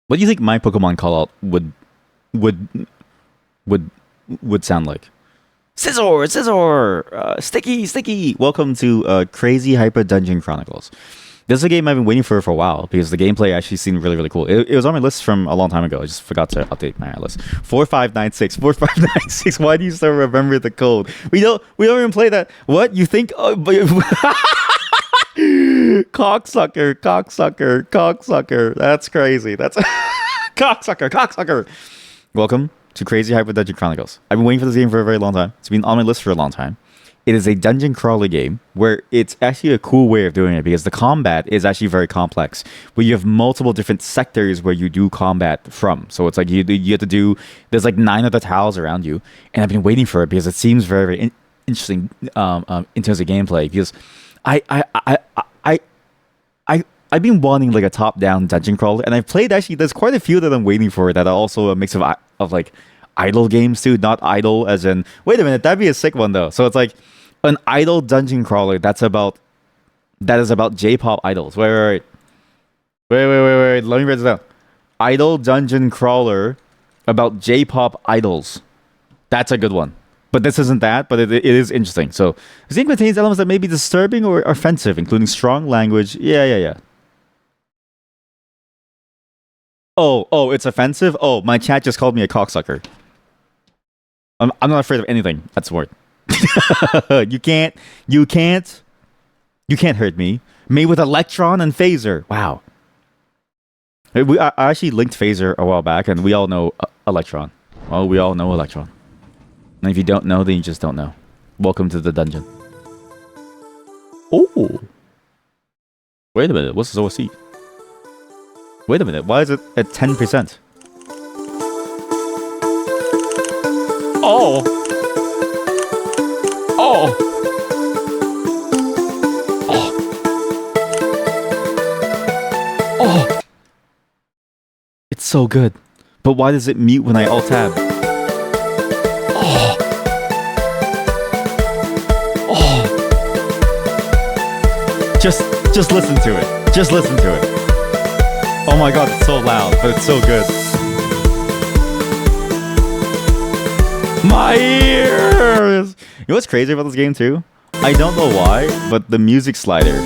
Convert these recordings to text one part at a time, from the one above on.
What do you think my Pokemon call out would would would sound like? Scizor, Scizor, Sticky, Sticky. Welcome to Crazy Hyper Dungeon Chronicles. This is a game I've been waiting for a while because the gameplay actually seemed really, really cool. It was on my list from a long time ago. I just forgot to update my list. 4596, 4596. Why do you still remember the code? We don't even play that. What you think? Cocksucker, cocksucker, cocksucker. That's crazy. That's cocksucker, cocksucker. Welcome to Crazy Hyper Dungeon Chronicles. I've been waiting for this game for a very long time. It's been on my list for a long time. It is a dungeon crawler game where it's actually a cool way of doing it because the combat is actually very complex. Where you have multiple different sectors where you do combat from. So it's like you have to do. There's like 9 other tiles around you, and I've been waiting for it because it seems very very interesting in terms of gameplay. Because I've been wanting like a top-down dungeon crawler, and I've played actually. There's quite a few that I'm waiting for that are also a mix of like idle games too, not idle as in. Wait a minute, that'd be a sick one though. So it's like an idle dungeon crawler that is about J-pop idols. Wait. Let me write this down. Idle dungeon crawler about J-pop idols. That's a good one. But this isn't that, but it is interesting. So this game contains elements that may be disturbing or offensive, including strong language. Yeah. Oh, it's offensive? Oh, my chat just called me a cocksucker. I'm not afraid of anything. That's the word. You can't hurt me. Me with Electron and Phaser. Wow. I actually linked Phaser a while back, and we all know Electron. Well, we all know Electron. And if you don't know, then you just don't know. Welcome to the dungeon. Oh. Wait a minute. What's this OC? Wait a minute. Why is it at 10%? Oh. It's so good. But why does it mute when I alt tab? Just listen to it. Just listen to it. Oh my god, it's so loud, but it's so good. My ears! You know what's crazy about this game too? I don't know why, but the music slider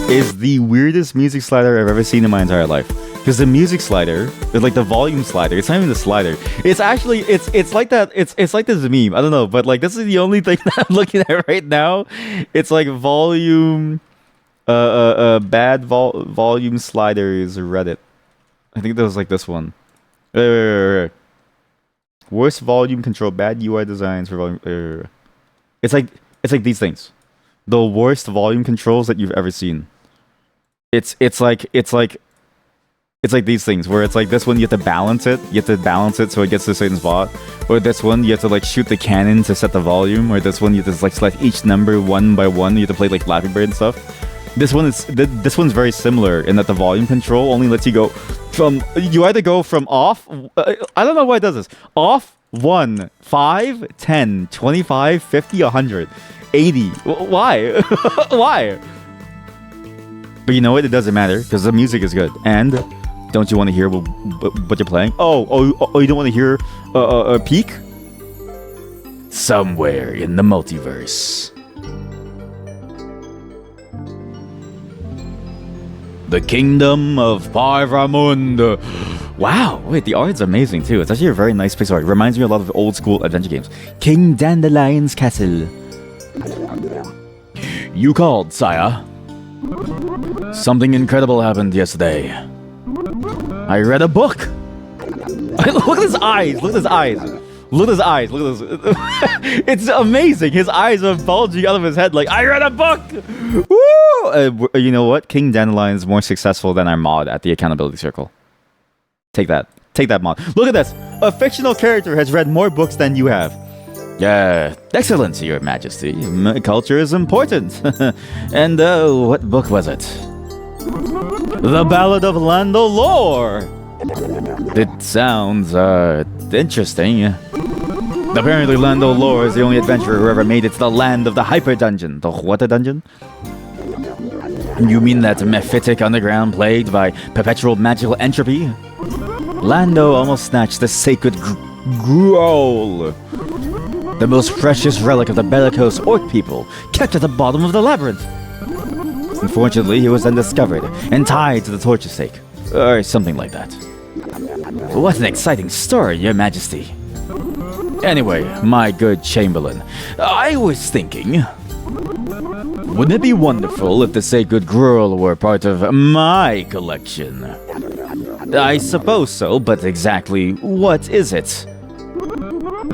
is the weirdest music slider I've ever seen in my entire life. Because the music slider is like the volume slider. It's not even the slider. It's actually it's like that. It's like this meme. I don't know, but like this is the only thing that I'm looking at right now. It's like volume, volume sliders Reddit. I think there was like this one. Wait. Worst volume control, bad UI designs for volume. It's like these things. The worst volume controls that you've ever seen. It's like these things where it's like this one you have to balance it. You have to balance it so it gets to a certain spot. Or this one you have to like shoot the cannon to set the volume. Or this one you have to like select each number one by one. You have to play like Flappy Bird and stuff. This one's very similar in that the volume control only lets you go from. You either go from off. I don't know why it does this. Off 1, 5, 10, 25, 50, 100, 80. Why? Why? But you know what? It doesn't matter because the music is good. And don't you want to hear what you're playing? Oh! You don't want to hear a peak? Somewhere in the multiverse. The Kingdom of Paramund. Wow, wait, the art's amazing too. It's actually a very nice pixel art. It reminds me a lot of old school adventure games. King Dandelion's Castle. You called, sire. Something incredible happened yesterday. I read a book. Look at his eyes. Look at his eyes. Look at his eyes. Look at this. It's amazing. His eyes are bulging out of his head like, I read a book! Woo! You know what? King Dandelion is more successful than our mod at the Accountability Circle. Take that. Take that mod. Look at this. A fictional character has read more books than you have. Yeah, excellent, Your Majesty. Culture is important. And what book was it? The Ballad of Lando Lore. It sounds interesting. Apparently Lando Lore is the only adventurer who ever made it to the land of the Hyper Dungeon. The what a dungeon? You mean that mephitic underground plagued by perpetual magical entropy? Lando almost snatched the sacred Grawl, the most precious relic of the bellicose orc people, kept at the bottom of the labyrinth. Unfortunately, he was then discovered and tied to the torch's stake, or something like that. What an exciting story, Your Majesty. Anyway, my good Chamberlain, I was thinking, wouldn't it be wonderful if the sacred Grawl were part of my collection? I suppose so, but exactly what is it?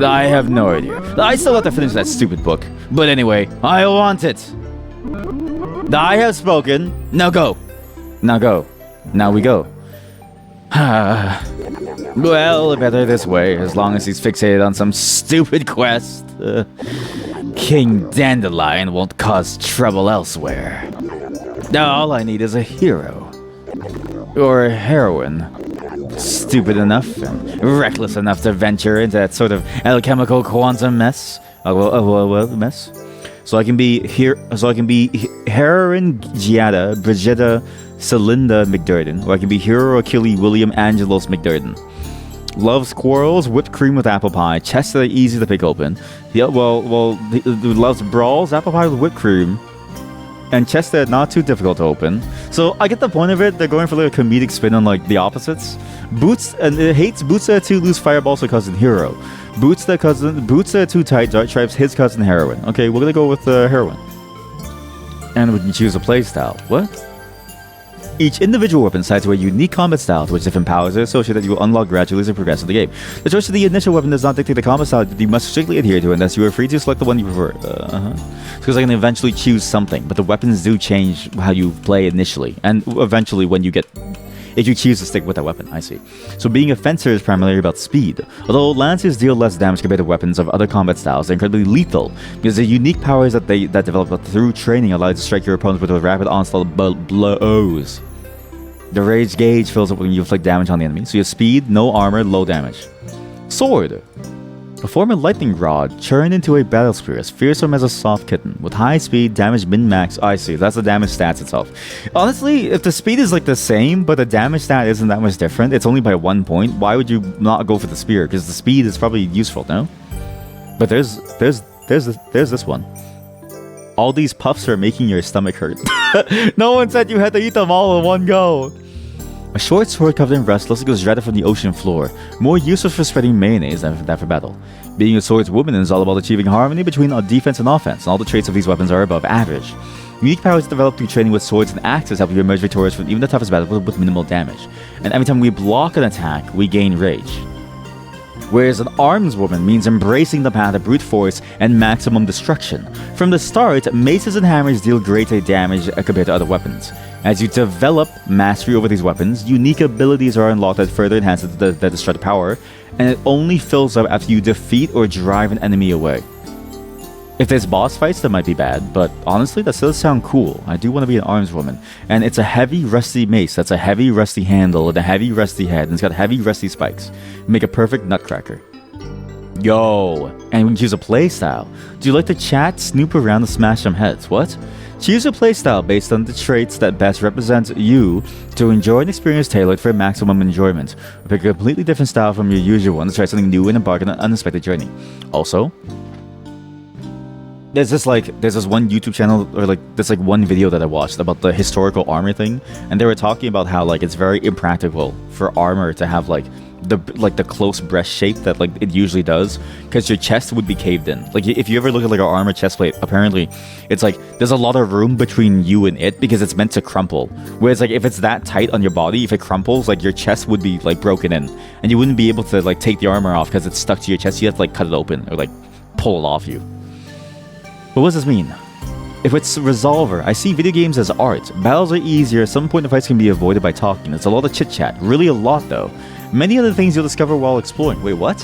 I have no idea. I still have to finish that stupid book. But anyway, I want it. I have spoken. Now go. Now go. Now we go. Well, better this way, as long as he's fixated on some stupid quest. King Dandelion won't cause trouble elsewhere. All I need is a hero. Or a heroine. Stupid enough and reckless enough to venture into that sort of alchemical quantum mess. Mess. So I can be here. So I can be heroine Giada Brigida Celinda McDurden, or I can be hero Achille William Angelos McDurden. Loves quarrels, whipped cream with apple pie, chests that are easy to pick open. He loves brawls, apple pie with whipped cream, and chests that are not too difficult to open. So I get the point of it. They're going for like a comedic spin on like the opposites. Boots, and it hates boots that are too loose, fireballs her cousin hero. Boots that are too tight, dark stripes, his cousin heroine. Okay, we're gonna go with heroine. And we can choose a playstyle. What? Each individual weapon is tied to a unique combat style to which different powers are associated that you will unlock gradually as you progress in the game. The choice of the initial weapon does not dictate the combat style that you must strictly adhere to, unless you are free to select the one you prefer. Because I can eventually choose something, but the weapons do change how you play initially, and eventually when you get... if you choose to stick with that weapon, I see. So being a fencer is primarily about speed. Although lancers deal less damage compared to weapons of other combat styles, they're incredibly lethal, because the unique powers that develop through training allow you to strike your opponents with a rapid onslaught of blows. The rage gauge fills up when you inflict damage on the enemy, so you have speed, no armor, low damage. Sword. A form of lightning rod churned into a battle spear, as fearsome as a soft kitten, with high speed, damage min-max. I see, that's the damage stats itself. Honestly, if the speed is like the same, but the damage stat isn't that much different, it's only by 1 point, why would you not go for the spear? Because the speed is probably useful, no? But there's this one. All these puffs are making your stomach hurt. No one said you had to eat them all in one go. A short sword covered in rust looks like it was dreaded from the ocean floor, more useful for spreading mayonnaise than for battle. Being a swordswoman is all about achieving harmony between defense and offense, and all the traits of these weapons are above average. Unique powers developed through training with swords and axes help you emerge victorious from even the toughest battle with minimal damage. And every time we block an attack, we gain rage. Whereas an arms woman means embracing the path of brute force and maximum destruction. From the start, maces and hammers deal greater damage compared to other weapons. As you develop mastery over these weapons, unique abilities are unlocked that further enhance the destructive power, and it only fills up after you defeat or drive an enemy away. If there's boss fights, that might be bad, but honestly, that does sound cool. I do want to be an arms woman. And it's a heavy, rusty mace that's a heavy, rusty handle and a heavy, rusty head, and it's got heavy, rusty spikes. Make a perfect nutcracker. Yo! And we can choose a playstyle. Do you like to chat, snoop around, and smash some heads? What? Choose a playstyle based on the traits that best represent you to enjoy an experience tailored for maximum enjoyment. Pick a completely different style from your usual one to try something new and embark on an unexpected journey. Also, there's this one YouTube channel, or this one video that I watched about the historical armor thing, and they were talking about how it's very impractical for armor to have the close breast shape that it usually does, because your chest would be caved in. If you ever look at an armor chest plate, apparently it's there's a lot of room between you and it because it's meant to crumple. Whereas if it's that tight on your body, if it crumples, your chest would be broken in, and you wouldn't be able to take the armor off because it's stuck to your chest. You have to cut it open or pull it off you. But what does this mean? If it's Resolver, I see video games as art. Battles are easier, some point of fights can be avoided by talking. It's a lot of chit-chat, really a lot though. Many other things you'll discover while exploring. Wait, what?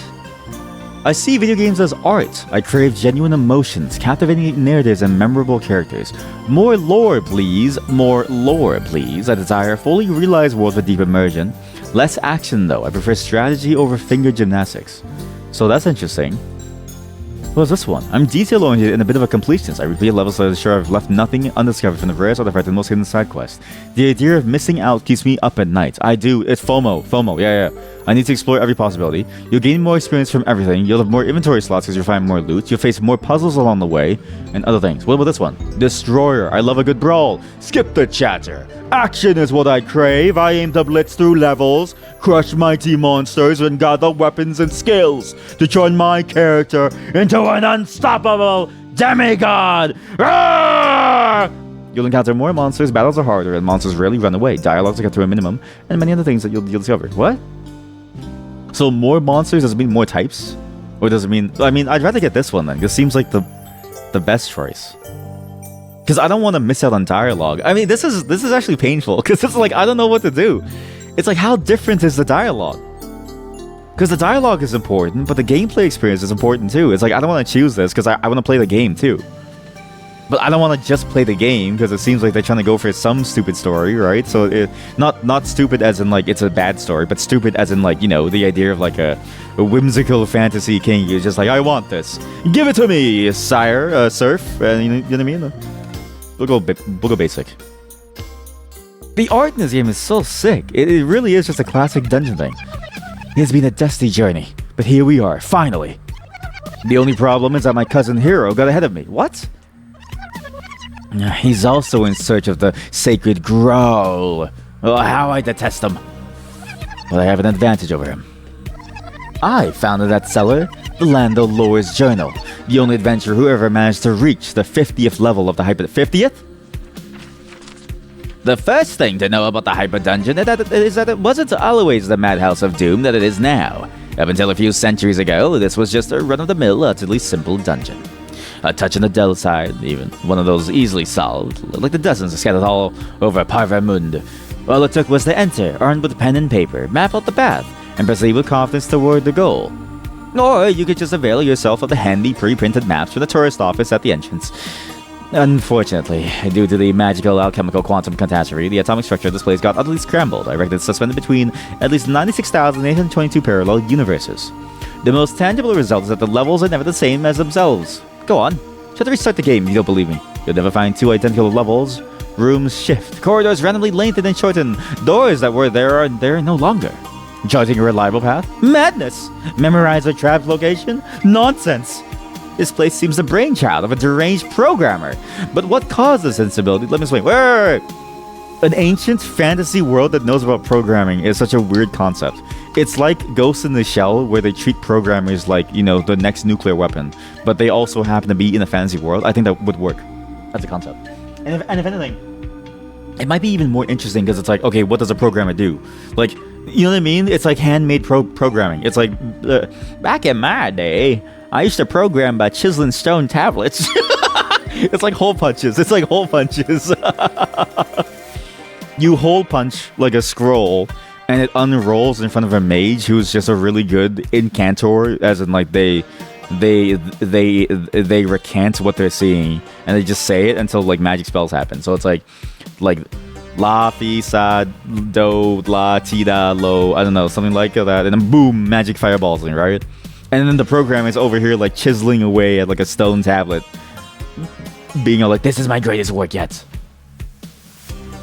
I see video games as art. I crave genuine emotions, captivating narratives, and memorable characters. More lore, please. More lore, please. I desire a fully realized world with deep immersion. Less action though. I prefer strategy over finger gymnastics. So that's interesting. What's this one? I'm detail-oriented and a bit of a completionist. I repeat levels so sure I've left nothing undiscovered from the rarest artifact and most hidden side quests. The idea of missing out keeps me up at night. I do. It's FOMO. FOMO. Yeah. I need to explore every possibility. You'll gain more experience from everything. You'll have more inventory slots because you'll find more loot. You'll face more puzzles along the way and other things. What about this one? Destroyer. I love a good brawl. Skip the chatter. Action is what I crave. I aim to blitz through levels, crush mighty monsters, and gather weapons and skills to turn my character into an unstoppable demigod. Roar! You'll encounter more monsters, battles are harder, and monsters rarely run away. Dialogues are kept to a minimum, and many other things that you'll discover. What? So more monsters doesn't mean more types? Or does it mean... I mean, I'd rather get this one then. This seems like the best choice. Because I don't want to miss out on dialogue. I mean, this is actually painful, because it's like, I don't know what to do. It's like, how different is the dialogue? Because the dialogue is important, but the gameplay experience is important too. It's like, I don't want to choose this, because I want to play the game too. But I don't want to just play the game, because it seems like they're trying to go for some stupid story, right? So, not stupid as in, like, it's a bad story, but stupid as in, like, you know, the idea of, like, a whimsical fantasy king. You're just like, I want this. Give it to me, sire, surf. You know what I mean? We'll go basic. The art in this game is so sick. It really is just a classic dungeon thing. It has been a dusty journey, but here we are, finally. The only problem is that my cousin Hero got ahead of me. What? He's also in search of the sacred Grawl. Oh, how I detest him. But I have an advantage over him. I founded that cellar, the Lando Lore's Journal, the only adventurer who ever managed to reach the 50th level of the Hyper... 50th? The first thing to know about the Hyper Dungeon is that it wasn't always the madhouse of doom that it is now. Up until a few centuries ago, this was just a run-of-the-mill, utterly simple dungeon. A touch on the dull side, even. One of those easily solved, like the dozens scattered all over Parvamund. All it took was to enter, armed with pen and paper, map out the path, and proceed with confidence toward the goal. Or you could just avail yourself of the handy pre-printed maps from the tourist office at the entrance. Unfortunately, due to the magical alchemical quantum catastrophe, the atomic structure of this place got utterly scrambled. I reckon it's suspended between at least 96,822 parallel universes. The most tangible result is that the levels are never the same as themselves. Go on. Try to restart the game if you don't believe me. You'll never find two identical levels. Rooms shift. Corridors randomly lengthen and shorten. Doors that were there are there no longer. Charting a reliable path? Madness! Memorize a trapped location? Nonsense! This place seems the brainchild of a deranged programmer. But what caused this instability? Let me explain. Wait. An ancient fantasy world that knows about programming is such a weird concept. It's like Ghost in the Shell, where they treat programmers like, you know, the next nuclear weapon, but they also happen to be in a fantasy world. I think that would work as a concept. And if anything, it might be even more interesting because it's like, okay, what does a programmer do? Like, you know what I mean? It's like handmade programming. It's like, back in my day, I used to program by chiseling stone tablets. It's like hole punches. It's like hole punches. You hole punch like a scroll, and it unrolls in front of a mage who's just a really good incantor, as in like they recant what they're seeing, and they just say it until like magic spells happen. So it's like la fi sa do la ti da lo, I don't know, something like that, and then boom, magic fireballs, right? And then the program is over here like chiseling away at like a stone tablet, being all like, "This is my greatest work yet."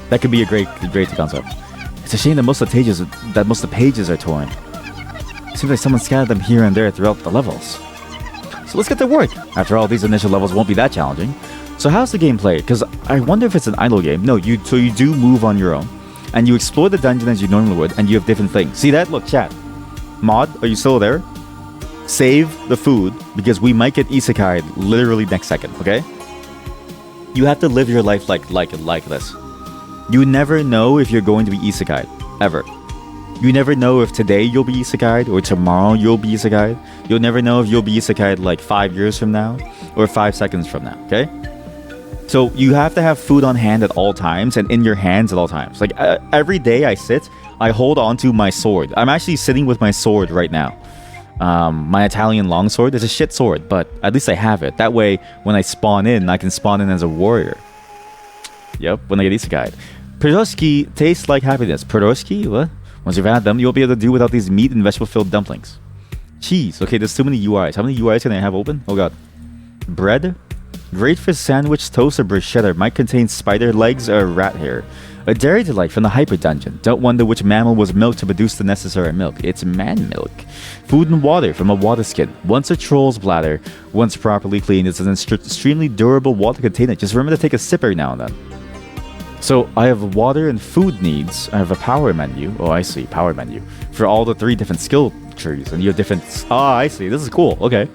That could be a great concept. It's a shame that most of the pages are torn. It seems like someone scattered them here and there throughout the levels. So let's get to work. After all, these initial levels won't be that challenging. So how's the game played? Because I wonder if it's an idle game. No, you do move on your own, and you explore the dungeon as you normally would, and you have different things. See that? Look, chat. Mod, are you still there? Save the food, because we might get isekai'd literally next second, okay? You have to live your life like this. You never know if you're going to be isekai'd, ever. You never know if today you'll be isekai'd or tomorrow you'll be isekai'd. You'll never know if you'll be isekai'd like 5 years from now or 5 seconds from now, okay? So you have to have food on hand at all times and in your hands at all times. Like every day I sit, I hold onto my sword. I'm actually sitting with my sword right now. My Italian longsword is a shit sword, but at least I have it. That way, when I spawn in, I can spawn in as a warrior. Yep, when I get isekai'd. Pierogi tastes like happiness. Pierogi? What? Once you've had them, you won't be able to do without these meat and vegetable-filled dumplings. Cheese. Okay, there's too many UIs. How many UIs can I have open? Oh god. Bread? Great for sandwich, toast, or bruschetta. Might contain spider legs or rat hair. A dairy delight from the Hyper Dungeon. Don't wonder which mammal was milked to produce the necessary milk. It's man milk. Food and water from a water skin. Once a troll's bladder, once properly cleaned, it's an extremely durable water container. Just remember to take a sip every now and then. So I have water and food needs. I have a power menu. Oh, I see. Power menu. For all the 3 different skill trees. And you have different... Ah, I see. This is cool. Okay.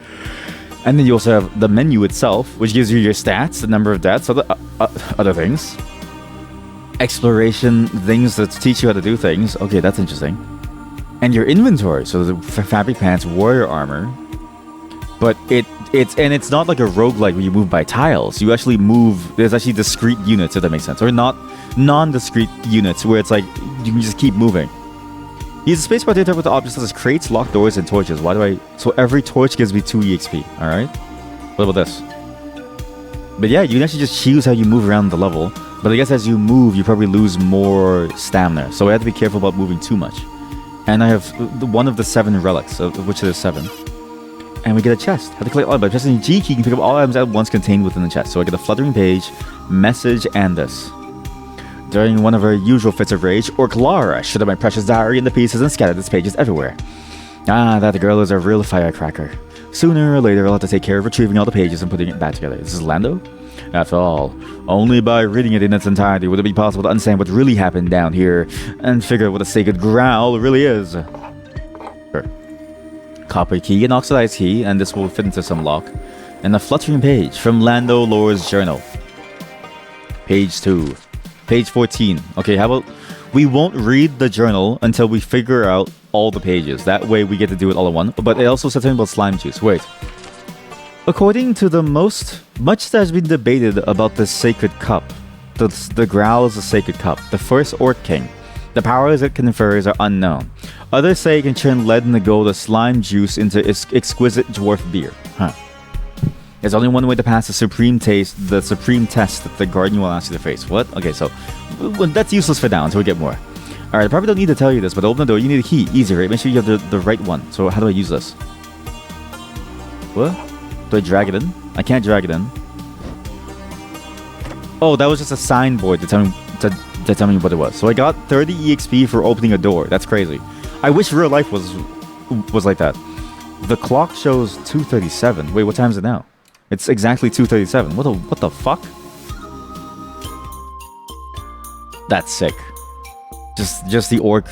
And then you also have the menu itself, which gives you your stats, the number of deaths, other things. Exploration, things that teach you how to do things. Okay, that's interesting. And your inventory. So the fabric pants, warrior armor. But it's not like a roguelike where you move by tiles. You actually move... There's actually discrete units, if that makes sense. Or not non-discrete units where it's like you can just keep moving. Use a spacebar to interact with the objects such as crates, locked doors, and torches. Why do I... So every torch gives me 2 EXP. Alright? What about this? But yeah, you can actually just choose how you move around the level. But I guess as you move, you probably lose more stamina. So I have to be careful about moving too much. And I have one of the 7 relics, of which there's 7. And we get a chest. Have to collect all by pressing G key, you can pick up all items at once contained within the chest. So I get a fluttering page, message, and this. During one of her usual fits of rage, Clara shut up my precious diary into pieces and scattered its pages everywhere. Ah, that girl is a real firecracker. Sooner or later, I'll have to take care of retrieving all the pages and putting it back together. This is Lando? After all, only by reading it in its entirety would it be possible to understand what really happened down here and figure out what a sacred growl really is. Sure. Copper key and oxidized key, and this will fit into some lock. And a fluttering page from Lando Lore's journal. Page 2. Page 14. Okay, how about we won't read the journal until we figure out all the pages. That way we get to do it all in one. But it also says something about slime juice. Wait. According to the much that has been debated about the sacred cup. The growl is a sacred cup. The first Orc King. The powers it confers are unknown. Others say it can turn lead into gold or slime juice into exquisite dwarf beer. Huh. There's only one way to pass the supreme test that the guardian will ask you to face. What? Okay, so that's useless for now until we get more. Alright, I probably don't need to tell you this, but to open the door, you need a key. Easy, right? Make sure you have the right one. So how do I use this? What? Do I drag it in? I can't drag it in. Oh, that was just a signboard to tell me what it was. So I got 30 EXP for opening a door. That's crazy. I wish real life was like that. The clock shows 2:37. Wait, what time is it now? It's exactly 2:37. What the fuck? That's sick. Just the orc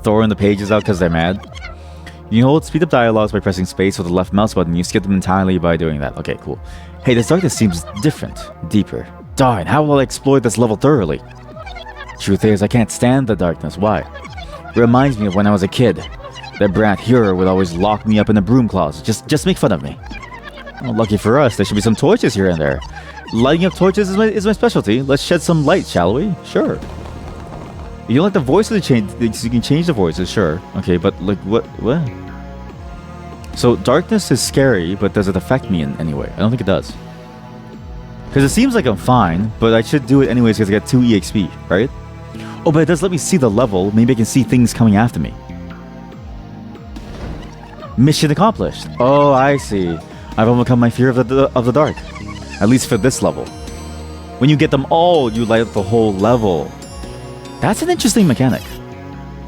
throwing the pages out because they're mad. You can hold speed up dialogues by pressing space with the left mouse button. You skip them entirely by doing that. Okay, cool. Hey, this darkness seems different, deeper. Darn, how will I explore this level thoroughly? Truth is, I can't stand the darkness. Why? It reminds me of when I was a kid. That brat Hero would always lock me up in a broom closet. Just make fun of me. Well, lucky for us, there should be some torches here and there. Lighting up torches is my specialty. Let's shed some light, shall we? Sure. You don't like the voices to change? You can change the voices, sure. Okay, but like what? So darkness is scary, but does it affect me in any way? I don't think it does. Because it seems like I'm fine, but I should do it anyways because I get 2 EXP, right? Oh, but it does let me see the level. Maybe I can see things coming after me. Mission accomplished. Oh, I see. I've overcome my fear of the dark. At least for this level. When you get them all, you light up the whole level. That's an interesting mechanic.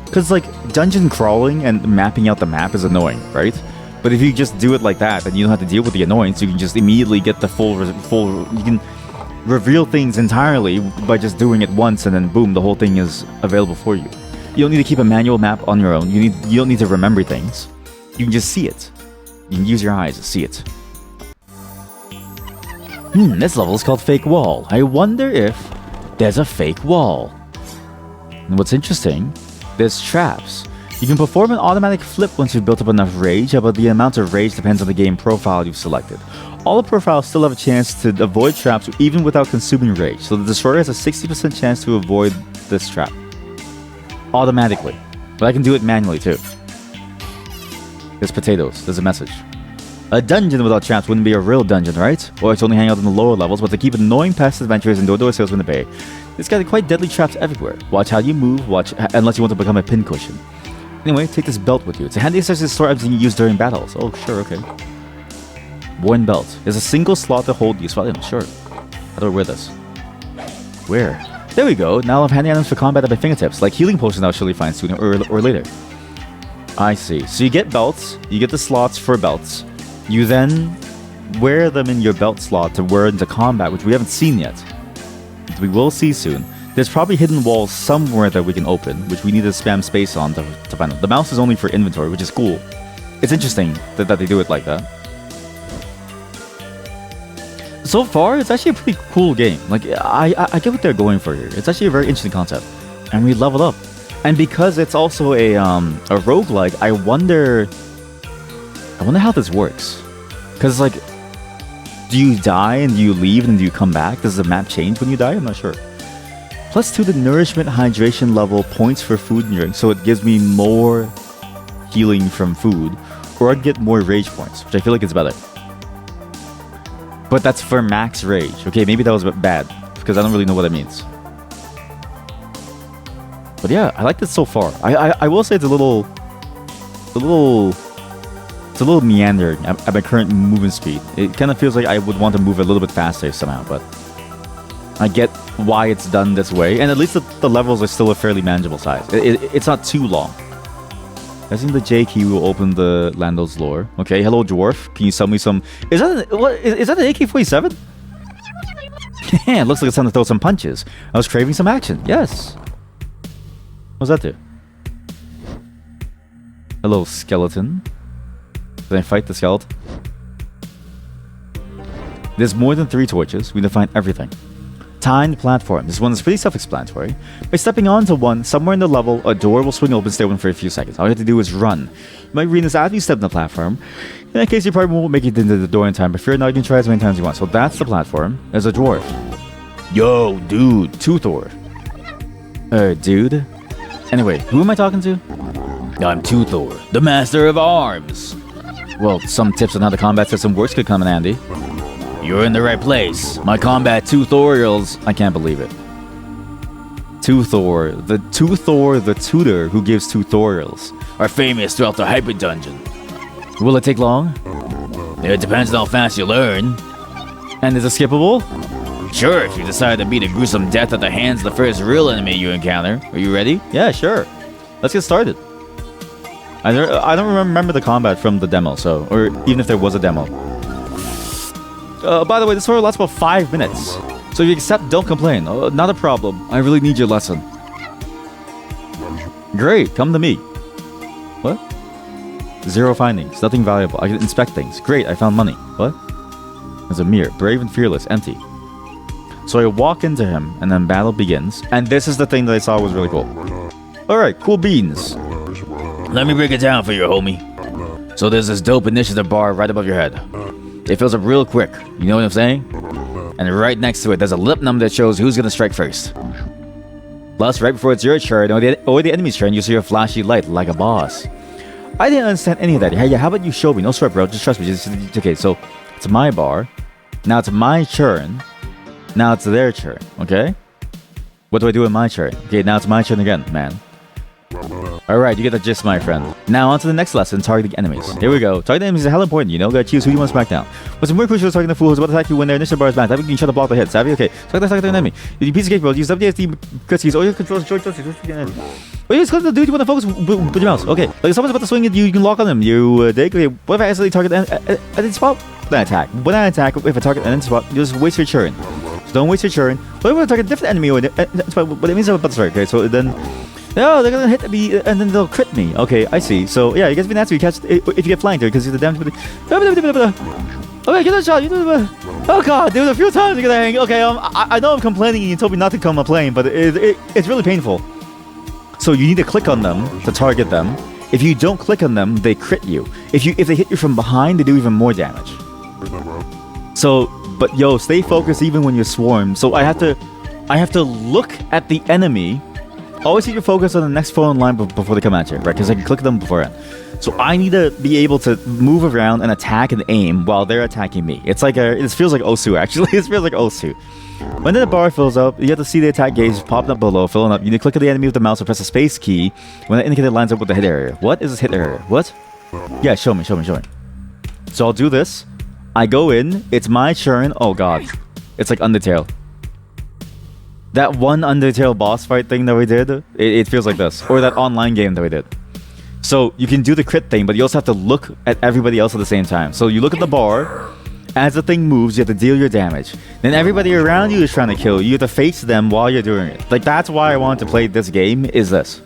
Because, like, dungeon crawling and mapping out the map is annoying, right? But if you just do it like that, then you don't have to deal with the annoyance. You can just immediately get the full... You can reveal things entirely by just doing it once, and then boom, the whole thing is available for you. You don't need to keep a manual map on your own. You don't need to remember things. You can just see it. You can use your eyes to see it. This level is called Fake Wall. I wonder if there's a fake wall. And what's interesting, there's traps. You can perform an automatic flip once you've built up enough rage, but the amount of rage depends on the game profile you've selected. All the profiles still have a chance to avoid traps even without consuming rage, so the destroyer has a 60% chance to avoid this trap. Automatically. But I can do it manually too. There's potatoes. There's a message. A dungeon without traps wouldn't be a real dungeon, right? Or it's only hang out in the lower levels, but to keep annoying past adventurers and door-to-door salesmen at bay. It's got quite deadly traps everywhere. Watch how you move, unless you want to become a pincushion. Anyway, take this belt with you. It's a handy accessory to store items you can use during battles. Oh, sure, okay. Worn belt. There's a single slot to hold useful items, sure. How do I wear this? Where? There we go. Now I'll have handy items for combat at my fingertips, like healing potions I'll surely find sooner or later. I see. So you get belts, you get the slots for belts. You then wear them in your belt slot to wear into combat, which we haven't seen yet. We will see soon. There's probably hidden walls somewhere that we can open, which we need to spam space on to find them. The mouse is only for inventory, which is cool. It's interesting that they do it like that. So far, it's actually a pretty cool game. Like, I get what they're going for here. It's actually a very interesting concept. And we level up. And because it's also a roguelike, I wonder how this works. Because, like, do you die and do you leave and do you come back? Does the map change when you die? I'm not sure. +2 the nourishment hydration level points for food and drink, so it gives me more healing from food, or I'd get more rage points, which I feel like is better. But that's for max rage. Okay, maybe that was bad because I don't really know what that means. But yeah, I like this so far. I will say it's a little meandering at my current movement speed. It kind of feels like I would want to move a little bit faster somehow, but I get why it's done this way, and at least the levels are still a fairly manageable size. It's not too long. I think the J key will open the Lando's lore. Okay, hello dwarf. Can you sell me some? Is that an AK-47? Yeah, it looks like it's time to throw some punches. I was craving some action. Yes. What's that do? Hello skeleton. Can I fight the skeleton? There's more than 3 torches. We need to find everything. Timed platform. This one is pretty self-explanatory. By stepping onto one, somewhere in the level, a door will swing open, stay open for a few seconds. All you have to do is run. You might read this after you step on the platform. In that case, you probably won't make it into the door in time, but fear not, you can try as many times as you want. So that's the platform. There's a dwarf. Yo, dude. Toothor. Dude? Anyway, who am I talking to? I'm Toothor, the master of arms. Well, some tips on how the combat system works could come in handy. You're in the right place. My combat tutorials. I can't believe it. Toothor, the tutor who gives tutorials, are famous throughout the hyper dungeon. Will it take long? It depends on how fast you learn. And is it skippable? Sure, if you decide to meet a gruesome death at the hands of the first real enemy you encounter. Are you ready? Yeah, sure. Let's get started. I don't remember the combat from the demo, so, or even if there was a demo. By the way, this tutorial lasts about 5 minutes. So if you accept, don't complain. Not a problem. I really need your lesson. Great, come to me. What? 0 findings. Nothing valuable. I can inspect things. Great, I found money. What? There's a mirror. Brave and fearless. Empty. So I walk into him, and then battle begins. And this is the thing that I saw was really cool. Alright, cool beans. Let me break it down for you, homie. So there's this dope initiative bar right above your head. It fills up real quick, you know what I'm saying? And right next to it, there's a lip number that shows who's gonna strike first. Plus, right before it's your turn, or the enemy's turn, you see a flashy light, like a boss. I didn't understand any of that. Hey, how about you show me? No sweat, bro, just trust me. Okay, so, it's my bar. Now it's my turn. Now it's their turn, okay? What do I do in my turn? Okay, now it's my turn again, man. Alright, you get the gist, my friend. Now on to the next lesson, targeting enemies. Here we go. Targeting enemies is hell important, you know? Gotta choose who you want to smack down. What's more crucial is targeting the fool who's about to attack you when their initial bar is back. That way you can try to block the hit. Savvy? Okay. Target an enemy. You piece of cake, bro. Use WSD cutscenes. All your controls, joint joysticks. Oh, you just click the dude you want to focus with your mouse. Okay. Like if someone's about to swing at you, you can lock on them. You dig? Okay. What if I accidentally target an enemy spot? Then attack. When I attack, if I target an enemy spot, you just waste your turn. So don't waste your turn. What if I target a different enemy or spot? But it means I'm about to strike. Okay. So then. No, they're gonna hit me and then they'll crit me. Okay, I see. So yeah, you guys be nasty. You catch if you get flanked because you're the damage. Okay, get a shot. Oh god, dude, a few times you're gonna hang. Okay, I know I'm complaining and you told me not to come complain, but it's really painful. So you need to click on them to target them. If you don't click on them, they crit you. If they hit you from behind, they do even more damage. So, but yo, stay focused even when you're swarmed. So I have to look at the enemy. Always keep your focus on the next foe in line before they come at you, right? Because I can click them beforehand. So I need to be able to move around and attack and aim while they're attacking me. It's like it feels like Osu actually. It feels like Osu. When the bar fills up, you have to see the attack gauge popping up below, filling up. You need to click on the enemy with the mouse or press the space key when the indicator lines up with the hit area. What is this hit area? What? Yeah, show me. So I'll do this. I go in. It's my turn. Oh god. It's like Undertale. That one Undertale boss fight thing that we did, it feels like this. Or that online game that we did. So you can do the crit thing, but you also have to look at everybody else at the same time. So you look at the bar. As the thing moves, you have to deal your damage. Then everybody around you is trying to kill you. You have to face them while you're doing it. Like, that's why I wanted to play this game, is this.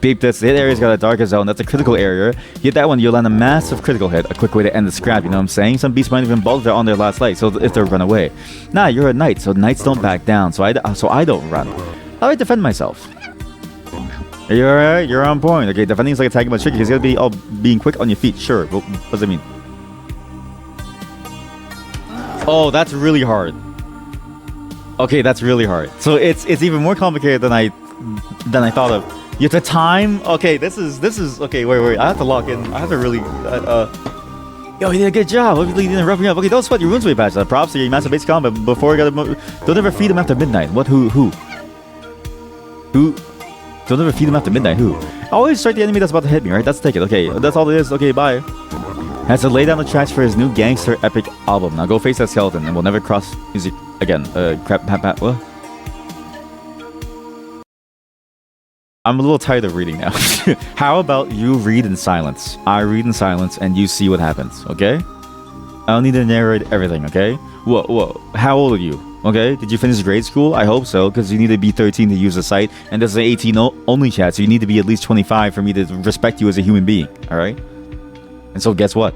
Beep this. That area's got a darker zone. That's a critical area. You hit that one, you'll land a massive critical hit. A quick way to end the scrap, you know what I'm saying? Some beasts might even bolt there on their last light, so if they run away. Nah, you're a knight, so knights don't back down, so I don't run. How do I defend myself? Are you alright? You're on point. Okay, defending is like attacking much tricky, because you gotta be all being quick on your feet. Sure, but what does it mean? Oh, that's really hard. Okay, that's really hard. So it's even more complicated than I thought of. You have to time. Okay, this is okay. Wait. I have to lock in. I have to really. Yo, he did a good job. Hopefully, he didn't rough me up. Okay, don't sweat your wounds way patch. Props to your massive base combat before you gotta. Don't ever feed him after midnight. What? Who? Don't ever feed him after midnight. Who? Always strike the enemy that's about to hit me. Right? That's the ticket. Okay, that's all it is. Okay, bye. Has to lay down the tracks for his new gangster epic album. Now go face that skeleton and we'll never cross music again. What? I'm a little tired of reading now. How about you read in silence? I read in silence and you see what happens, okay? I don't need to narrate everything, okay? Whoa. How old are you? Okay? Did you finish grade school? I hope so, because you need to be 13 to use the site. And this is an 18 only chat, so you need to be at least 25 for me to respect you as a human being, alright? And so guess what?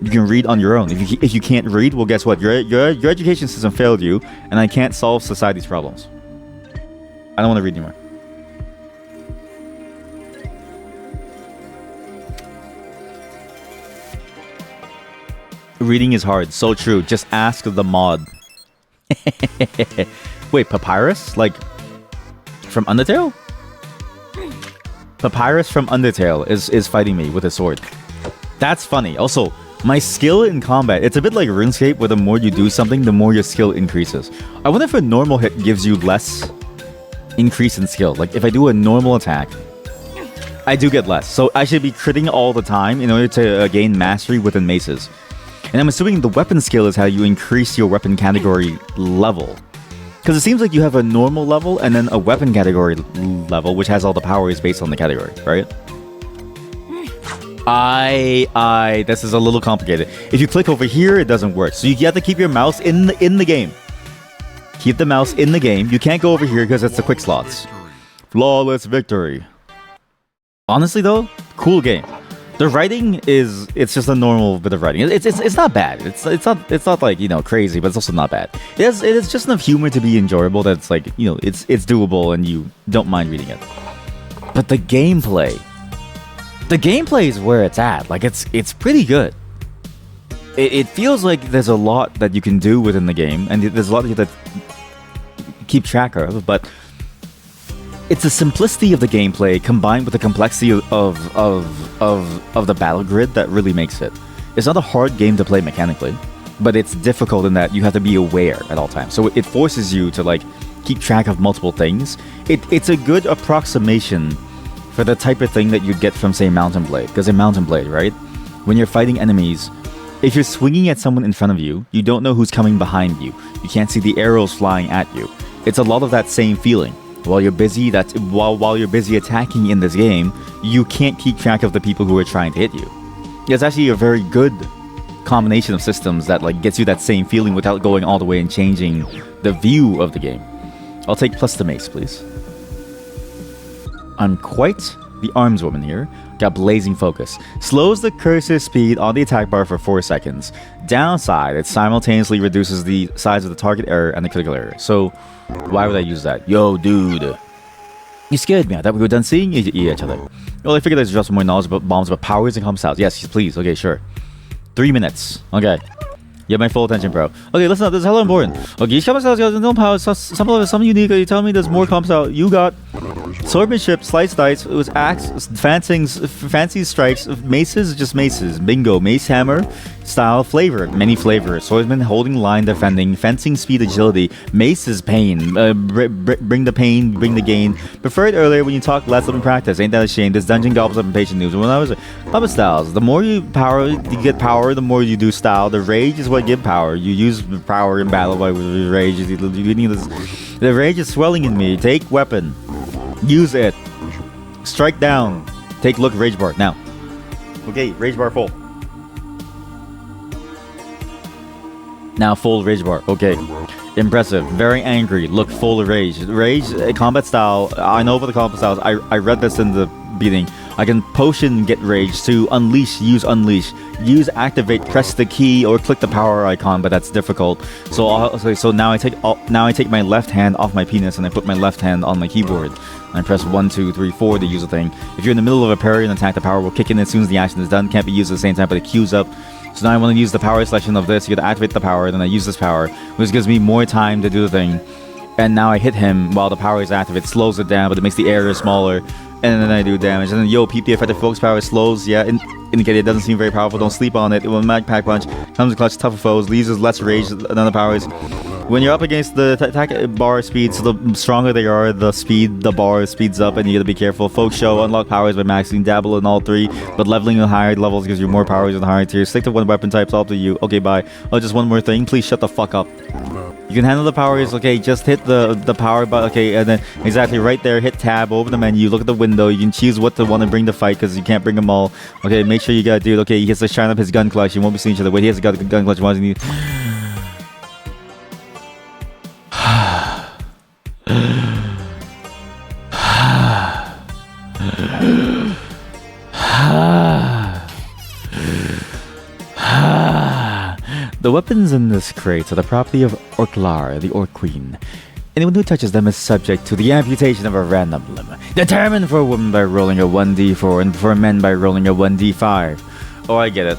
You can read on your own. If you can't read, well, guess what? Your education system failed you, and I can't solve society's problems. I don't want to read anymore. Reading is hard. So true. Just ask the mod. Wait, Papyrus? Like, from Undertale? Papyrus from Undertale is fighting me with a sword. That's funny. Also, my skill in combat, it's a bit like RuneScape, where the more you do something, the more your skill increases. I wonder if a normal hit gives you less increase in skill. Like, if I do a normal attack, I do get less. So I should be critting all the time in order to gain mastery within maces. And I'm assuming the weapon skill is how you increase your weapon category level. Because it seems like you have a normal level and then a weapon category level, which has all the powers based on the category, right? This is a little complicated. If you click over here, it doesn't work. So you have to keep your mouse in the game. Keep the mouse in the game. You can't go over here because it's the quick slots. Flawless victory. Honestly though, cool game. The writing it's just a normal bit of writing. It's not bad. It's not like, you know, crazy, but it's also not bad. It is just enough humor to be enjoyable that it's like, you know, it's doable and you don't mind reading it. But the gameplay is where it's at. Like, it's pretty good. It feels like there's a lot that you can do within the game, and there's a lot that you have to keep track of, but it's the simplicity of the gameplay combined with the complexity of the battle grid that really makes it. It's not a hard game to play mechanically, but it's difficult in that you have to be aware at all times. So it forces you to, like, keep track of multiple things. It's a good approximation for the type of thing that you'd get from, say, Mountain Blade. Because in Mountain Blade, right, when you're fighting enemies, if you're swinging at someone in front of you, you don't know who's coming behind you. You can't see the arrows flying at you. It's a lot of that same feeling. While you're busy, while you're busy attacking in this game, you can't keep track of the people who are trying to hit you. It's actually a very good combination of systems that, like, gets you that same feeling without going all the way and changing the view of the game. I'll take plus the mace, please. I'm quite the armswoman here. Got blazing focus. Slows the cursor speed on the attack bar for 4 seconds. Downside, it simultaneously reduces the size of the target area and the critical area. So, why would I use that? Yo, dude. You scared me. I thought we were done seeing each other. Well, I figured I'd drop some more knowledge about bombs, about powers and comp styles. Yes, please. Okay, sure. 3 minutes. Okay. You have my full attention, bro. Okay, listen up. This is hella important. Okay, each comp style has no power. Some of it is something unique. You tell me there's more comp style. You got swordsmanship, slice dice. It was axe, fancy strikes, maces, just maces. Bingo. Mace hammer. Style, flavor, many flavors. Swordsman, holding line, defending, fencing, speed, agility. Mace is pain. Bring the pain, bring the gain. Preferred earlier when you talk less than practice. Ain't that a shame? This dungeon gobbles up impatient news. When I was Puppet styles, the more you get power, the more you do style. The rage is what give power. You use power in battle by rage. You need this. The rage is swelling in me. Take weapon. Use it. Strike down. Take look rage bar now. Okay, rage bar full. Now full rage bar. Okay. Impressive. Very angry. Look full of rage. Rage, combat style. I know about the combat styles. I read this in the beginning. I can potion get rage to unleash. Use unleash. Use activate. Press the key or click the power icon, but that's difficult. So now I take my left hand off my penis and I put my left hand on my keyboard. And I press 1, 2, 3, 4 to use the thing. If you're in the middle of a parry and attack, the power will kick in as soon as the action is done. Can't be used at the same time, but it queues up. So now I want to use the power selection of this. You gotta activate the power, then I use this power, which gives me more time to do the thing. And now I hit him while the power is active. It slows it down, but it makes the area smaller. And then I do damage. And then, yo, peep the effective focus power slows. Yeah, indicated it doesn't seem very powerful. Don't sleep on it. It will mag pack punch. Comes to clutch tougher foes. Uses less rage than the powers. When you're up against the attack bar speed, so the stronger they are, the bar speeds up, and you gotta be careful. Folks show unlock powers by maxing, dabble in all three, but leveling at higher levels gives you more powers in the higher tiers. Stick to one weapon type, all to you. Okay, bye. Oh, just one more thing. Please shut the fuck up. You can handle the powers. Okay, just hit the power button. Okay, and then exactly right there, hit tab, open the menu, look at the window. You can choose what to want to bring to fight because you can't bring them all. Okay, make sure you got dude. Okay, he has to shine up his gun collection. You won't be seeing each other. Wait, he has a gun collection. Why does he need? The weapons in this crate are the property of Orklar, the Orc Queen. Anyone who touches them is subject to the amputation of a random limb, determined for a woman by rolling a 1d4 and for men by rolling a 1d5. Oh, I get it.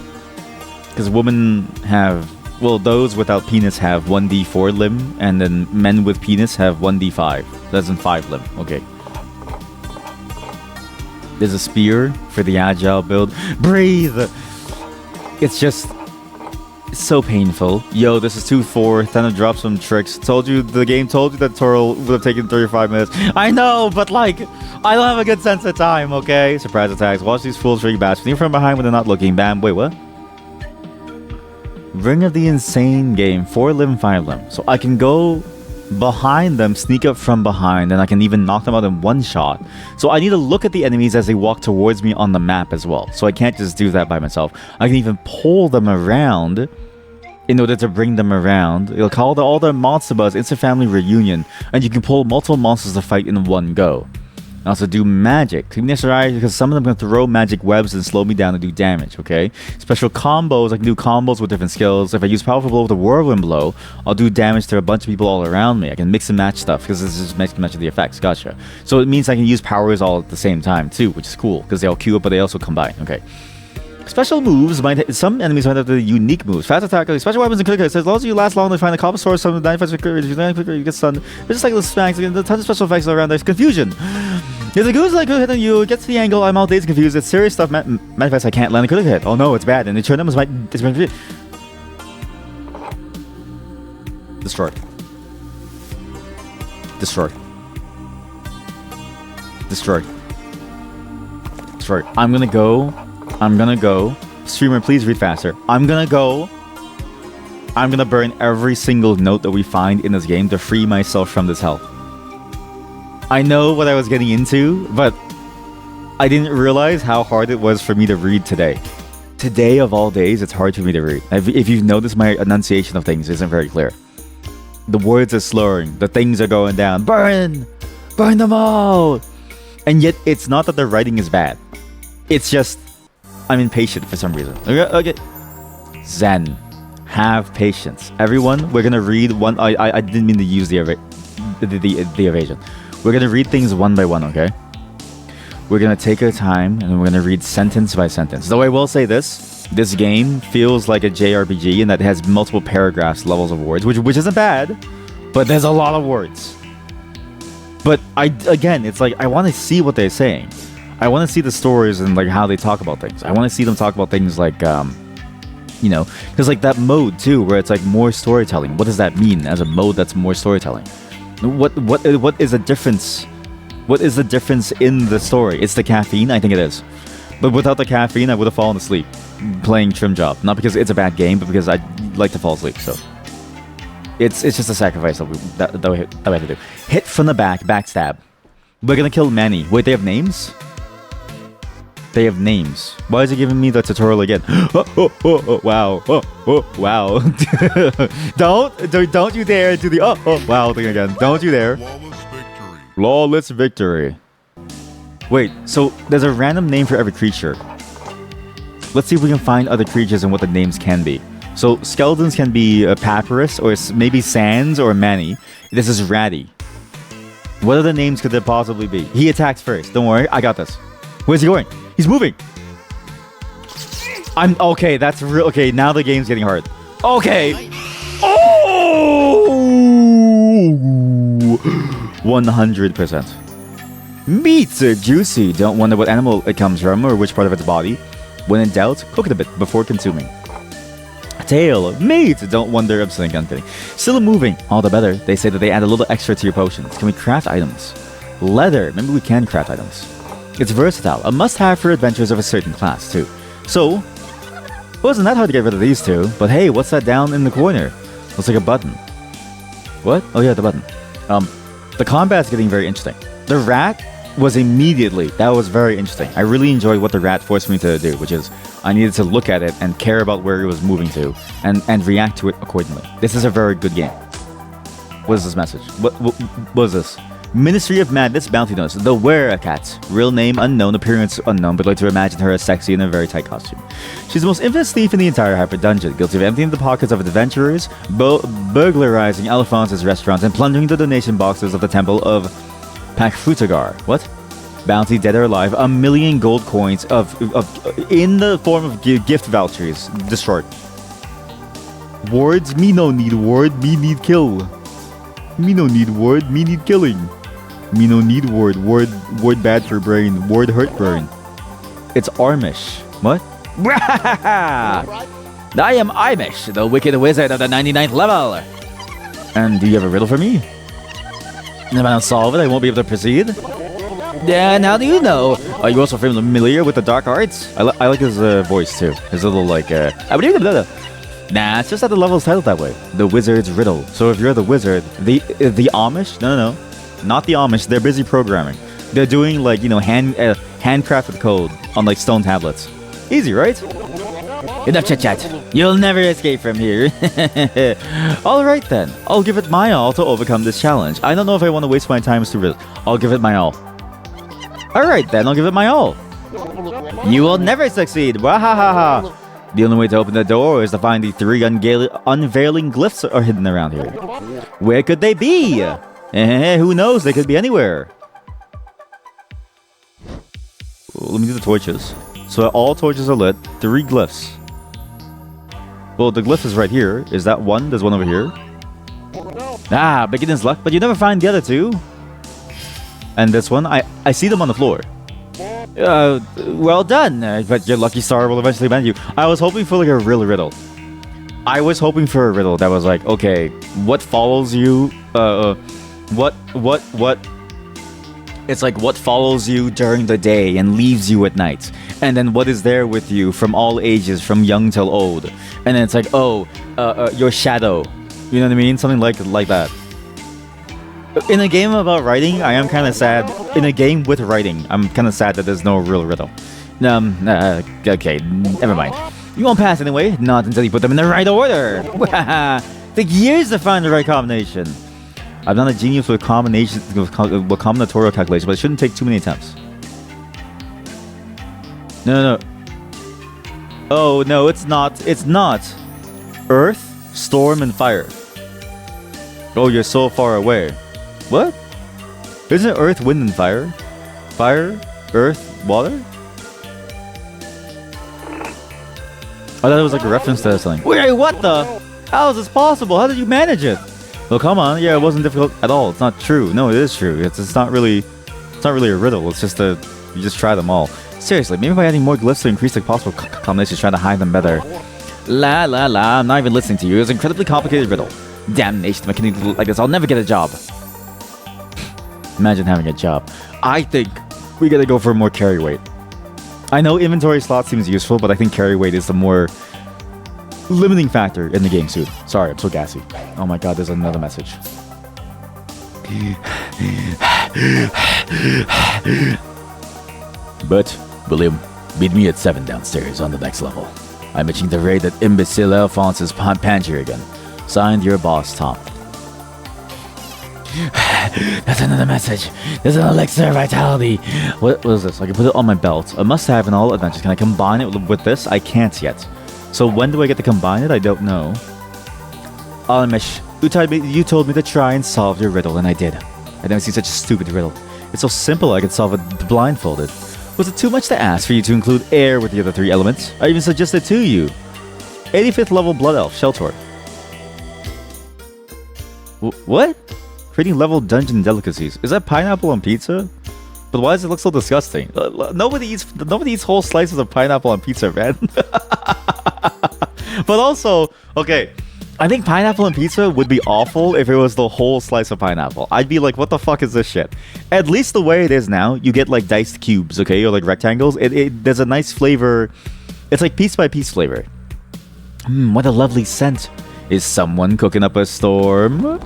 Because women have... Well, those without penis have 1d4 limb, and then men with penis have 1d5. That's in 5 limb. Okay. There's a spear for the agile build. Breathe! It's just... It's so painful. Yo, this is 2-4. Then to drop some tricks. The game told you that tutorial would have taken 35 minutes. I know, but like, I don't have a good sense of time, okay? Surprise attacks. Watch these fools ring bats. Sneak from behind when they're not looking. Bam. Wait, what? Ring of the Insane game. 4 limb, 5 limb. So I can go behind them, sneak up from behind, and I can even knock them out in one shot. So I need to look at the enemies as they walk towards me on the map as well. So I can't just do that by myself. I can even pull them around in order to bring them around. It'll call all the monster buzz. It's a family reunion, and you can pull multiple monsters to fight in one go. I also do magic. Because some of them can throw magic webs and slow me down and do damage, okay? Special combos, I can do combos with different skills. If I use Powerful Blow with a Whirlwind Blow, I'll do damage to a bunch of people all around me. I can mix and match stuff, because this is mix and match of the effects. Gotcha. So it means I can use powers all at the same time, too, which is cool, because they all queue up, but they also combine, okay? Special moves some enemies might have the unique moves. Fast attack, special weapons and quick hits. As long as you last long, they find the copper source, some 95 quicker, you get stunned. It's just like little smacks, a ton of special effects around. There's confusion. If the goose like quick hit on you, gets to the angle, I'm all dazed confused. It's serious stuff. Manifest I can't land a quick hit. Oh no, it's bad. And the turn numbers might destroy. Destroy. Destroy. Destroy. I'm gonna go. Streamer, please read faster. I'm gonna burn every single note that we find in this game to free myself from this hell. I know what I was getting into, but I didn't realize how hard it was for me to read today. Today of all days, it's hard for me to read. If you've noticed, my enunciation of things isn't very clear. The words are slurring. The things are going down. Burn! Burn them all! And yet, it's not that the writing is bad. It's just... I'm impatient for some reason. Okay. Zen. Have patience. Everyone, we're gonna read one... I didn't mean to use the evasion. We're gonna read things one by one, okay? We're gonna take our time, and we're gonna read sentence by sentence. Though I will say this game feels like a JRPG in that it has multiple paragraphs, levels of words, which isn't bad, but there's a lot of words. But it's like, I want to see what they're saying. I want to see the stories and like how they talk about things. I want to see them talk about things like You know, because like that mode too, where it's like more storytelling. What does that mean as a mode that's more storytelling? What is the difference? What is the difference in the story? It's the caffeine. I think it is. But without the caffeine, I would have fallen asleep playing Trim Job. Not because it's a bad game, but because I like to fall asleep. So it's just a sacrifice that we have to do. Hit from the back, backstab. We're gonna kill Manny. Wait, they have names? They have names. Why is it giving me the tutorial again? Wow. Wow. don't you dare do the wow thing again. Don't you dare. Flawless victory. Wait, so there's a random name for every creature. Let's see if we can find other creatures and what the names can be. So skeletons can be Papyrus or maybe Sans or Manny. This is Ratty. What other names could there possibly be? He attacks first. Don't worry, I got this. Where's he going? He's moving. I'm okay. That's real. Okay, now the game's getting hard. Okay. Oh, 100%. Meats are juicy. Don't wonder what animal it comes from or which part of its body. When in doubt, cook it a bit before consuming. Tail, meat. Don't wonder. I'm kidding. Still moving. All the better. They say that they add a little extra to your potions. Can we craft items? Leather. Maybe we can craft items. It's versatile. A must-have for adventures of a certain class, too. So, it wasn't that hard to get rid of these two. But hey, what's that down in the corner? Looks like a button. What? Oh yeah, the button. The combat's getting very interesting. The rat was immediately... That was very interesting. I really enjoyed what the rat forced me to do, which is I needed to look at it and care about where it was moving to and react to it accordingly. This is a very good game. What is this message? What is this? Ministry of Madness bounty notice. The Were-a-Cat. Real name unknown, appearance unknown, but like to imagine her as sexy in a very tight costume. She's the most infamous thief in the entire Hyper Dungeon, guilty of emptying the pockets of adventurers, burglarizing Alphonse's restaurants, and plundering the donation boxes of the Temple of Pakfutagar. What? Bounty, dead or alive, 1 million gold coins in the form of gift vouchers destroyed. Wards, me no need ward, me need kill. Me no need ward, me need killing. Me no need ward, ward bad for brain, ward hurt brain. It's Armish. What? I am Armish, the wicked wizard of the 99th level. And do you have a riddle for me? If I don't solve it, I won't be able to proceed. Yeah, now do you know? Are you also familiar with the dark arts? I like his voice too. His little like Nah, it's just that the level is titled that way. The Wizard's Riddle. So if you're the wizard, the Amish? No. Not the Amish. They're busy programming. They're doing like, you know, handcrafted code on like stone tablets. Easy, right? Enough chit-chat. You'll never escape from here. Alright then. I'll give it my all to overcome this challenge. I don't know if I want to waste my time as to riddle. I'll give it my all. Alright then, I'll give it my all. You will never succeed. Wahahaha. The only way to open the door is to find the 3 unveiling glyphs are hidden around here. Where could they be? Who knows? They could be anywhere. Let me do the torches. So all torches are lit. 3 glyphs. Well, the glyph is right here. Is that one? There's one over here. Ah, beginner's luck. But you never find the other 2. And this one, I see them on the floor. Well done. But your lucky star will eventually land you. I was hoping for like a real riddle. I was hoping for a riddle that was like, okay, what follows you? What? It's like what follows you during the day and leaves you at night, and then what is there with you from all ages, from young till old, and then it's like, oh, your shadow. You know what I mean? Something like that. In a game about writing, I am kind of sad. In a game with writing, I'm kind of sad that there's no real riddle. Okay, never mind. You won't pass anyway, not until you put them in the right order. Take years to find the right combination. I'm not a genius with combinations, with combinatorial calculation, but it shouldn't take too many attempts. No. Oh, no, it's not. It's not. Earth, storm, and fire. Oh, you're so far away. What? Isn't it earth, wind, and fire? Fire, earth, water? I thought it was like a reference to something. Wait, what the? How is this possible? How did you manage it? Well, come on. Yeah, it wasn't difficult at all. It's not true. No, it is true. It's not really a riddle. It's just you just try them all. Seriously, maybe by adding more glyphs to increase the possible combinations, trying to hide them better. La la la, I'm not even listening to you. It's an incredibly complicated riddle. Damnation, if I continue like this, I'll never get a job. Imagine having a job. I think we gotta go for more carry weight. I know inventory slot seems useful, but I think carry weight is the more limiting factor in the game soon. Sorry, I'm so gassy. Oh my god, there's another message. But, William, meet me at 7 downstairs on the next level. I'm itching to raid that imbecile Alphonse's pantry again. Signed, your boss, Tom. That's another message. There's an elixir vitality. What is this? I can put it on my belt. A must-have in all adventures. Can I combine it with this? I can't yet. So when do I get to combine it? I don't know. Alamish, you told me to try and solve your riddle, and I did. I never seen such a stupid riddle. It's so simple I could solve it blindfolded. Was it too much to ask for you to include air with the other 3 elements? I even suggested to you. 85th level Blood Elf, Sheltor. What? Creating level dungeon delicacies. Is that pineapple on pizza? But why does it look so disgusting? Nobody eats whole slices of pineapple on pizza, man. But also, okay, I think pineapple on pizza would be awful if it was the whole slice of pineapple. I'd be like, what the fuck is this shit? At least the way it is now, you get like diced cubes, okay, or like rectangles. There's a nice flavor. It's like piece by piece flavor. What a lovely scent. Is someone cooking up a storm?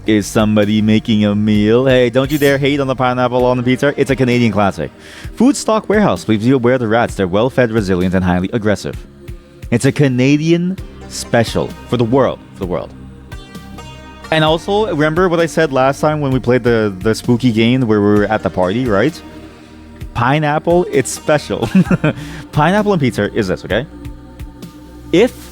Is somebody making a meal? Hey, don't you dare hate on the pineapple on the pizza. It's a Canadian classic. Food stock warehouse. Please be aware of the rats. They're well-fed, resilient, and highly aggressive. It's a Canadian special for the world. And also, remember what I said last time when we played the spooky game where we were at the party, right? Pineapple, it's special. Pineapple and pizza is this, okay? If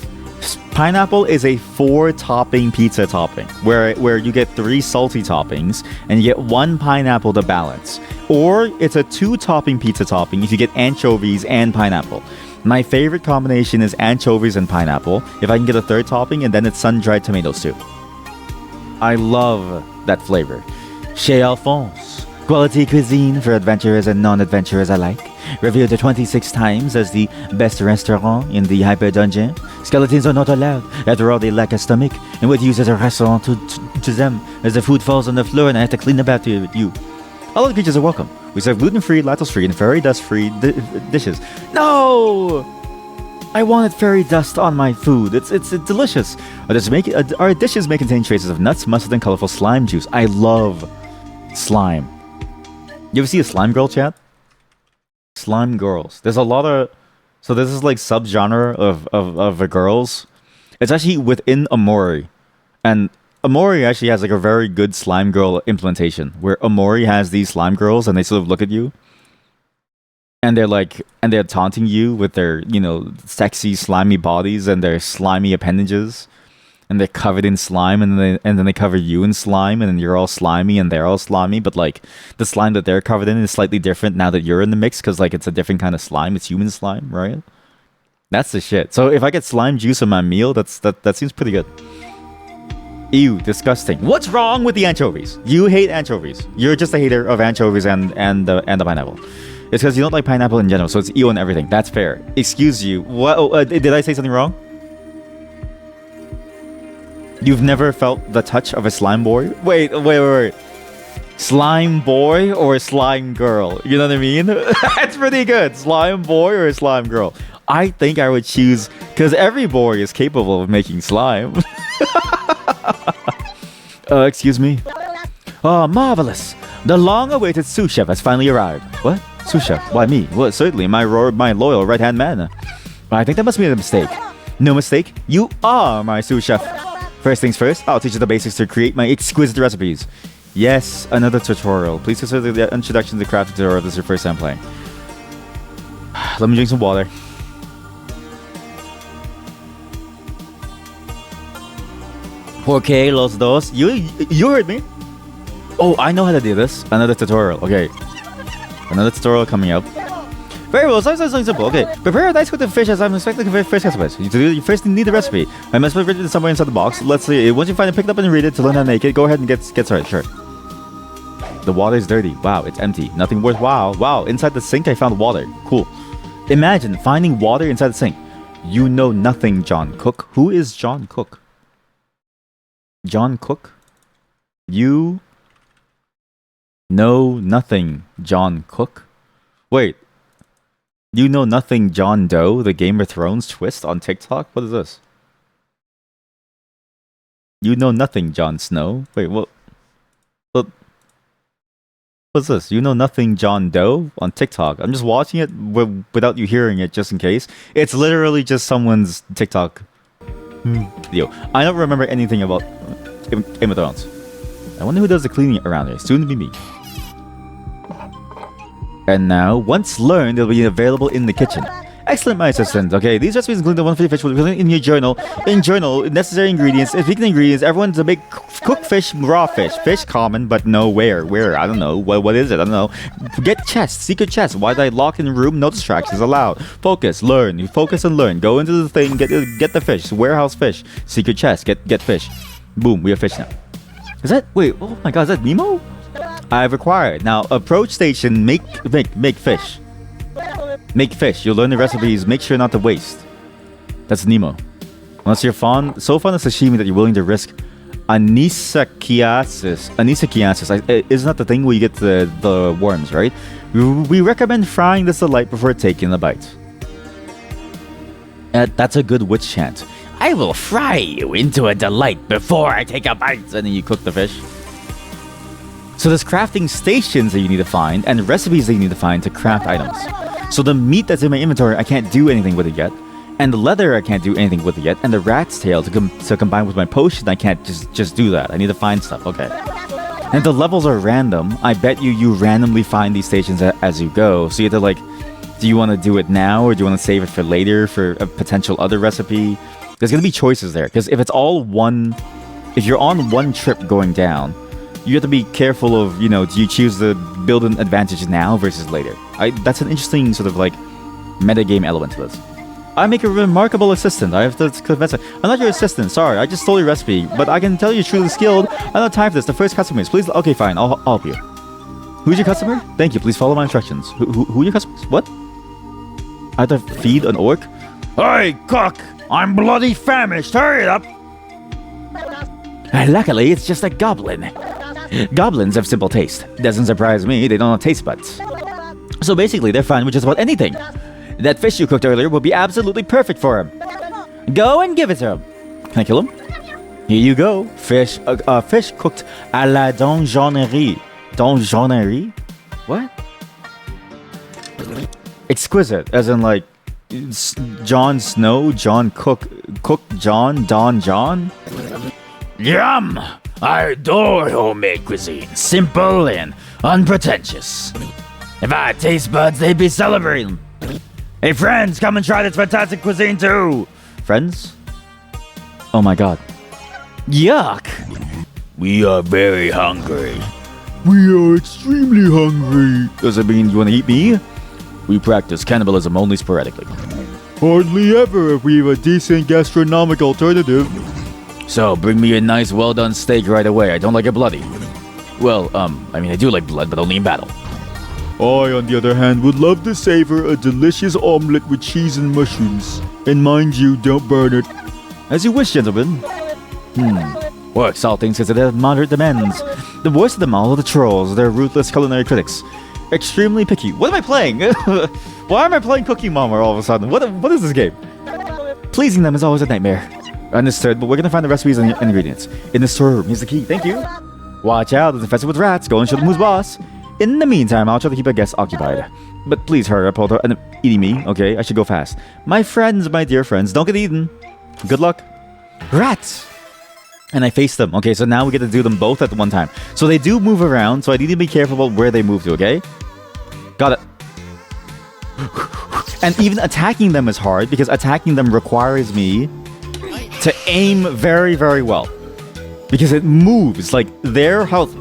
pineapple is a 4-topping pizza topping, where you get 3 salty toppings and you get 1 pineapple to balance. Or it's a 2-topping pizza topping if you get anchovies and pineapple. My favorite combination is anchovies and pineapple. If I can get a 3rd topping, and then it's sun-dried tomatoes too. I love that flavor. Chez Alphonse. Quality cuisine for adventurers and non-adventurers alike. Revealed 26 times as the best restaurant in the Hyper Dungeon. Skeletons are not allowed. After all, they lack a stomach and would use as a restaurant to them, as the food falls on the floor and I have to clean up after you. All of the creatures are welcome. We serve gluten-free, lactose-free, and fairy dust-free dishes. No! I wanted fairy dust on my food. It's delicious. Our dishes may contain traces of nuts, mustard, and colorful slime juice. I love slime. You ever see a slime girl, chat? Slime girls. There's a lot of... So this is like subgenre of girls. It's actually within Amori. And Amori actually has like a very good slime girl implementation. Where Amori has these slime girls and they sort of look at you. And they're taunting you with their, sexy, slimy bodies and their slimy appendages. And they're covered in slime, and then they cover you in slime, and then you're all slimy and they're all slimy, but like the slime that they're covered in is slightly different now that you're in the mix, because like it's a different kind of slime. It's human slime, right? That's the shit. So if I get slime juice in my meal, that seems pretty good. Ew, disgusting. What's wrong with the anchovies? You hate anchovies. You're just a hater of anchovies and the pineapple. It's because you don't like pineapple in general, so it's ew on everything. That's fair. Excuse you. What? Did I say something wrong? You've never felt the touch of a slime boy? Wait. Slime boy or slime girl? You know what I mean? That's pretty good. Slime boy or slime girl? I think I would choose, because every boy is capable of making slime. Excuse me? Oh, marvelous. The long-awaited sous chef has finally arrived. What? Sous chef? Why me? Well, certainly, my loyal right-hand man. I think that must be a mistake. No mistake. You are my sous chef. First things first, I'll teach you the basics to create my exquisite recipes. Yes, another tutorial. Please consider the introduction to the crafting tutorial if this is your first time playing. Let me drink some water. Okay, los dos. You heard me. Oh, I know how to do this. Another tutorial. Okay. Another tutorial coming up. Very well, sounds simple. Okay, prepare a nice cooked fish as I'm expecting a fish recipe. You first need the recipe. I must have written it somewhere inside the box. Let's see. Once you find it, pick it up and read it to learn how to make it. Go ahead and get started. Sure. The water is dirty. Wow, it's empty. Nothing worthwhile. Wow, inside the sink I found water. Cool. Imagine finding water inside the sink. You know nothing, John Cook. Who is John Cook? John Cook? You know nothing, John Cook? Wait. You know nothing, John Doe? The Game of Thrones twist on TikTok? What is this? You know nothing, Jon Snow? Wait, what? What's this? You know nothing, John Doe on TikTok. I'm just watching it without you hearing it, just in case. It's literally just someone's TikTok video. I don't remember anything about Game of Thrones. I wonder who does the cleaning around here. Soon to be me. And now, once learned, it'll be available in the kitchen. Excellent, my assistant. Okay, these recipes include the one for the fish will be put in your journal. In journal, necessary ingredients, speaking of ingredients, everyone to make cook fish, raw fish. Fish common, but no where. Where? I don't know. What is it? I don't know. Get chest, secret chest. Why did I lock in the room? No distractions allowed. Focus, learn. You focus and learn. Go into the thing, get the fish. Warehouse fish. Secret chest, get fish. Boom, we have fish now. Is that, wait, oh my god, is that Nemo? I've acquired. Now, approach station, make fish. Make fish. You'll learn the recipes. Make sure not to waste. That's Nemo. Unless you're so fond of sashimi that you're willing to risk anisakiasis. Isn't that the thing where you get the worms, right? We recommend frying this delight before taking the bite. That's a good witch chant. I will fry you into a delight before I take a bite. And then you cook the fish. So there's crafting stations that you need to find and recipes that you need to find to craft items. So the meat that's in my inventory, I can't do anything with it yet. And the leather, I can't do anything with it yet. And the rat's tail to combine with my potion, I can't just do that. I need to find stuff. Okay. And the levels are random. I bet you randomly find these stations as you go. So you have to like, do you want to do it now or do you want to save it for later for a potential other recipe? There's going to be choices there. Because if it's all if you're on one trip going down, you have to be careful of, do you choose to build an advantage now versus later? That's an interesting sort of like metagame element to this. I make a remarkable assistant. I have to confess it. I'm not your assistant, sorry. I just stole your recipe. But I can tell you're truly skilled. I don't have time for this. The first customer is, please. Okay, fine. I'll help you. Who's your customer? Thank you. Please follow my instructions. Who are your customers? What? I have to feed an orc? Hey, cook! I'm bloody famished. Hurry it up! Luckily, it's just a goblin. Goblins have simple taste. Doesn't surprise me, they don't have taste buds. So basically, they're fine with just about anything. That fish you cooked earlier will be absolutely perfect for him. Go and give it to him. Can I kill him? Here you go. Fish cooked à la donjonnerie. Donjonnerie? What? Exquisite, as in like Jon Snow, John Cook, John, Don John? Yum! I adore homemade cuisine. Simple and unpretentious. If I had taste buds, they'd be celebrating. Hey friends, come and try this fantastic cuisine too! Friends? Oh my god. Yuck! We are very hungry. We are extremely hungry. Does it mean you want to eat me? We practice cannibalism only sporadically. Hardly ever if we have a decent gastronomic alternative. So, bring me a nice well-done steak right away. I don't like it bloody. Well, I mean, I do like blood, but only in battle. I, on the other hand, would love to savor a delicious omelette with cheese and mushrooms. And mind you, don't burn it. As you wish, gentlemen. Works, all things considered, have moderate demands. The worst of them all are the trolls. They're ruthless culinary critics. Extremely picky. What am I playing? Why am I playing Cookie Mama all of a sudden? What is this game? Pleasing them is always a nightmare. Understood, but we're gonna find the recipes and ingredients. In the storeroom, here's the key. Thank you. Watch out, there's a infested with rats. Go and show them who's boss. In the meantime, I'll try to keep our guests occupied. But please hurry up, hold on. Eating me, okay? I should go fast. My friends, my dear friends, don't get eaten. Good luck. Rats! And I face them. Okay, so now we get to do them both at one time. So they do move around, so I need to be careful about where they move to, okay? Got it. And even attacking them is hard, because attacking them requires me to aim very, very well. Because it moves, like their health.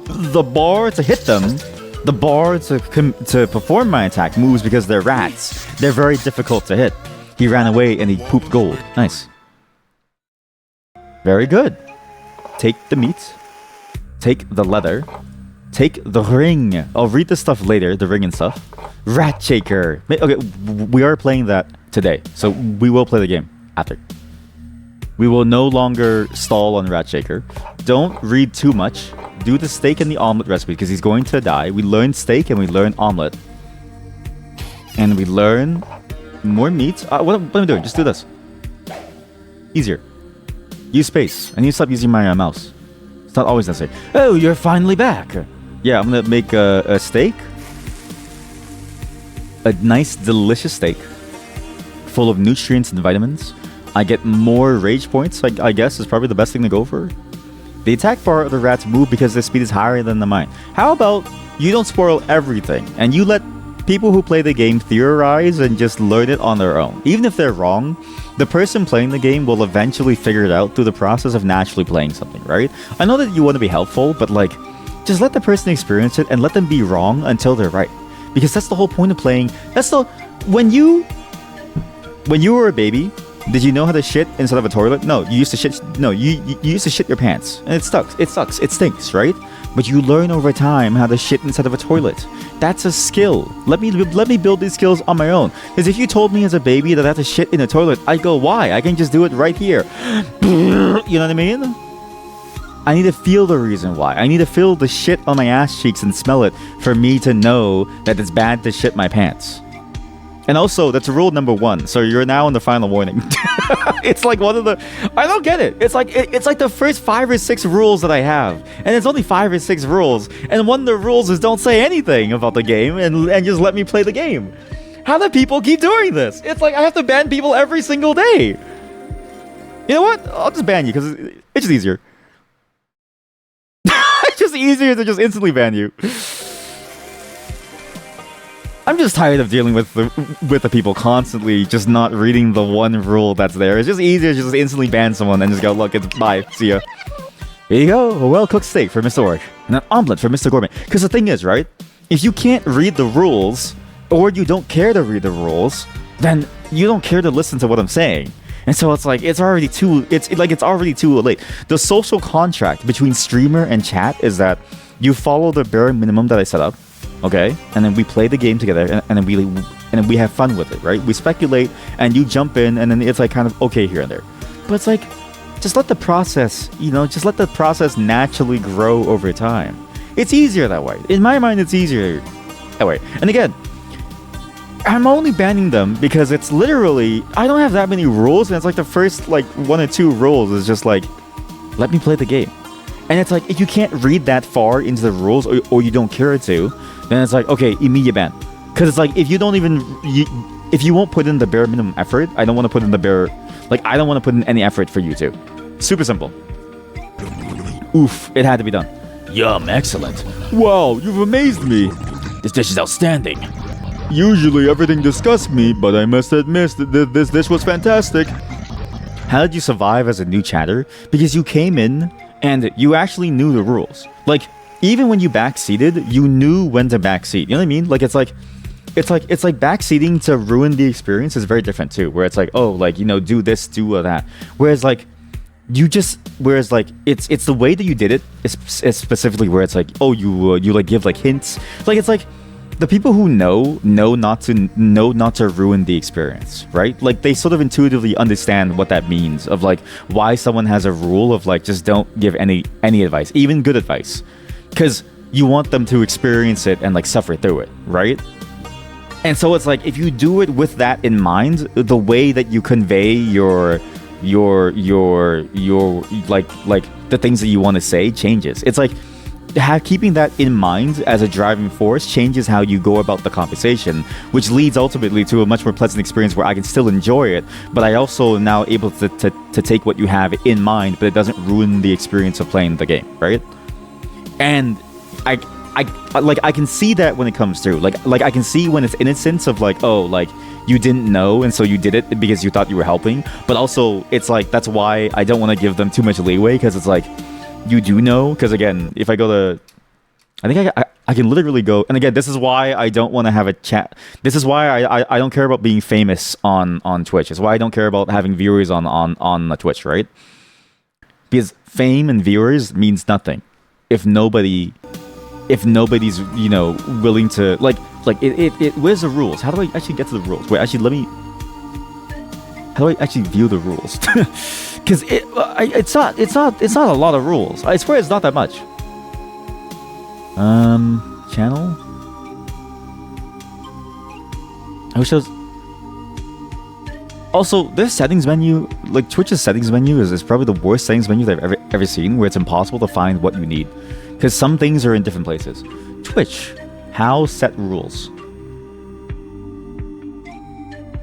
The bar to hit them, the bar to perform my attack moves because they're rats. They're very difficult to hit. He ran away and he pooped gold. Nice. Very good. Take the meat. Take the leather. Take the ring. I'll read this stuff later, the ring and stuff. Rat Shaker. Okay, we are playing that today, so we will play the game after. We will no longer stall on Rat Shaker. Don't read too much. Do the steak and the omelet recipe because he's going to die. We learn steak and we learn omelet. And we learn more meat. What am I doing? Just do this. Easier. Use space. I need to stop using my mouse. It's not always necessary. Oh, you're finally back. Yeah, I'm gonna make a steak. A nice, delicious steak. Full of nutrients and vitamins. I get more rage points, I guess, is probably the best thing to go for. The attack bar of the rats move because their speed is higher than the mine. How about you don't spoil everything, and you let people who play the game theorize and just learn it on their own. Even if they're wrong, the person playing the game will eventually figure it out through the process of naturally playing something, right? I know that you want to be helpful, but like, just let the person experience it and let them be wrong until they're right. Because that's the whole point of playing. When you were a baby, did you know how to shit instead of a toilet? No, you used to shit. No, you used to shit your pants, and it sucks. It sucks. It stinks, right? But you learn over time how to shit instead of a toilet. That's a skill. Let me build these skills on my own. Because if you told me as a baby that I have to shit in a toilet, I'd go, why? I can just do it right here. You know what I mean? I need to feel the reason why. I need to feel the shit on my ass cheeks and smell it for me to know that it's bad to shit my pants. And also, that's rule number 1. So you're now in the final warning. It's like one of the... I don't get it. It's like the first 5 or 6 rules that I have. And it's only 5 or 6 rules. And one of the rules is don't say anything about the game and just let me play the game. How do people keep doing this? It's like I have to ban people every single day. You know what? I'll just ban you because it's just easier. It's just easier to just instantly ban you. I'm just tired of dealing with the people constantly just not reading the one rule that's there. It's just easier to just instantly ban someone and just go, look, it's bye, see ya. Here you go, a well-cooked steak for Mr. Orc, and an omelet for Mr. Gourmet. Because the thing is, right, if you can't read the rules, or you don't care to read the rules, then you don't care to listen to what I'm saying. And so it's like, it's already too late. The social contract between streamer and chat is that you follow the bare minimum that I set up. Okay, and then we play the game together, and then we have fun with it, right? We speculate, and you jump in, and then it's like kind of okay here and there. But it's like, just let the process, just let the process naturally grow over time. It's easier that way. In my mind, it's easier that way. And again, I'm only banning them because it's literally, I don't have that many rules, and it's like the first like 1 or 2 rules is just like, let me play the game. And it's like, if you can't read that far into the rules or you don't care to, then it's like, okay, immediate ban. Because it's like, if you don't even, if you won't put in the bare minimum effort, I don't want to put in the bare, like, I don't want to put in any effort for you to. Super simple. Oof, it had to be done. Yum, excellent. Wow, you've amazed me. This dish is outstanding. Usually everything disgusts me, but I must admit that this dish was fantastic. How did you survive as a new chatter? Because you came in and you actually knew the rules. Like, even when you backseated, you knew when to backseat. You know what I mean? Like, it's like backseating to ruin the experience is very different too. Where it's like, oh, like, do this, do that. Whereas like, it's the way that you did it is specifically where it's like, oh, you like give like hints. Like, it's like the people who know not to ruin the experience, right? Like, they sort of intuitively understand what that means of like why someone has a rule of like, just don't give any advice, even good advice. Because you want them to experience it and like suffer through it, right? And so it's like, if you do it with that in mind, the way that you convey your like the things that you want to say changes. It's like keeping that in mind as a driving force changes how you go about the conversation, which leads ultimately to a much more pleasant experience where I can still enjoy it, but I also now able to take what you have in mind, but it doesn't ruin the experience of playing the game, right? And I can see that when it comes through. Like I can see when it's innocence of like, oh, like you didn't know and so you did it because you thought you were helping. But also it's like, that's why I don't want to give them too much leeway, because it's like, you do know. Because again, if I go to, I think I can literally go, and again, this is why I don't want to have a chat. This is why I don't care about being famous on Twitch. It's why I don't care about having viewers on Twitch, right? Because fame and viewers means nothing if if nobody's, you know, willing to like where's the rules? How do I actually get to the rules? Wait, actually, how do I actually view the rules? Because it's not a lot of rules. I swear it's not that much. Channel. I wish I was. Also, their settings menu, like Twitch's settings menu, is probably the worst settings menu that I've ever seen, where it's impossible to find what you need, because some things are in different places. Twitch, how set rules?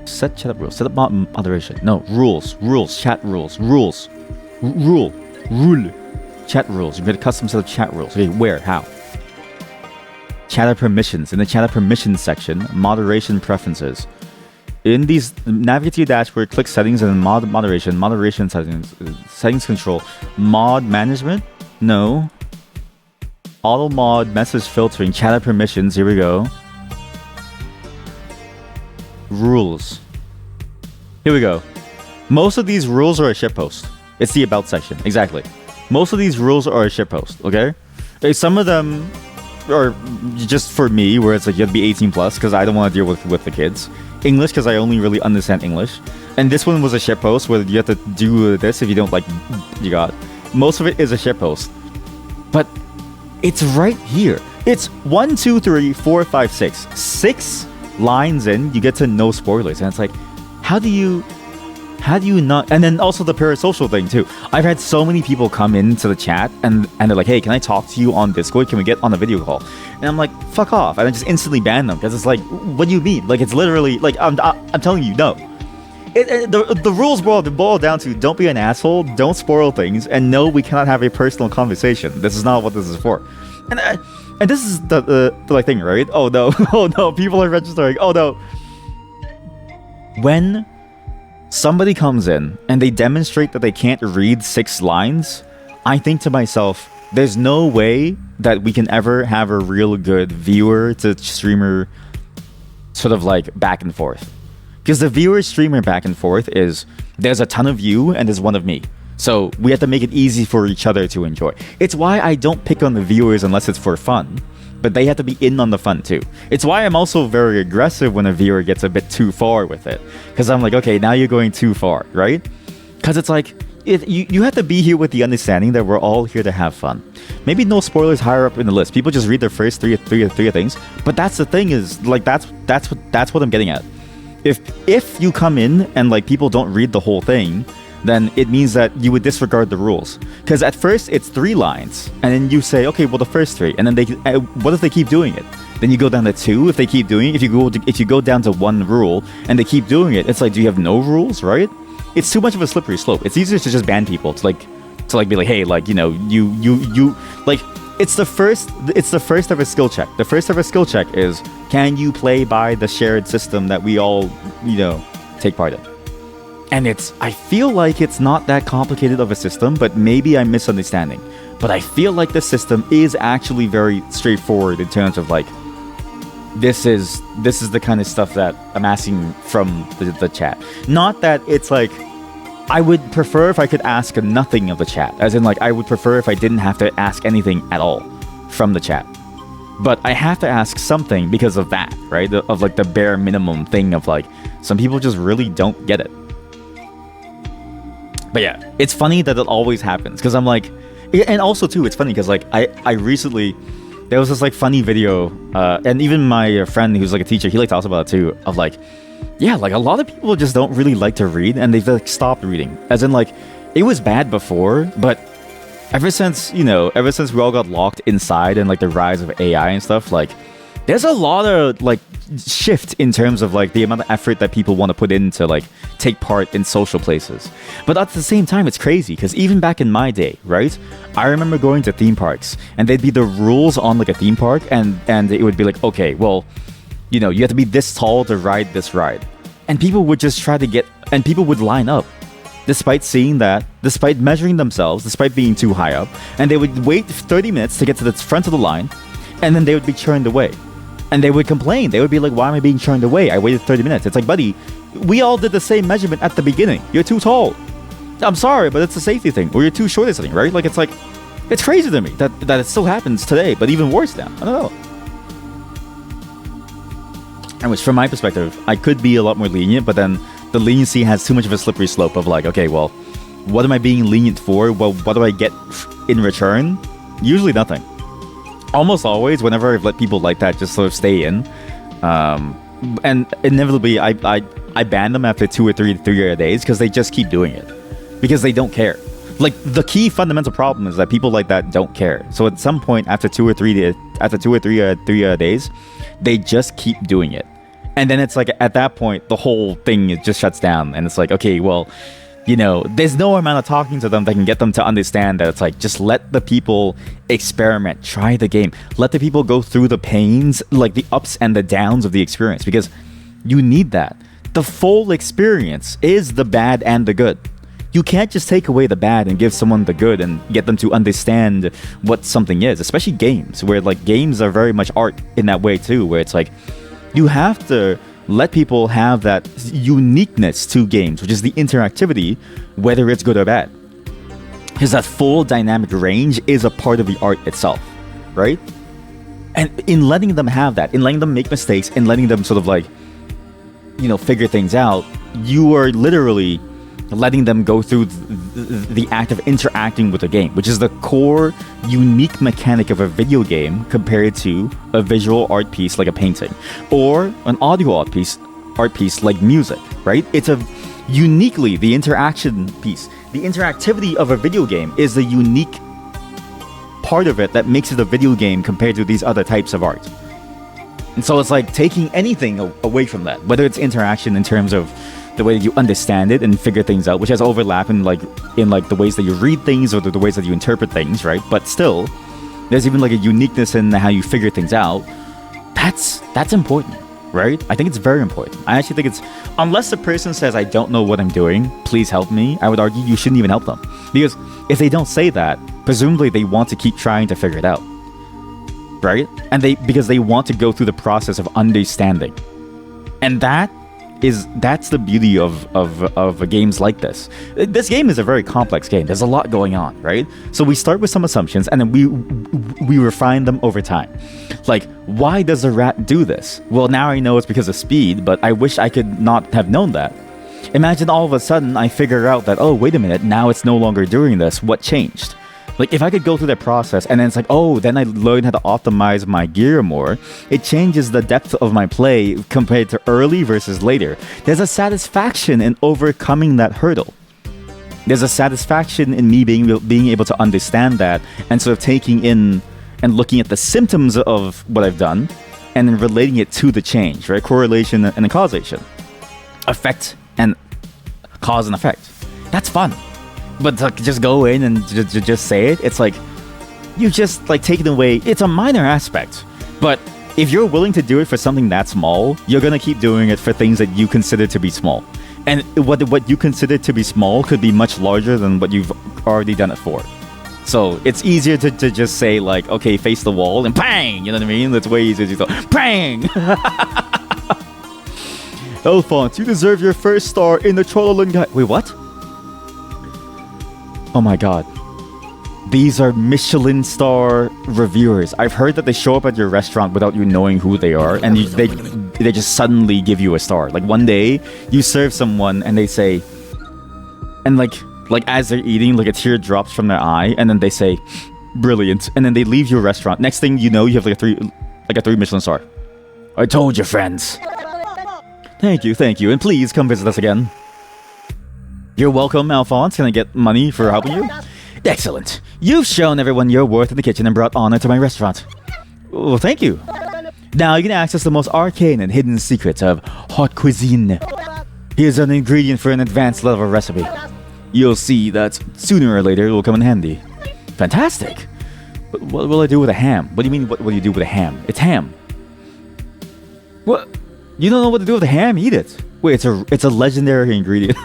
Set chat rules. Set up moderation. No, rules. Chat rules. Rule. Chat rules. You made a custom set of chat rules. Okay, where? How? Chatter permissions. In the chatter permissions section, moderation preferences. In these, navigate to your dashboard, click settings, and then moderation settings control. Mod management? No. Auto mod, message filtering, chatter permissions. Here we go. Rules. Here we go. Most of these rules are a shitpost. It's the about section. Exactly. Most of these rules are a shitpost, okay? Some of them are just for me, where it's like you have to be 18 plus, because I don't want to deal with the kids. English, because I only really understand English. And this one was a shitpost where you have to do this if you don't like you got. Most of it is a shitpost. But it's right here. It's 1, 2, 3, 4, 5, 6. 6 lines in, you get to no spoilers. And it's like, how do you not? And then also the parasocial thing too. I've had so many people come into the chat and they're like, hey, can I talk to you on Discord? Can we get on a video call? And I'm like, fuck off. And I just instantly ban them, because it's like, what do you mean? Like, it's literally like, I'm telling you, no. The rules boil down to, don't be an asshole, don't spoil things, and no, we cannot have a personal conversation. This is not what this is for. And this is the like thing, right? Oh no, oh no, people are registering. Oh no. When somebody comes in and they demonstrate that they can't read 6 lines, I think to myself, there's no way that we can ever have a real good viewer to streamer sort of like back and forth. Because the viewer streamer back and forth is, there's a ton of you and there's one of me. So we have to make it easy for each other to enjoy. It's why I don't pick on the viewers unless it's for fun, but they have to be in on the fun too. It's why I'm also very aggressive when a viewer gets a bit too far with it. Because I'm like, okay, now you're going too far, right? Because it's like, you have to be here with the understanding that we're all here to have fun. Maybe no spoilers higher up in the list. People just read their first three things. But that's the thing, is like that's what I'm getting at. If you come in and like people don't read the whole thing, then it means that you would disregard the rules. Because at first it's 3 lines, and then you say, okay, well the first 3, and then what if they keep doing it? Then you go down to 2 if they keep doing it. If you go down to 1 rule and they keep doing it, it's like, do you have no rules, right? It's too much of a slippery slope. It's easier to just ban people to be like, hey, like, you know, you like, it's the first ever skill check. The first ever skill check is, can you play by the shared system that we all, you know, take part in? And I feel like it's not that complicated of a system, but maybe I'm misunderstanding. But I feel like the system is actually very straightforward in terms of like, this is the kind of stuff that I'm asking from the chat. Not that it's like, I would prefer if I could ask nothing of the chat. As in, like, I would prefer if I didn't have to ask anything at all from the chat. But I have to ask something because of that, right? Of like the bare minimum thing of like, some people just really don't get it. But yeah, it's funny that it always happens, because I'm like, and also too, it's funny because like I recently, there was this like funny video, and even my friend who's like a teacher, he like talks about it too, of like, yeah, like a lot of people just don't really like to read, and they've like stopped reading. As in, like, it was bad before, but ever since we all got locked inside and like the rise of AI and stuff, like, there's a lot of like shift in terms of like the amount of effort that people want to put in to like take part in social places. But at the same time, it's crazy, because even back in my day, right, I remember going to theme parks and they'd be the rules on like a theme park, and it would be like, okay, well, you know, you have to be this tall to ride this ride, and people would just try to get, and people would line up despite seeing that, despite measuring themselves, despite being too high up, and they would wait 30 minutes to get to the front of the line, and then they would be turned away. And they would complain. They would be like, why am I being turned away? I waited 30 minutes. It's like, buddy, we all did the same measurement at the beginning. You're too tall. I'm sorry, but it's a safety thing. Or you're too short or something, right? Like, it's like, It's crazy to me that it still happens today, but even worse now. I don't know. And which, from my perspective, I could be a lot more lenient, but then the leniency has too much of a slippery slope of like, okay, well, what am I being lenient for? Well, what do I get in return? Usually nothing. Almost always, whenever I've let people like that just sort of stay in, and inevitably I ban them after 2 or 3 days because they just keep doing it because they don't care. Like, the key fundamental problem is that people like that don't care. So at some point after 2 or 3 days, they just keep doing it. And then it's like, at that point, the whole thing just shuts down. And it's like, okay, well, you know, there's no amount of talking to them that can get them to understand that it's like, just let the people experiment, try the game. Let the people go through the pains, like the ups and the downs of the experience, because you need that. The full experience is the bad and the good. You can't just take away the bad and give someone the good and get them to understand what something is, especially games, where like games are very much art in that way too, where it's like you have to let people have that uniqueness to games, which is the interactivity, whether it's good or bad. Because that full dynamic range is a part of the art itself, right? And in letting them have that, in letting them make mistakes, in letting them sort of like, you know, figure things out, you are literally letting them go through the act of interacting with the game, which is the core unique mechanic of a video game compared to a visual art piece like a painting or an audio art piece like music, right? It's a uniquely the interaction piece. The interactivity of a video game is the unique part of it that makes it a video game compared to these other types of art. And so it's like taking anything away from that, whether it's interaction in terms of the way that you understand it and figure things out, which has overlap in like the ways that you read things or the ways that you interpret things, right? But still, there's even like a uniqueness in how you figure things out. That's important, right? I think it's very important. I actually think it's, unless the person says, I don't know what I'm doing, please help me, I would argue you shouldn't even help them. Because if they don't say that, presumably they want to keep trying to figure it out, right? And because they want to go through the process of understanding. And that's the beauty of games like this. This game is a very complex game. There's a lot going on, right? So we start with some assumptions and then we refine them over time. Like, why does a rat do this? Well, now I know it's because of speed, but I wish I could not have known that. Imagine all of a sudden I figure out that, oh, wait a minute, now it's no longer doing this. What changed? Like, if I could go through that process and then it's like, oh, then I learned how to optimize my gear more, it changes the depth of my play compared to early versus later. There's a satisfaction in overcoming that hurdle. There's a satisfaction in me being able to understand that and sort of taking in and looking at the symptoms of what I've done and then relating it to the change, right? Correlation and causation. Effect and cause and effect. That's fun. But to just go in and just say it, it's like, you just like take it away. It's a minor aspect. But if you're willing to do it for something that small, you're going to keep doing it for things that you consider to be small. And what you consider to be small could be much larger than what you've already done it for. So it's easier to just say like, okay, face the wall and bang! You know what I mean? That's way easier to go, bang! Elphont, you deserve your first star in the Trollolin guide. Wait, what? Oh my god. These are Michelin star reviewers. I've heard that they show up at your restaurant without you knowing who they are, and they just suddenly give you a star. Like one day, you serve someone and they say, and like as they're eating, like a tear drops from their eye, and then they say, brilliant, and then they leave your restaurant. Next thing you know, you have like a 3 Michelin star. I told you, friends. Thank you, and please come visit us again. You're welcome, Alphonse. Can I get money for helping you? Excellent. You've shown everyone your worth in the kitchen and brought honor to my restaurant. Well, thank you. Now you can access the most arcane and hidden secrets of haute cuisine. Here's an ingredient for an advanced level recipe. You'll see that sooner or later it will come in handy. Fantastic. But what will I do with a ham? What do you mean, what will you do with a ham? It's ham. What? You don't know what to do with a ham? Eat it. Wait, it's a legendary ingredient.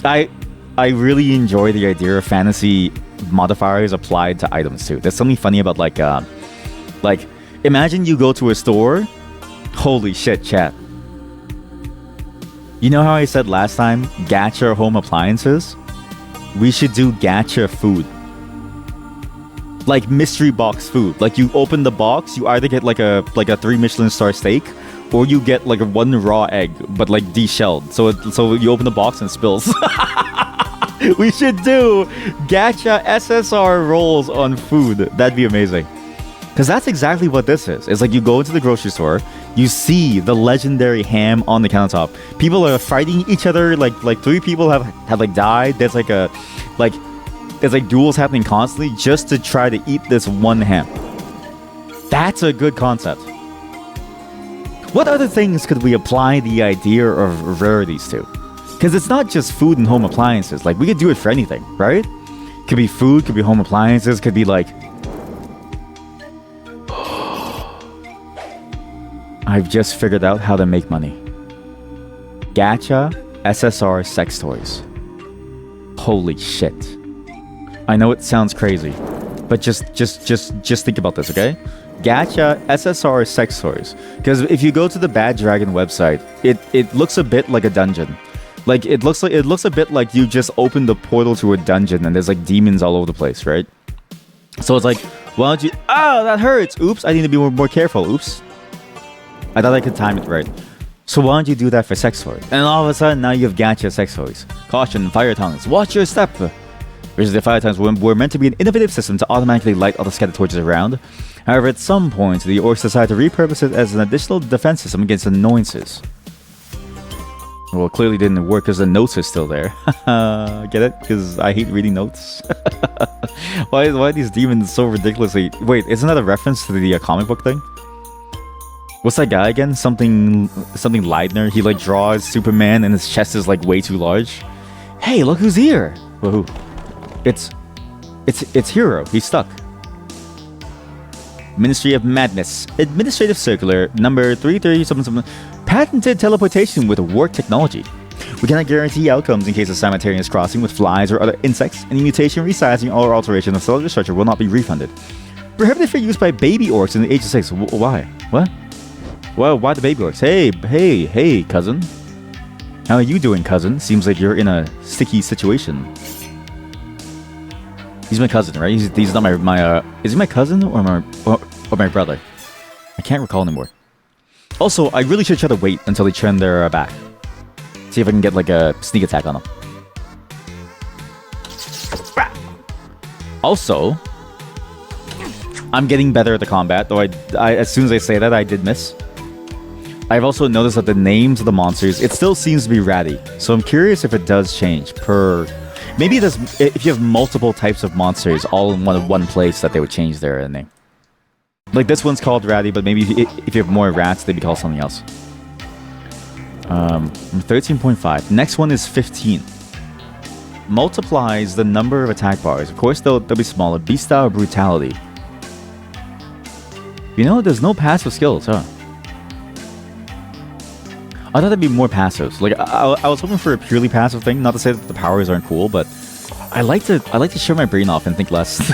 I really enjoy the idea of fantasy modifiers applied to items too. There's something funny about like imagine you go to a store. Holy shit, chat. You know how I said last time, gacha home appliances? We should do gacha food. like mystery box food. Like you open the box, you either get like a 3 Michelin star steak, or you get like a 1 raw egg, but like deshelled. So you open the box and it spills. We should do gacha SSR rolls on food. That'd be amazing. Because that's exactly what this is. It's like you go into the grocery store, you see the legendary ham on the countertop. People are fighting each other. Like 3 people have like died. There's like duels happening constantly just to try to eat this one ham. That's a good concept. What other things could we apply the idea of rarities to? Because it's not just food and home appliances. Like we could do it for anything, right? Could be food, could be home appliances, could be like... I've just figured out how to make money. Gacha SSR sex toys. Holy shit. I know it sounds crazy, but just think about this, okay? Gacha SSR sex toys. Because if you go to the Bad Dragon website, it looks a bit like a dungeon. Like it looks a bit like you just opened the portal to a dungeon and there's like demons all over the place, right? So it's like, why don't you... Oh, that hurts! Oops, I need to be more careful. Oops. I thought I could time it right. So why don't you do that for sex toys? And all of a sudden, now you have gacha sex toys. Caution, fire tongues. Watch your step! Which the fire tongues were meant to be an innovative system to automatically light all the scattered torches around. However, at some point, the orcs decided to repurpose it as an additional defense system against annoyances. Well, it clearly didn't work because the notes are still there. Get it? Because I hate reading notes. Why are these demons so ridiculously... Wait, isn't that a reference to the comic book thing? What's that guy again? Something Leidner. He like draws Superman and his chest is like way too large. Hey, look who's here! Woohoo. It's Hero. He's stuck. Ministry of Madness. Administrative Circular number 33077. Patented teleportation with warp technology. We cannot guarantee outcomes in case of simultaneous crossing with flies or other insects. Any mutation, resizing, or alteration of cellular structure will not be refunded. Prohibited for use by baby orcs in the age of 6. Why? What? Well, why the baby orcs? Hey, cousin. How are you doing, cousin? Seems like you're in a sticky situation. He's my cousin, right? He's not my is he my cousin or my brother? I can't recall anymore. Also, I really should try to wait until they turn their back. See if I can get like a sneak attack on them. Also, I'm getting better at the combat, though I as soon as I say that, I did miss. I've also noticed that the names of the monsters, it still seems to be ratty. So I'm curious if it does change per... Maybe it does, if you have multiple types of monsters all in one place, that they would change their name. Like this one's called ratty, but maybe if you have more rats, they'd be called something else. 13.5. Next one is 15. Multiplies the number of attack bars. Of course, they'll be smaller. Beast style brutality. You know, there's no passive skills, huh? I thought there'd be more passives. Like I was hoping for a purely passive thing. Not to say that the powers aren't cool, but I like to shut my brain off and think less.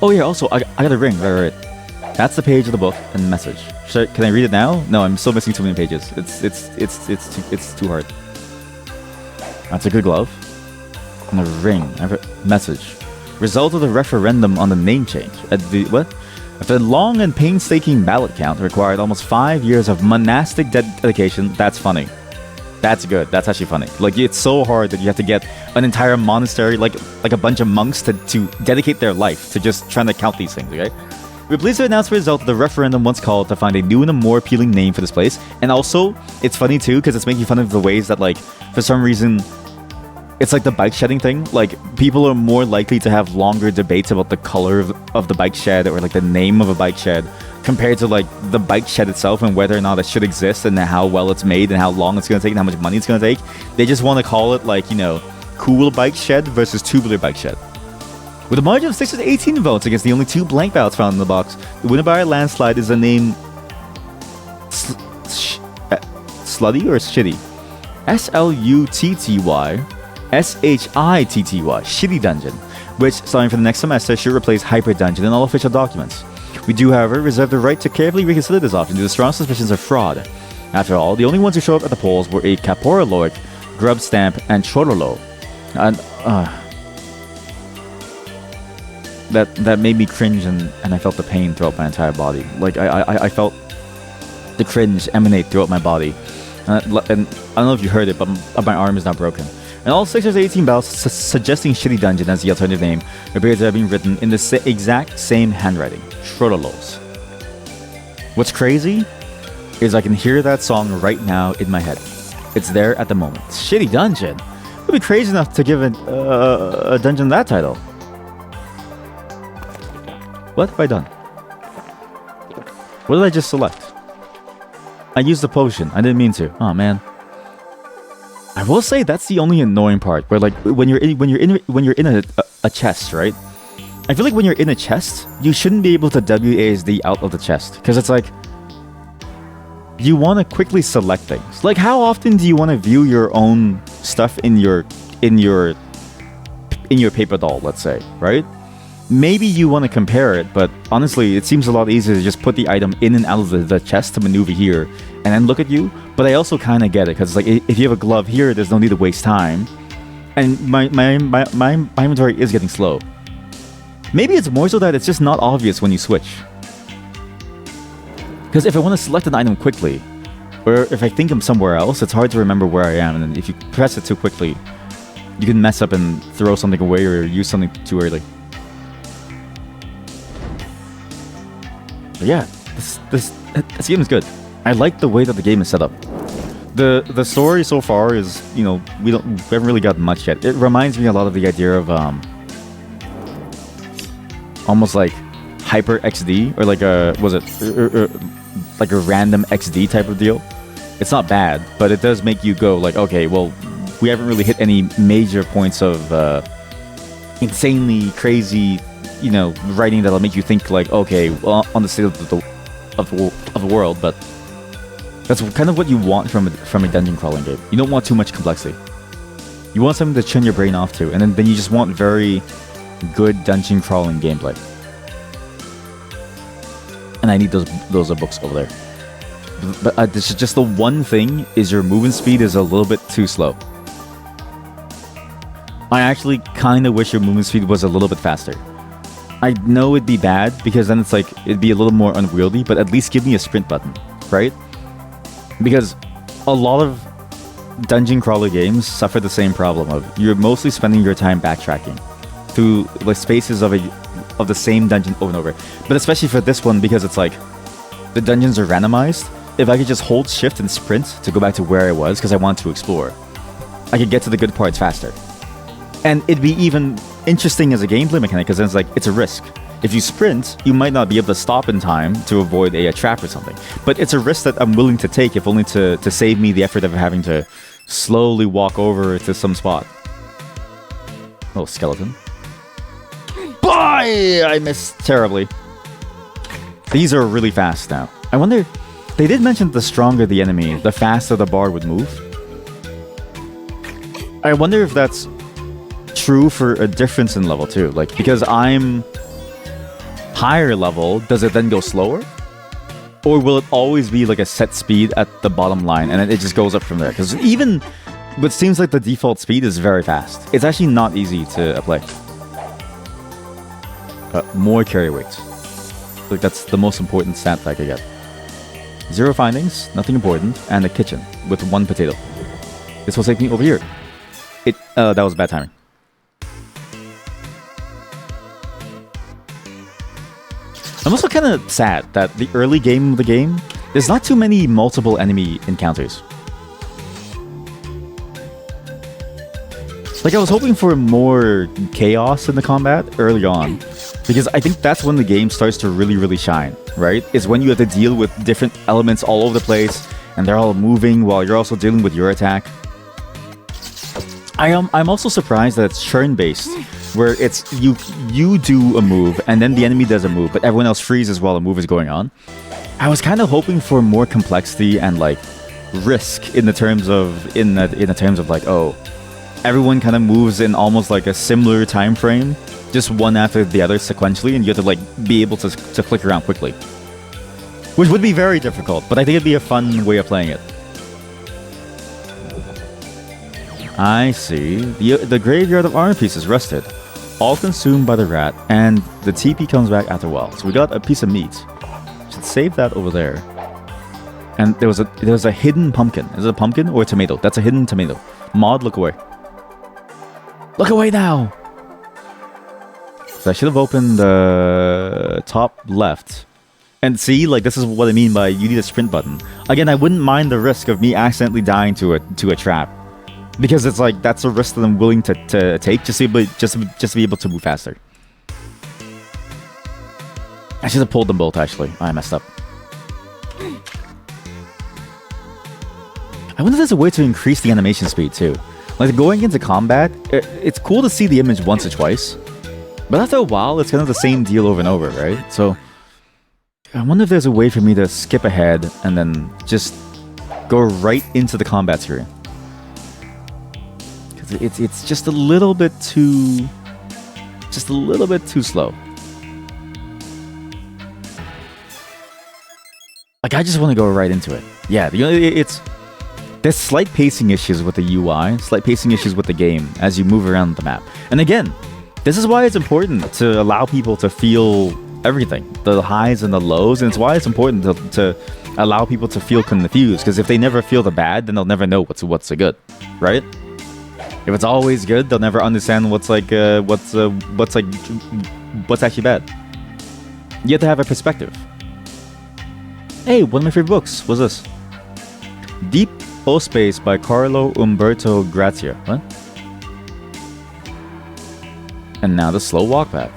Oh yeah, also I got a ring. Right. That's the page of the book and message. Can I read it now? No, I'm still missing too many pages. It's too hard. That's a good glove. And a ring. Message. Result of the referendum on the name change. After a long and painstaking ballot count required almost 5 years of monastic dedication. That's funny. That's good. That's actually funny. Like, it's so hard that you have to get an entire monastery, like a bunch of monks to dedicate their life to just trying to count these things, okay? We're pleased to announce the result of the referendum once called to find a new and a more appealing name for this place. And also, it's funny too, because it's making fun of the ways that, like, for some reason... It's like the bike shedding thing. Like, people are more likely to have longer debates about the color of the bike shed or like the name of a bike shed compared to like the bike shed itself and whether or not it should exist and how well it's made and how long it's going to take and how much money it's going to take. They just want to call it like, you know, cool bike shed versus tubular bike shed. With a margin of 6 to 18 votes against the only 2 blank ballots found in the box, the winner by a landslide is the name Slutty or Shitty? SLUTTY SHITTY, Shitty Dungeon, which, starting for the next semester, should replace Hyper Dungeon in all official documents. We do, however, reserve the right to carefully reconsider this option due to strong suspicions of fraud. After all, the only ones who showed up at the polls were a Capora Lord, Grub Stamp, and Chorolo. And, that made me cringe, and I felt the pain throughout my entire body. Like I felt the cringe emanate throughout my body, and I don't know if you heard it, but my arm is now broken. And all 6 or 18 battles suggesting Shitty Dungeon as the alternative name appears to have been written in the exact same handwriting, Schroederlos. What's crazy is I can hear that song right now in my head. It's there at the moment. Shitty Dungeon? Who'd be crazy enough to give a dungeon that title? What have I done? What did I just select? I used the potion. I didn't mean to. Oh man. I will say that's the only annoying part. Where like when you're in a chest, right? I feel like when you're in a chest, you shouldn't be able to WASD out of the chest, because it's like you want to quickly select things. Like, how often do you want to view your own stuff in your paper doll, let's say, right? Maybe you want to compare it, but honestly, it seems a lot easier to just put the item in and out of the chest to maneuver here and then look at you. But I also kind of get it, because like if you have a glove here, there's no need to waste time. And my inventory is getting slow. Maybe it's more so that it's just not obvious when you switch. Because if I want to select an item quickly, or if I think I'm somewhere else, it's hard to remember where I am. And if you press it too quickly, you can mess up and throw something away or use something too early. But yeah, this game is good. I like the way that the game is set up. The story so far is, you know, we haven't really got much yet. It reminds me a lot of the idea of almost like Hyper XD, or like a like a random XD type of deal. It's not bad, but it does make you go like, okay, well, we haven't really hit any major points of insanely crazy, you know, writing that'll make you think like, okay, well, on the state of the world. But that's kind of what you want from a dungeon crawling game. You don't want too much complexity. You want something to turn your brain off to, and then you just want very good dungeon crawling gameplay. And I need those books over there. But this is just the one thing, is your movement speed is a little bit too slow. I actually kind of wish your movement speed was a little bit faster. I know it'd be bad, because then it's like, it'd be a little more unwieldy, but at least give me a sprint button, right? Because a lot of dungeon crawler games suffer the same problem of you're mostly spending your time backtracking through the spaces of the same dungeon over and over. But especially for this one, because it's like the dungeons are randomized, if I could just hold shift and sprint to go back to where I was because I want to explore, I could get to the good parts faster. And it'd be even interesting as a gameplay mechanic, because then it's like, it's a risk. If you sprint, you might not be able to stop in time to avoid a trap or something. But it's a risk that I'm willing to take, if only to save me the effort of having to slowly walk over to some spot. Oh, skeleton. Bye! I missed terribly. These are really fast now. I wonder... They did mention the stronger the enemy, the faster the bar would move. I wonder if that's true for a difference in level too. Like, because I'm higher level, does it then go slower? Or will it always be like a set speed at the bottom line and then it just goes up from there? Because even what seems like the default speed is very fast. It's actually not easy to apply. More carry weights. Like, that's the most important stat that I could get. 0 findings, nothing important, and a kitchen with 1 potato. This will take me over here. That was bad timing. I'm also kind of sad that the early game of the game, there's not too many multiple enemy encounters. Like, I was hoping for more chaos in the combat early on, because I think that's when the game starts to really, really shine, right? Is when you have to deal with different elements all over the place, and they're all moving while you're also dealing with your attack. I'm also surprised that it's turn-based, where it's you do a move, and then the enemy does a move, but everyone else freezes while a move is going on. I was kind of hoping for more complexity and like risk in the terms of like, oh, everyone kind of moves in almost like a similar time frame, just one after the other sequentially, and you have to like be able to click around quickly, which would be very difficult, but I think it'd be a fun way of playing it. I see. The graveyard of armor pieces rusted. all consumed by the rat, and the TP comes back after a while. So we got a piece of meat. Should save that over there. And there was a hidden pumpkin. Is it a pumpkin or a tomato? That's a hidden tomato. Mod, look away. Look away now! So I should have opened the top left. And see, like, this is what I mean by you need a sprint button. Again, I wouldn't mind the risk of me accidentally dying to a trap. Because it's like, that's a risk that I'm willing to take just to be able to move faster. I should have pulled them both, actually. I messed up. I wonder if there's a way to increase the animation speed, too. Like, going into combat, it's cool to see the image once or twice. But after a while, it's kind of the same deal over and over, right? So, I wonder if there's a way for me to skip ahead and then just go right into the combat screen. Because it's just a little bit too... Just a little bit too slow. Like, I just want to go right into it. Yeah, it's... There's slight pacing issues with the UI, slight pacing issues with the game as you move around the map. And again, this is why it's important to allow people to feel everything, the highs and the lows, and it's why it's important to allow people to feel confused, because if they never feel the bad, then they'll never know what's the good, right? If it's always good, they'll never understand what's actually bad. You have to have a perspective. Hey, one of my favorite books. What's this? Deep O Space by Carlo Umberto Grazia. What? And now the slow walk back.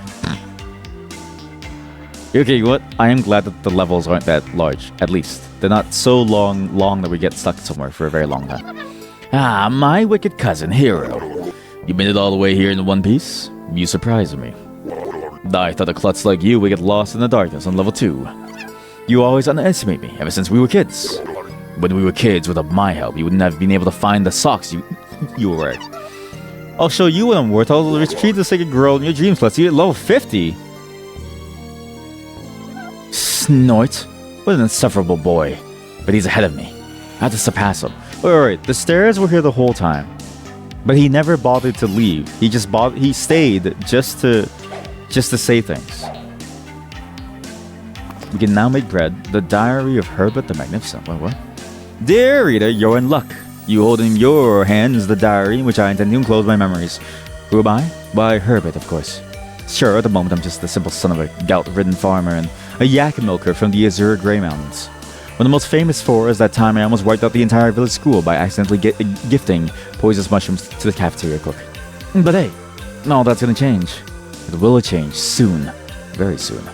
Okay, you know what? I am glad that the levels aren't that large, at least. They're not so long that we get stuck somewhere for a very long time. Ah, my wicked cousin, Hero. You made it all the way here in one piece? You surprised me. I thought a klutz like you would get lost in the darkness on level 2. You always underestimate me, ever since we were kids. When we were kids, without my help, you wouldn't have been able to find the socks you were wearing. I'll show you what I'm worth. I'll retrieve the sacred girl in your dreams. Let's see at level 50. Snort. What an insufferable boy. But he's ahead of me. I have to surpass him. Alright, the stairs were here the whole time. But he never bothered to leave. He stayed just to say things. We can now make bread. The Diary of Herbert the Magnificent. What? Dear reader, you're in luck. You hold in your hands the diary in which I intend to enclose my memories. Who am I? Why, Herbert, of course. Sure, at the moment I'm just the simple son of a gout-ridden farmer and a yak milker from the Azure Grey Mountains. One of the most famous for is that time I almost wiped out the entire village school by accidentally gifting poisonous mushrooms to the cafeteria cook. But hey, all that's gonna change. It will change soon. Very soon.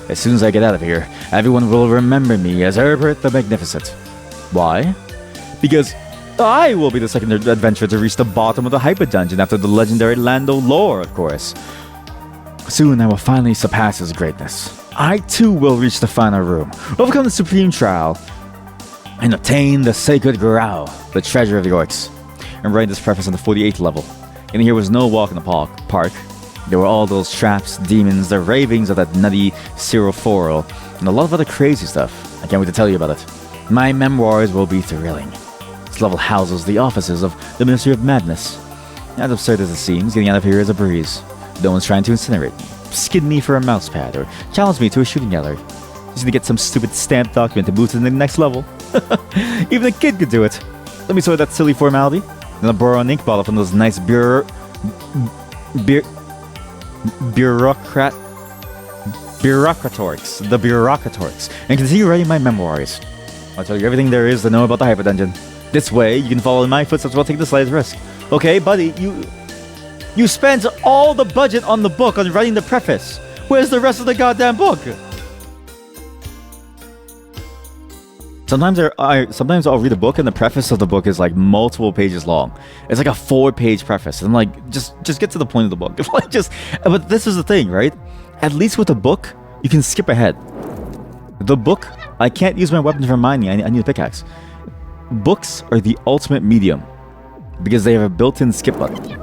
As soon as I get out of here, everyone will remember me as Herbert the Magnificent. Why? Because I will be the second adventurer to reach the bottom of the Hyper Dungeon after the legendary Lando lore, of course. Soon I will finally surpass his greatness. I too will reach the final room, overcome the supreme trial, and obtain the sacred Graal, the treasure of the orcs. I'm writing this preface on the 48th level. In here was no walk in the park. There were all those traps, demons, the ravings of that nutty Cyrophoril, and a lot of other crazy stuff. I can't wait to tell you about it. My memoirs will be thrilling. This level houses the offices of the Ministry of Madness. As absurd as it seems, getting out of here is a breeze. No one's trying to incinerate me, skin me for a mouse pad, or challenge me to a shooting gallery. Just to get some stupid stamped document to move to the next level. Even a kid could do it. Let me sort that silly formality, and I'll borrow an ink bottle from those nice bureaucrats, the bureaucratorks, and continue writing my memoirs. I'll tell you everything there is to know about the Hyper Dungeon. This way, you can follow in my footsteps while taking the slightest risk. Okay, buddy, you spent all the budget on the book on writing the preface. Where's the rest of the goddamn book? Sometimes I'll read a book and the preface of the book is like multiple pages long. It's like a 4-page preface. And I'm like, just get to the point of the book. But this is the thing, right? At least with a book, you can skip ahead. The book, I can't use my weapon for mining. I need a pickaxe. Books are the ultimate medium because they have a built-in skip button.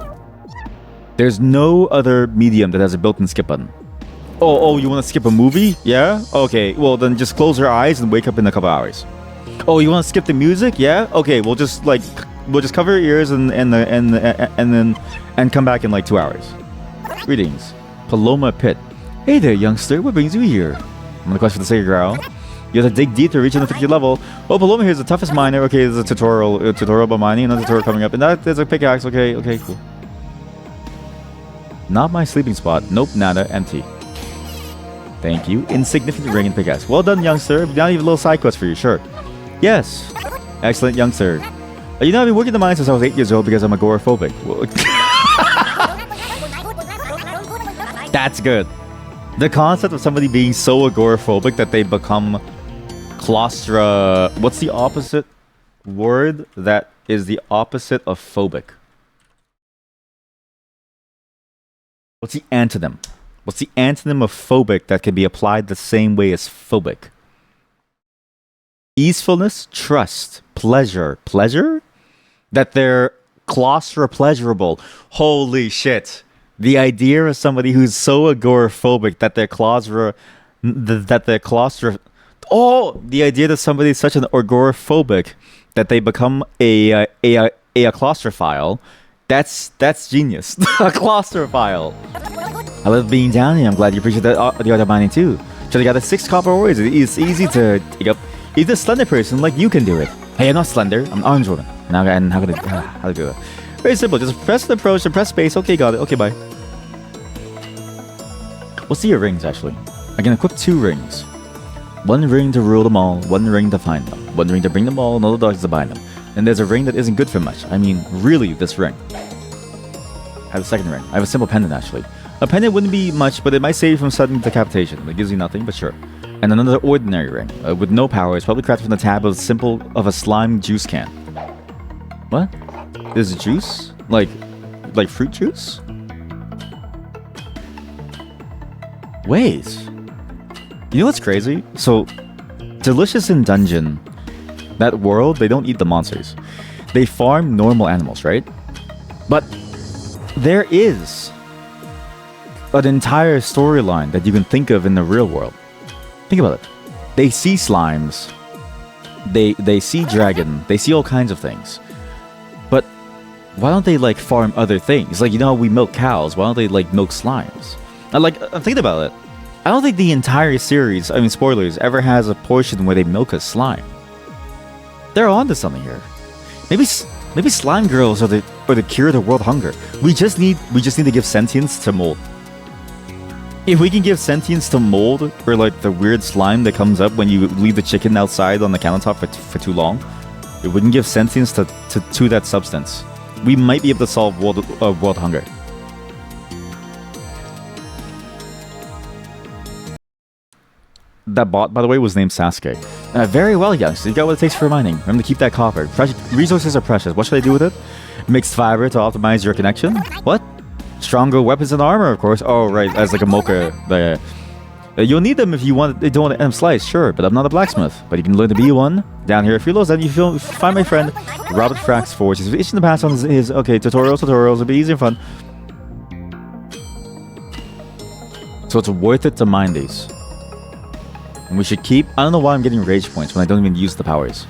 There's no other medium that has a built-in skip button. Oh, you want to skip a movie? Yeah? Okay, well then just close your eyes and wake up in a couple hours. Oh, you want to skip the music? Yeah? Okay, we'll just cover your ears and come back in like 2 hours. Greetings. Paloma Pit. Hey there, youngster. What brings you here? I'm gonna quest for the Sacred Growl. You have to dig deep to reach the 50 level. Oh, Paloma here is the toughest miner. Okay, there's a tutorial about mining. Another tutorial coming up. And there's a pickaxe. Okay, cool. Not my sleeping spot. Nope, nada. Empty. Thank you. Insignificant ring and pickaxe. Well done, youngster. Now you have a little side quest for you. Sure. Yes. Excellent, youngster. You know, I've been working the mine since I was 8 years old because I'm agoraphobic. That's good. The concept of somebody being so agoraphobic that they become what's the opposite word that is the opposite of phobic? What's the antonym? What's the antonym of phobic that can be applied the same way as phobic? Easefulness, trust, pleasure. Pleasure? That they're claustropleasurable. Holy shit. The idea of somebody who's so agoraphobic that they're the idea that somebody is such an agoraphobic that they become a claustrophile. That's genius. A claustrophile. I love being down here. I'm glad you appreciate the art of mining too. So they got the 6 copper ores. It's easy to dig up. Even a slender person like you can do it. Hey, I'm not slender. I'm orange woman. Now, and how to do it? Very simple. Just press the approach and press space. Okay, got it. Okay, bye. We'll see your rings actually. I can equip 2 rings. 1 ring to rule them all. 1 ring to find them. 1 ring to bring them all. Another dog to bind them. And there's a ring that isn't good for much. I mean, really, this ring. I have a second ring. I have a simple pendant actually. A pendant wouldn't be much, but it might save you from sudden decapitation. It gives you nothing, but sure. And another ordinary ring with no power. It's probably crafted from the tab of a slime juice can. What? There's juice? Like fruit juice? Wait. You know what's crazy? So, Delicious in Dungeon, that world, they don't eat the monsters. They farm normal animals, right? But there is an entire storyline that you can think of in the real world. Think about it. They see slimes. They see dragon. They see all kinds of things. But why don't they like farm other things? Like, you know how we milk cows? Why don't they like milk slimes? I'm thinking about it. I don't think the entire series, I mean spoilers, ever has a portion where they milk a slime. They're onto something here. Maybe slime girls are the cure to world hunger. We just need to give sentience to mold. If we can give sentience to mold, or like the weird slime that comes up when you leave the chicken outside on the countertop for too long, if we can give sentience to that substance, we might be able to solve world hunger. That bot, by the way, was named Sasuke. Very well, youngster. You got what it takes for mining. Remember to keep that copper. Resources are precious. What should I do with it? Mixed fiber to optimize your connection? What? Stronger weapons and armor, of course. Oh, right. As like a mocha. You'll need them if you don't want to end up sliced, sure. But I'm not a blacksmith. But you can learn to be one. Down here, if you're lost, then you find my friend Robert Frax Forge. He's itching to pass on his tutorials. It'll be easy and fun. So it's worth it to mine these. And we should keep... I don't know why I'm getting rage points when I don't even use the powers.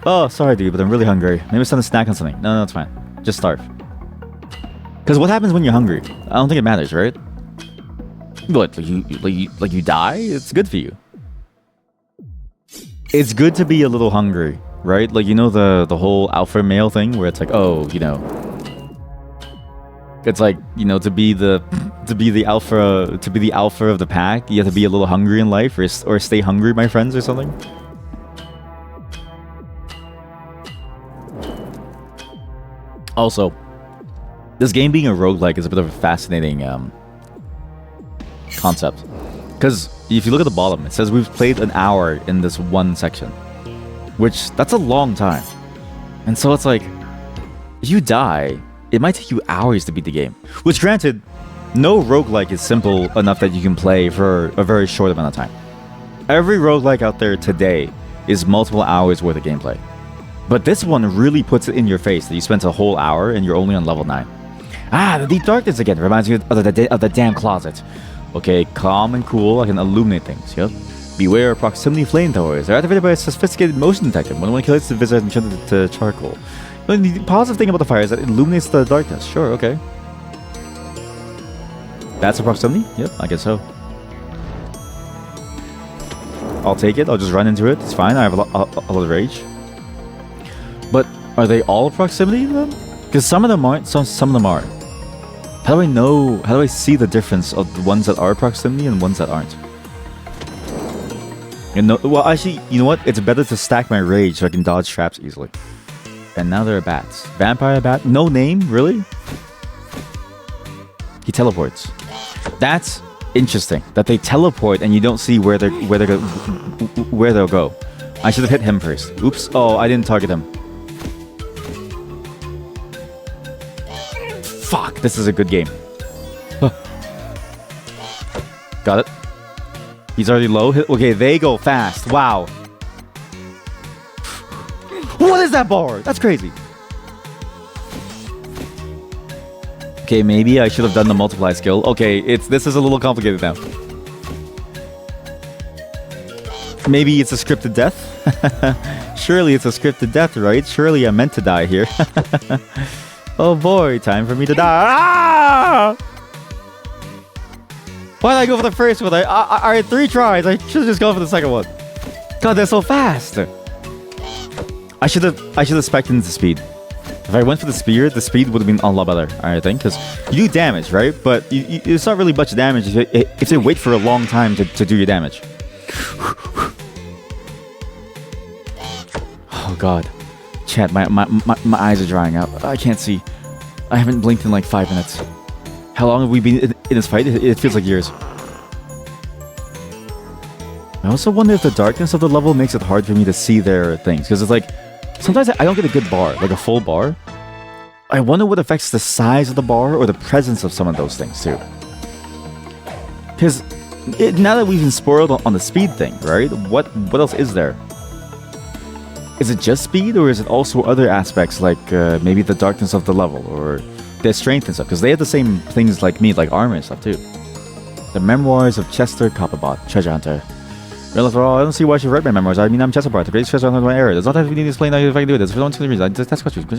Oh, sorry dude, but I'm really hungry. Maybe it's time to snack on something. No, it's fine. Just starve. Because what happens when you're hungry? I don't think it matters, right? What, like you die? It's good for you. It's good to be a little hungry, right? Like, you know the whole alpha male thing where it's like, oh, you know... It's like, you know, to be the alpha of the pack, you have to be a little hungry in life, or stay hungry, my friends, or something. Also, this game being a roguelike is a bit of a fascinating concept. Because if you look at the bottom, it says we've played an hour in this one section. Which, that's a long time. And so it's like, if you die, it might take you hours to beat the game. Which, granted, no roguelike is simple enough that you can play for a very short amount of time. Every roguelike out there today is multiple hours worth of gameplay. But this one really puts it in your face that you spent a whole hour and you're only on level 9. Ah, the deep darkness again. Reminds me of the damn closet. Okay, calm and cool. I can illuminate things, yep. Beware of proximity flamethrowers. They're activated by a sophisticated motion detector. When one kills the visitor and turns it to charcoal. The positive thing about the fire is that it illuminates the darkness. Sure, okay. That's a proximity? Yep, I guess so. I'll take it. I'll just run into it. It's fine. I have a lot of rage. But are they all proximity then? Because some of them aren't, some of them are. How do I know? How do I see the difference of the ones that are proximity and ones that aren't? You know, well, actually, you know what? It's better to stack my rage so I can dodge traps easily. And now there are bats. Vampire bat? No name? Really? He teleports. That's interesting. That they teleport and you don't see where they'll go. I should have hit him first. Oops. Oh, I didn't target him. Fuck. This is a good game. Huh. Got it. He's already low. Okay, they go fast. Wow. What is that bar? That's crazy. Okay, maybe I should have done the multiply skill. Okay, this is a little complicated now. Maybe it's a scripted death? Surely it's a scripted death, right? Surely I'm meant to die here. Oh boy, time for me to die. Ah! Why did I go for the first one? I had 3 tries. I should have just gone for the second one. God, they're so fast. I should have spec'd into speed. If I went for the speed would have been a lot better, I think, because you do damage, right? But it's not really much damage if you wait for a long time to do your damage. Oh god, chat, my eyes are drying out. I can't see. I haven't blinked in like 5 minutes. How long have we been in this fight? It feels like years. I also wonder if the darkness of the level makes it hard for me to see their things, because it's like sometimes I don't get a good bar, like a full bar. I wonder what affects the size of the bar or the presence of some of those things too. Because now that we've been spoiled on the speed thing, right? What else is there? Is it just speed, or is it also other aspects like maybe the darkness of the level or their strength and stuff? Because they have the same things like me, like armor and stuff too. The Memoirs of Chester Copperbot, Treasure Hunter. Well, for all, I don't see why you should read my memoirs. I mean, I'm Chester Bart, the greatest treasure hunter of my era. There's not that we need to explain if I can do this. For one reason, I just test questions. The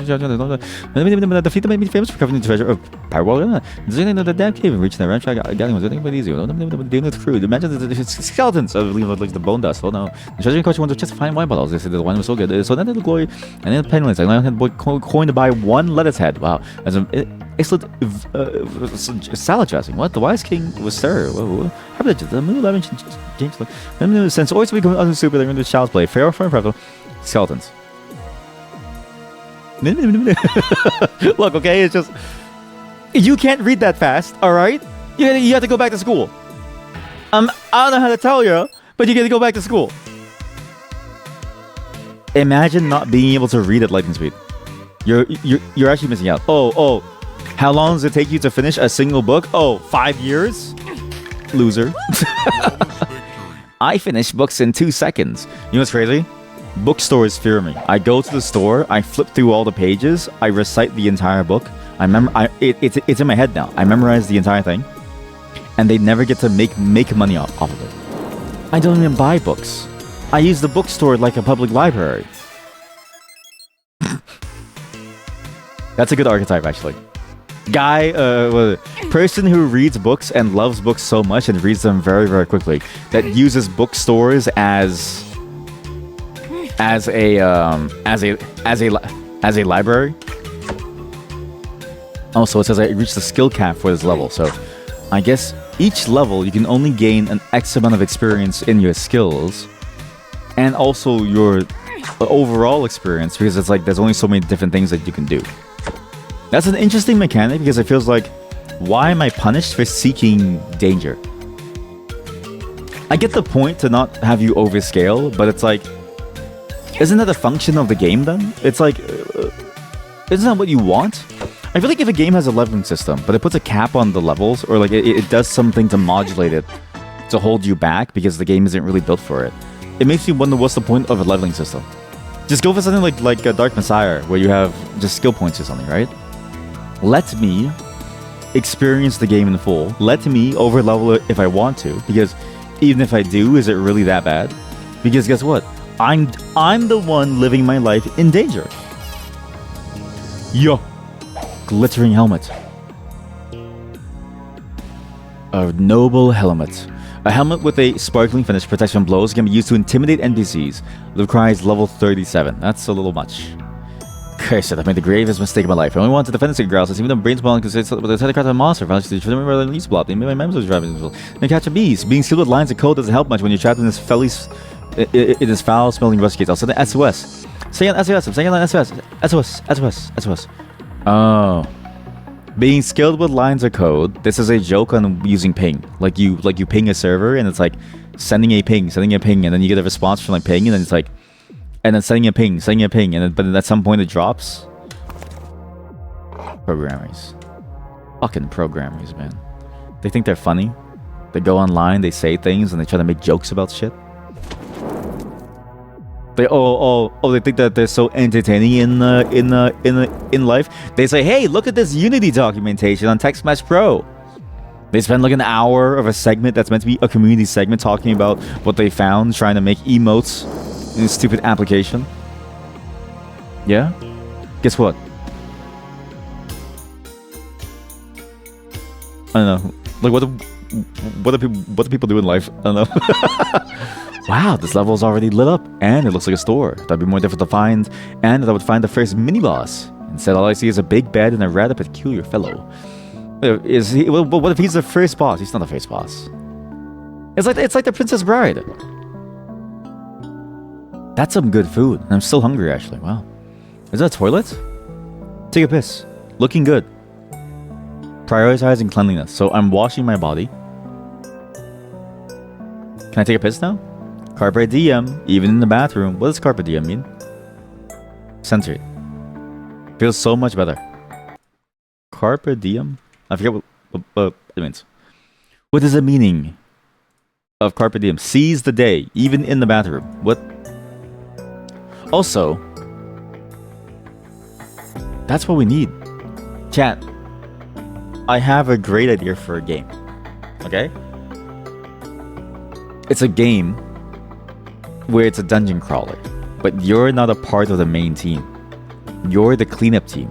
feat that made me famous for covering the treasure of Powerwall. The damn cave and reaching the ranch. Getting was anything but easy. Dealing with the crew. Imagine the skeletons of like the bone dust. Oh no. The treasure in question was just fine wine bottles. They said the wine was so good. So then the glory and then the penniless. I had a coin to buy 1 lettuce head. Wow. As an excellent salad dressing. What? The wise king was sir. How about the moon 11 James? Since always become unsuper, they're going to child's play. Pharaoh for impressive skeletons. Look, okay, it's just you can't read that fast. All right, you have to go back to school. I don't know how to tell you, but you got to go back to school. Imagine not being able to read at lightning speed. You're actually missing out. Oh, how long does it take you to finish a single book? Oh, 5 years. Loser. I finish books in 2 seconds. You know what's crazy? Bookstores fear me. I go to the store, I flip through all the pages, I recite the entire book. It's in my head now. I memorize the entire thing, and they never get to make money off of it. I don't even buy books. I use the bookstore like a public library. That's a good archetype, actually. Guy, person who reads books and loves books so much and reads them very, very quickly, that uses bookstores as a library. Also, it says I reached the skill cap for this level, so I guess each level you can only gain an X amount of experience in your skills, and also your overall experience, because it's like there's only so many different things that you can do. That's an interesting mechanic, because it feels like, why am I punished for seeking danger? I get the point to not have you overscale, but it's like, isn't that a function of the game then? It's like, isn't that what you want? I feel like if a game has a leveling system, but it puts a cap on the levels, or like it does something to modulate it, to hold you back because the game isn't really built for it, it makes me wonder what's the point of a leveling system. Just go for something like a Dark Messiah, where you have just skill points or something, right? Let me experience the game in full. Let me overlevel it if I want to, because even if I do, is it really that bad? Because guess what? I'm the one living my life in danger. Yo, glittering helmet. A noble helmet. A helmet with a sparkling finish protects from blows, can be used to intimidate NPCs. It requires level 37. That's a little much. Cursed, I've made the gravest mistake of my life. I only want to defend the Growls, since even though brains belong to the Telegraph of a monster, if I should remember the least block, they made my memories driving. Then catch a beast. Being skilled with lines of code doesn't help much when you're trapped in this foul-smelling rusty case. I'll send an SOS. Say an SOS. I'm saying an SOS. SOS. Oh. Being skilled with lines of code. This is a joke on using ping. Like you ping a server, and it's like sending a ping, and then you get a response from like ping, and then it's like, and then sending a ping, and then but at some point it drops. Programmers. Fucking programmers, man. They think they're funny. They go online, they say things, and they try to make jokes about shit. They they think that they're so entertaining in life. They say, hey, look at this Unity documentation on Text Mesh Pro. They spend like an hour of a segment that's meant to be a community segment talking about what they found, trying to make emotes in a stupid application. Yeah? Guess what? I don't know. Like what do people do in life? I don't know. Wow, this level is already lit up, and it looks like a store. That'd be more difficult to find, and that I would find the first mini-boss. Instead, all I see is a big bed and a rather peculiar fellow. Is he? Well, what if he's the first boss? He's not the first boss. It's like the Princess Bride. That's some good food. I'm still hungry, actually. Wow. Is that a toilet? Take a piss. Looking good. Prioritizing cleanliness. So I'm washing my body. Can I take a piss now? Carpe diem, even in the bathroom. What does carpe diem mean? Censored. Feels so much better. Carpe diem? I forget what it means. What is the meaning of carpe diem? Seize the day, even in the bathroom. What? Also, that's what we need. Chat, I have a great idea for a game. Okay? It's a game where it's a dungeon crawler, but you're not a part of the main team. You're the cleanup team.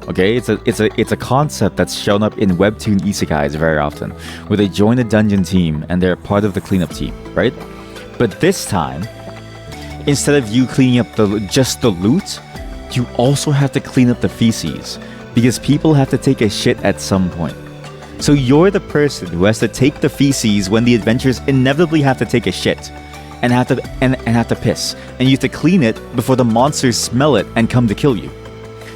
Okay, it's a concept that's shown up in webtoon isekais very often, where they join a dungeon team and they're part of the cleanup team, right? But this time, instead of you cleaning up just the loot, you also have to clean up the feces, because people have to take a shit at some point. So you're the person who has to take the feces when the adventurers inevitably have to take a shit. And have to piss, and you have to clean it before the monsters smell it and come to kill you.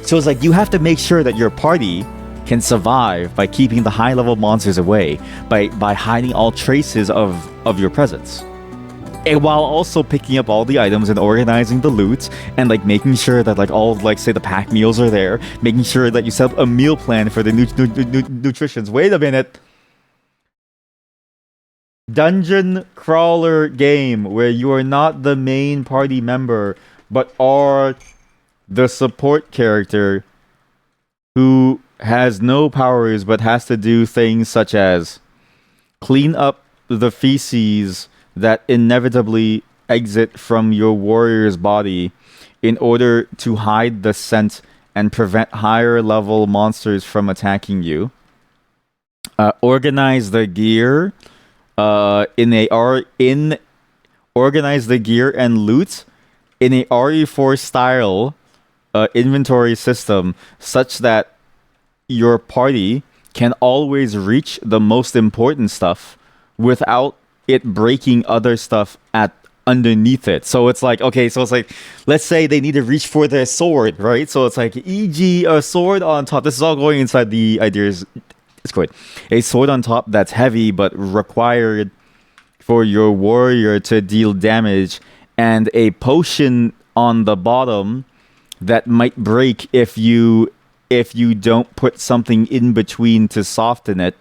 So it's like you have to make sure that your party can survive by keeping the high-level monsters away, by hiding all traces of your presence, and while also picking up all the items and organizing the loot, and like making sure that like all like say the pack meals are there, making sure that you set up a meal plan for the nutritions. Wait a minute. Dungeon crawler game where you are not the main party member but are the support character who has no powers but has to do things such as clean up the feces that inevitably exit from your warrior's body in order to hide the scent and prevent higher level monsters from attacking you. Organize the gear organize the gear and loot in a RE4 style inventory system such that your party can always reach the most important stuff without it breaking other stuff at underneath it. So it's like, okay, so it's like, let's say they need to reach for their sword, right? So it's like, e.g. a sword on top. This is all going inside the ideas. It's good. A sword on top that's heavy but required for your warrior to deal damage, and a potion on the bottom that might break if you don't put something in between to soften it,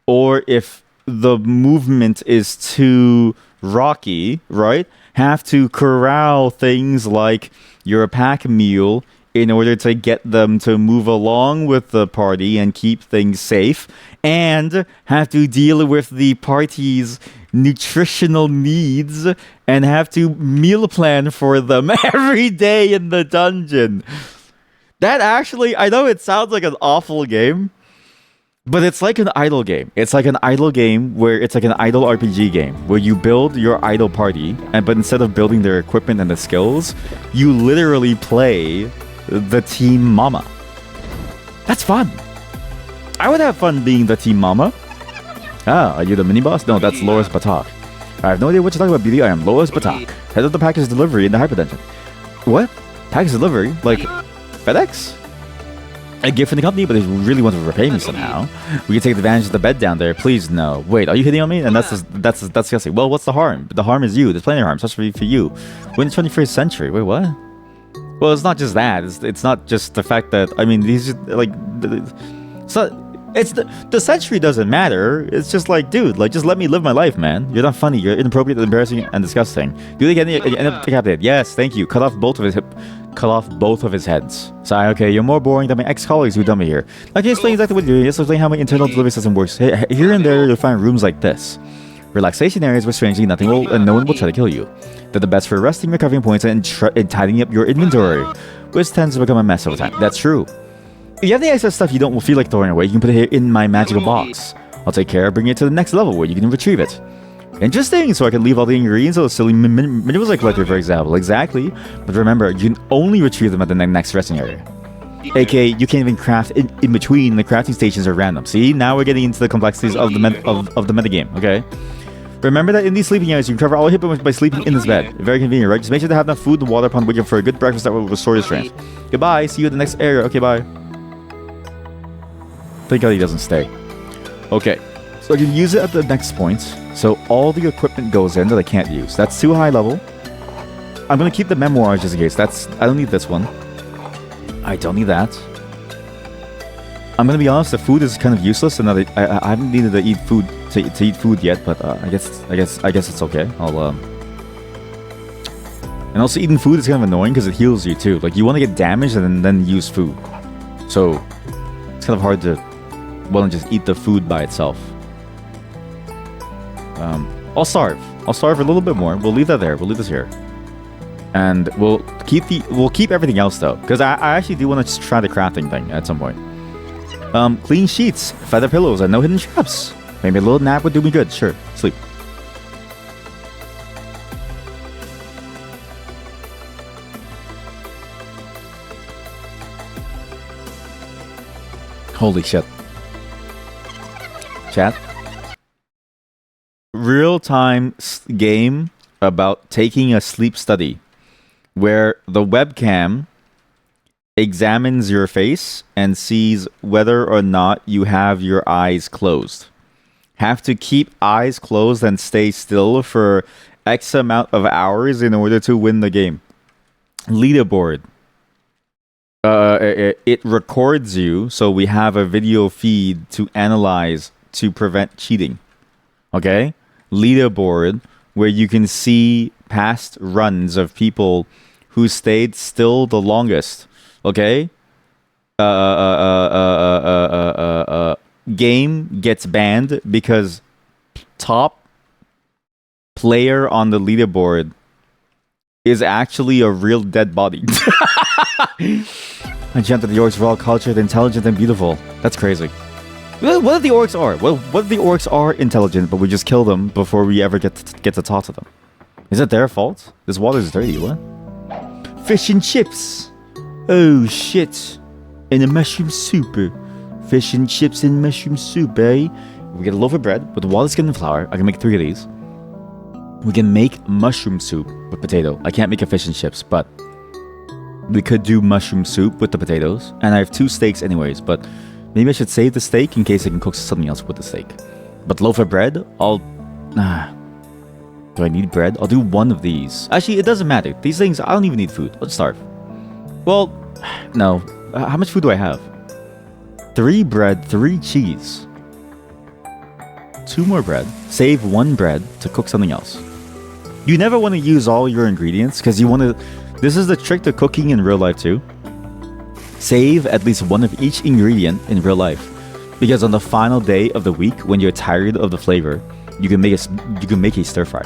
or if the movement is too rocky, right? Have to corral things like your pack mule in order to get them to move along with the party and keep things safe, and have to deal with the party's nutritional needs and have to meal plan for them every day in the dungeon. That actually, I know it sounds like an awful game, But it's like an idle game. It's like an idle game where it's like an idle RPG game where you build your idle party, but instead of building their equipment and the skills, you literally play the team mama. That's fun. I would have fun being the team mama. Ah, are you the mini boss? No, that's Loris Batak. I have no idea what you're talking about, BD. I am Loris Batak, head of the package delivery in the hypertension. What? Package delivery? Like FedEx? A gift from the company, but they really want to repay me somehow. We can take advantage of the bed down there. Please, no. Wait, are you hitting on me? And that's disgusting. Well, what's the harm? The harm is you. There's plenty of harm, especially for you. We're in the 21st century. Wait, what? Well, it's not just that. It's not just the fact that, I mean, these like, it's the century doesn't matter. It's just like, dude, like, just let me live my life, man. You're not funny. You're inappropriate, embarrassing, and disgusting. Do they get end up decapitated? Yes, thank you. Cut off both of his heads. Sorry, okay, you're more boring than my ex-colleagues who done me here. I can explain exactly what you're doing. Just explain how my internal delivery system works. Here and there, you'll find rooms like this. Relaxation areas where strangely nothing will and no one will try to kill you. They're the best for resting, recovering points, and tidying up your inventory, which tends to become a mess over time. That's true. If you have any excess stuff you don't feel like throwing away, you can put it here in my magical box. I'll take care of bringing it to the next level where you can retrieve it. Interesting, so I can leave all the ingredients of the silly minerals I collected, for example. Exactly. But remember, you can only retrieve them at the next resting area. AKA, you can't even craft in between. The crafting stations are random. See, now we're getting into the complexities of the metagame, okay? Remember that in these sleeping areas, you can cover all hit points by sleeping in this bed. Very convenient, right? Just make sure to have enough food and water upon waking for a good breakfast that will restore your strength. Goodbye, see you at the next area. Okay, bye. Thank God he doesn't stay. Okay, so I can use it at the next point. So all the equipment goes in that I can't use. That's too high level. I'm gonna keep the memoirs just in case. I don't need this one. I don't need that. I'm gonna be honest. The food is kind of useless, and that I haven't needed to eat food to eat food yet. But I guess it's okay. I'll And also eating food is kind of annoying because it heals you too. Like you want to get damaged and then use food. So it's kind of hard to want to just eat the food by itself. I'll starve. I'll starve a little bit more. We'll leave that there. We'll leave this here. And we'll keep everything else though, because I actually do want to just try the crafting thing at some point. Clean sheets, feather pillows, and no hidden traps. Maybe a little nap would do me good. Sure, sleep. Holy shit. Chat. Real-time game about taking a sleep study where the webcam examines your face and sees whether or not you have your eyes closed. Have to keep eyes closed and stay still for X amount of hours in order to win the game. Leaderboard. It records you, so we have a video feed to analyze to prevent cheating. Okay? Leaderboard, where you can see past runs of people who stayed still the longest. Okay? Game gets banned because top player on the leaderboard is actually a real dead body. I dreamt that the orcs were all cultured, intelligent, and beautiful. That's crazy. What if the orcs are? Well, what if the orcs are intelligent, but we just kill them before we ever get to talk to them? Is it their fault? This water is dirty. What? Fish and chips. Oh shit! And a mushroom soup. Fish and chips and mushroom soup, eh? We get a loaf of bread with water, skin, and flour. I can make 3 of these. We can make mushroom soup with potato. I can't make a fish and chips, but we could do mushroom soup with the potatoes. And I have 2 steaks anyways, but maybe I should save the steak in case I can cook something else with the steak. But loaf of bread, I'll... Do I need bread? I'll do 1 of these. Actually, it doesn't matter. These things, I don't even need food. Let's starve. Well, no. How much food do I have? 3 bread, 3 cheese. 2 more bread. Save 1 bread to cook something else. You never want to use all your ingredients because you want to... This is the trick to cooking in real life too. Save at least 1 of each ingredient in real life. Because on the final day of the week, when you're tired of the flavor, you can make a stir fry.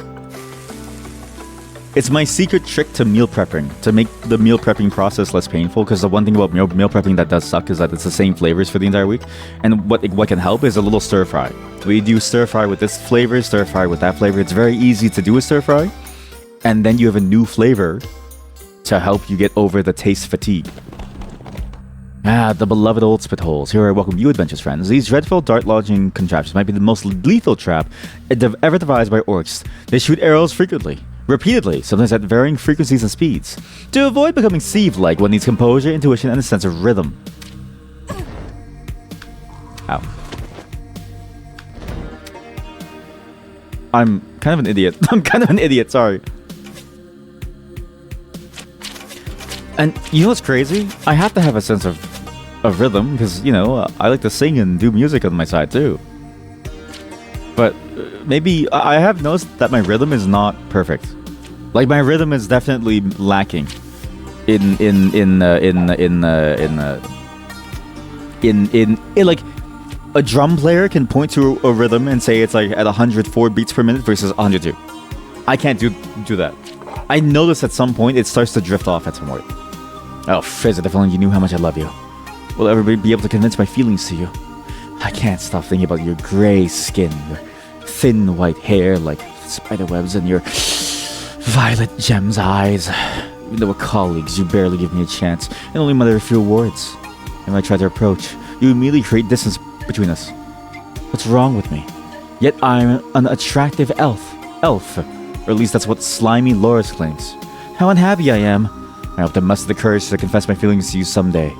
It's my secret trick to meal prepping, to make the meal prepping process less painful. Because the one thing about meal prepping that does suck is that it's the same flavors for the entire week. And what can help is a little stir fry. We do stir fry with this flavor, stir fry with that flavor. It's very easy to do a stir fry, and then you have a new flavor to help you get over the taste fatigue. Ah, the beloved old spit holes. Here I welcome you, adventurous friends. These dreadful dart lodging contraptions might be the most lethal trap ever devised by orcs. They shoot arrows frequently, repeatedly, sometimes at varying frequencies and speeds. To avoid becoming sieve-like, one needs composure, intuition, and a sense of rhythm. Ow. I'm kind of an idiot. Sorry. And you know what's crazy? I have to have a sense of rhythm because, you know, I like to sing and do music on my side too. But maybe I have noticed that my rhythm is not perfect. Like my rhythm is definitely lacking in like a drum player can point to a rhythm and say it's like at 104 beats per minute versus 102. I can't do that. I notice at some point it starts to drift off at some point. Oh, Frizz, if only you knew how much I love you. Will ever be able to convince my feelings to you? I can't stop thinking about your gray skin, your thin white hair like spiderwebs, and your violet gems eyes. Even though we're colleagues, you barely give me a chance, and only mutter a few words. And when I try to approach, you immediately create distance between us. What's wrong with me? Yet I'm an attractive elf. Or at least that's what slimy Loris claims. How unhappy I am. I hope to muster the courage to confess my feelings to you someday.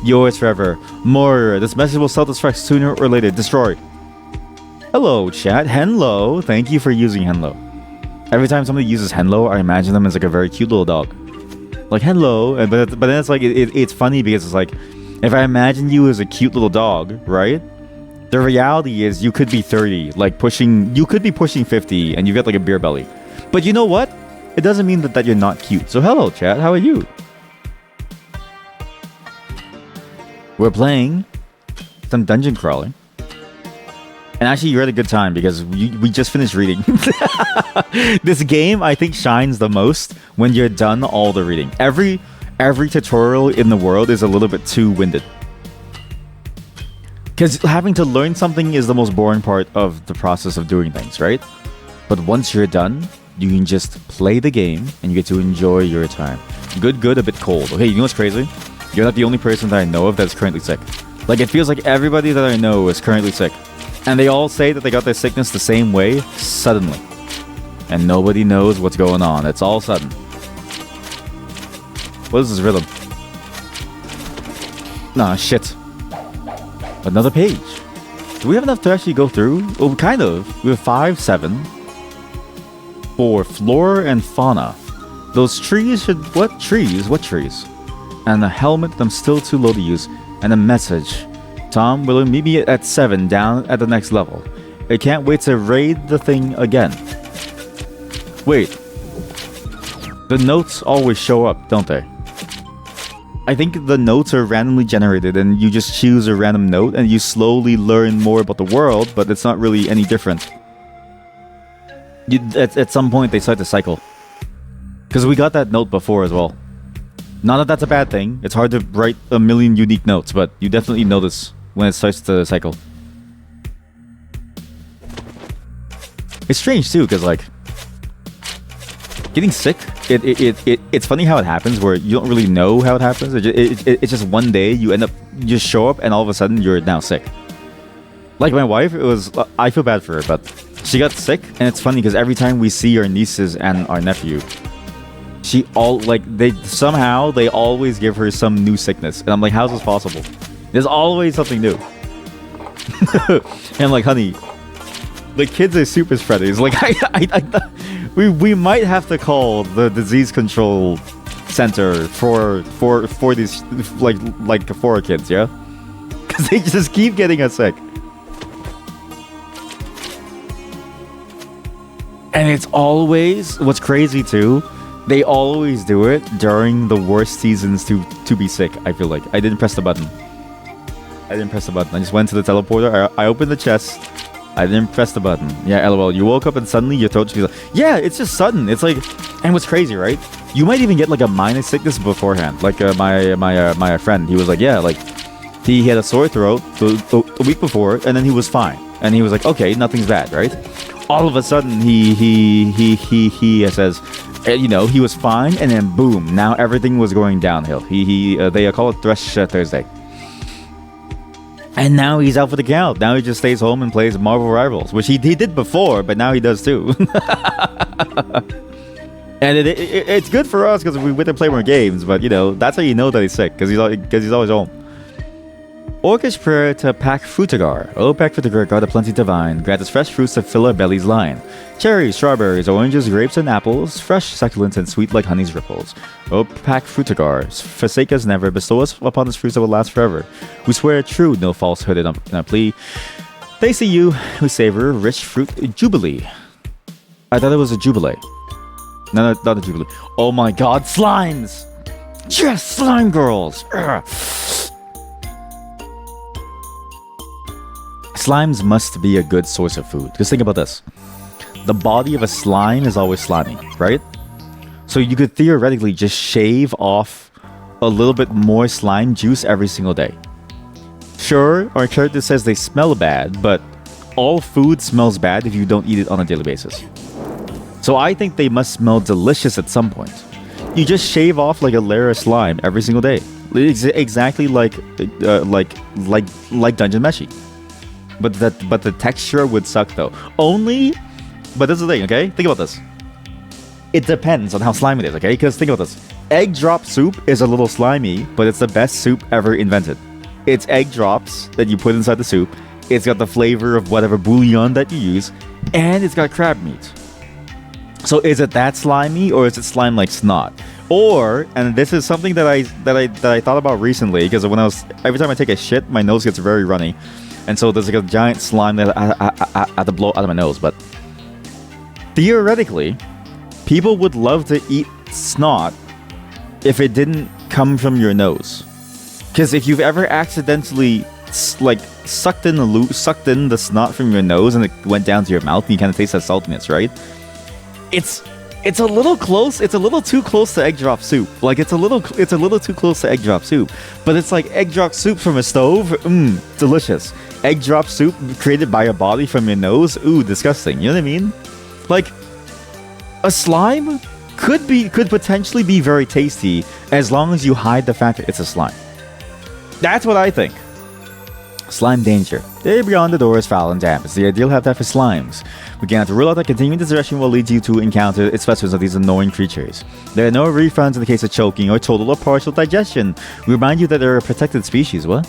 Yours forever, Moira. This message will self-destruct sooner or later. Destroy. Hello, chat. Henlo. Thank you for using Henlo. Every time somebody uses Henlo, I imagine them as like a very cute little dog. Like, hello. But then it's like, it's funny because it's like, if I imagine you as a cute little dog, right? The reality is you could be 30, like you could be pushing 50 and you get like a beer belly. But you know what? It doesn't mean that you're not cute. So hello, chat. How are you? We're playing some dungeon crawling. And actually, you're at a good time because we just finished reading. This game, I think, shines the most when you're done all the reading. Every tutorial in the world is a little bit too winded. Because having to learn something is the most boring part of the process of doing things, right? But once you're done, you can just play the game and you get to enjoy your time. Good, a bit cold. Okay, you know what's crazy? You're not the only person that I know of that's currently sick. Like, it feels like everybody that I know is currently sick. And they all say that they got their sickness the same way, suddenly. And nobody knows what's going on. It's all sudden. What is this rhythm? Nah, shit. Another page. Do we have enough to actually go through? Well, kind of. We have 5, 7. For flora and fauna. Those trees should... What trees? What trees? And a helmet I'm still too low to use. And a message. Tom, will meet me at 7 down at the next level. I can't wait to raid the thing again. Wait. The notes always show up, don't they? I think the notes are randomly generated and you just choose a random note and you slowly learn more about the world, but it's not really any different. At some point they start to cycle. Because we got that note before as well. Not that that's a bad thing. It's hard to write a million unique notes, but you definitely notice when it starts to cycle. It's strange too, because like getting sick, it's funny how it happens where you don't really know how it happens. It's just one day you just show up and all of a sudden you're now sick. Like my wife, I feel bad for her, but she got sick, and it's funny because every time we see our nieces and our nephew, they always give her some new sickness, and I'm like, how's this possible? There's always something new. And I'm like, honey, the kids are super spreaders. Like, we might have to call the disease control center for these like for our kids, yeah, because they just keep getting us sick. And it's always, what's crazy too, they always do it during the worst seasons to be sick, I feel like. I didn't press the button. I just went to the teleporter. I opened the chest. I didn't press the button. Yeah, LOL. You woke up and suddenly your throat feels like... Yeah, it's just sudden. It's like... And what's crazy, right? You might even get like a minor sickness beforehand. Like my friend, he was like, yeah, like he had a sore throat the week before, and then he was fine, and he was like, okay, nothing's bad, right? All of a sudden, he says, you know, he was fine, and then boom, now everything was going downhill. They call it Thresh Thursday. And now he's out for the count. Now he just stays home and plays Marvel Rivals, which he did before, but now he does too. And it's good for us because we get to play more games, but you know, that's how you know that he's sick, because he's always home. Orcish prayer to Pack Frutigar. Oh, Pack Frutigar, God of plenty divine, grant us fresh fruits to fill our bellies line. Cherries, strawberries, oranges, grapes, and apples, fresh, succulent, and sweet like honey's ripples. Oh, Pack Frutigar, forsake us never, bestow us upon us fruits that will last forever. We swear true, no falsehood in our plea. They see you, who savor rich fruit jubilee. I thought it was a jubilee. No, not a jubilee. Oh my god, slimes! Yes, slime girls! Urgh. Slimes must be a good source of food. Just think about this. The body of a slime is always slimy, right? So you could theoretically just shave off a little bit more slime juice every single day. Sure, our character says they smell bad, but all food smells bad if you don't eat it on a daily basis. So I think they must smell delicious at some point. You just shave off like a layer of slime every single day, exactly like Dungeon Meshi. But the texture would suck though. But this is the thing, okay? Think about this. It depends on how slimy it is, okay? Because think about this. Egg drop soup is a little slimy, but it's the best soup ever invented. It's egg drops that you put inside the soup. It's got the flavor of whatever bouillon that you use, and it's got crab meat. So is it that slimy, or is it slime like snot? Or, and this is something that I thought about recently, because every time I take a shit, my nose gets very runny, and so there's like a giant slime that I have to blow out of my nose. But theoretically, people would love to eat snot if it didn't come from your nose. Because if you've ever accidentally like sucked in the snot from your nose and it went down to your mouth, and you kind of taste that saltiness, right? It's a little close. It's a little too close to egg drop soup. Like it's a little too close to egg drop soup. But it's like egg drop soup from a stove. Delicious. Egg drop soup created by a body from your nose. Ooh, disgusting. You know what I mean? Like a slime could potentially be very tasty as long as you hide the fact that it's a slime. That's what I think. Slime danger. There beyond the door is foul and damp. It's the ideal habitat for slimes. We cannot rule out that continuing this direction will lead you to encounter its specimens of these annoying creatures. There are no refunds in the case of choking or total or partial digestion. We remind you that they're a protected species. What?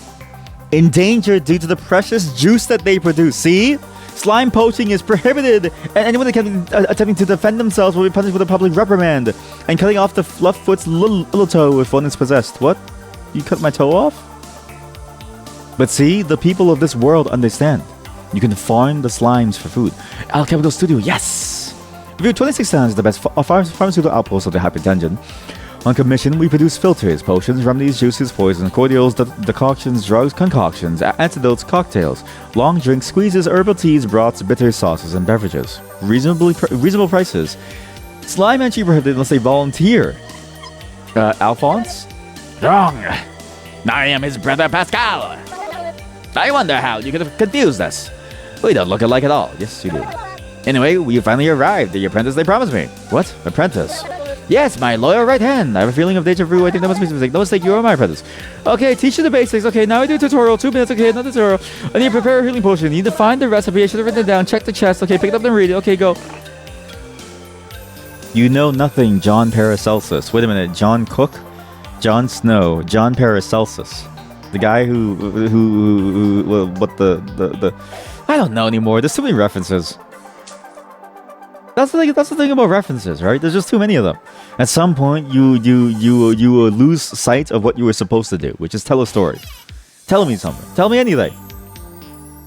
Endangered due to the precious juice that they produce. See? Slime poaching is prohibited, and anyone attempting to defend themselves will be punished with a public reprimand and cutting off the Flufffoot's little toe if one is possessed. What? You cut my toe off? But see, the people of this world understand. You can farm the slimes for food. Al Capital Studio, yes! Review 26 times the best pharmaceutical outpost of the hypertension. On commission, we produce filters, potions, remedies, juices, poisons, cordials, decoctions, drugs, concoctions, antidotes, cocktails, long drinks, squeezes, herbal teas, broths, bitter sauces, and beverages. Reasonable prices. Slime entry prohibited unless they volunteer. Alphonse? Wrong! I am his brother Pascal! I wonder how you could have confused us. We don't look alike at all. Yes, you do. Anyway, we finally arrived. The apprentice they promised me. What? Apprentice? Yes, my loyal right hand. I have a feeling of deja vu. I think that must be a mistake. No mistake, you are my apprentice. Okay, teach you the basics. Okay, now I do a tutorial. 2 minutes. Okay, another tutorial. I need to prepare a healing potion. You need to find the recipe. I should have written it down. Check the chest. Okay, pick it up and read it. Okay, go. You know nothing, John Paracelsus. Wait a minute, John Cook? Jon Snow, John Paracelsus, the guy who what the I don't know anymore. There's too many references. That's the thing about references, right? There's just too many of them. At some point, you lose sight of what you were supposed to do, which is tell a story. Tell me something. Tell me anything.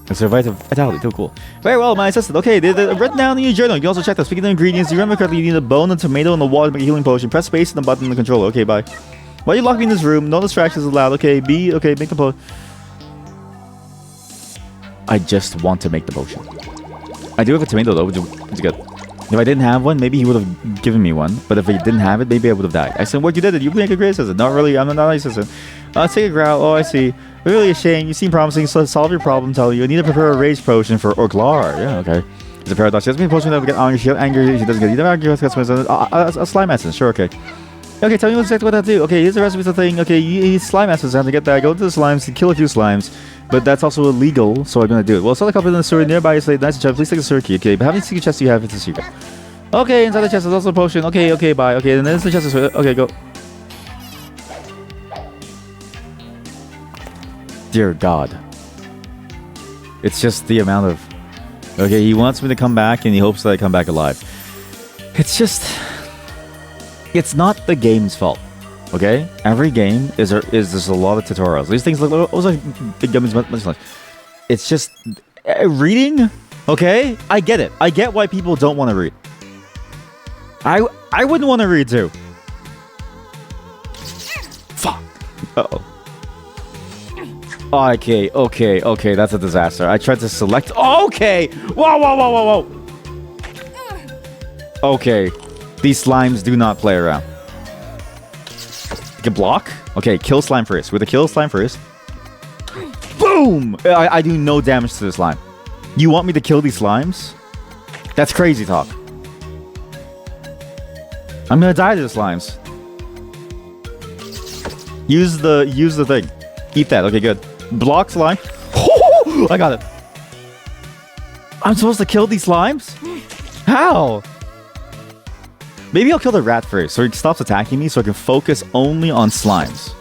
It's a vitality, too cool. Very well, my assistant. Okay, they're written down in your journal. You can also check them. Speaking of ingredients, you remember correctly, you need a bone, a tomato, and a water to make a healing potion. Press space and the button on the controller. Okay, bye. Why are you locking me in this room? No distractions allowed. Okay, B. Okay, make the potion. I just want to make the potion. I do have a tomato though, which is good. If I didn't have one, maybe he would have given me one. But if he didn't have it, maybe I would have died. Excellent work, you did it. You make a great assistant. Not really, I'm not a nice assistant. Take a growl. Oh, I see. Really a shame. You seem promising, so solve your problem. Tell you. I need to prepare a rage potion for Orglar. Yeah, okay. It's a paradox. She has me a potion that will get angry. She doesn't get. You never argue with customers. A slime essence. Sure, okay. Okay, tell me exactly what I do. Okay, here's the recipe of the thing. Okay, you need slime essence. I have to get that. I go into the slimes to kill a few slimes. But that's also illegal, so I'm gonna do it. Well, sell the couple in the sewer nearby. You say, nice chest. Please take the sewer key. Okay, but how many secret chests do you have? It's a secret. Okay, inside the chest is also a potion. Okay, bye. Okay, and then it's the chest is. Okay, go. Dear God. It's just the amount of... Okay, he wants me to come back and he hopes that I come back alive. It's just... It's not the game's fault. Okay? Every game is there's a lot of tutorials. These things look like big gummies much like. It's just... reading? Okay? I get it. I get why people don't want to read. I wouldn't want to read too. Fuck. Uh-oh. Okay, that's a disaster. I tried to select... Okay! Whoa! Okay. These slimes do not play around. You can block? Okay, kill slime first. With a kill slime first. Boom! I do no damage to the slime. You want me to kill these slimes? That's crazy talk. I'm gonna die to the slimes. Use the thing. Eat that. Okay, good. Block slime. I got it. I'm supposed to kill these slimes? How? Maybe I'll kill the rat first so he stops attacking me so I can focus only on slimes.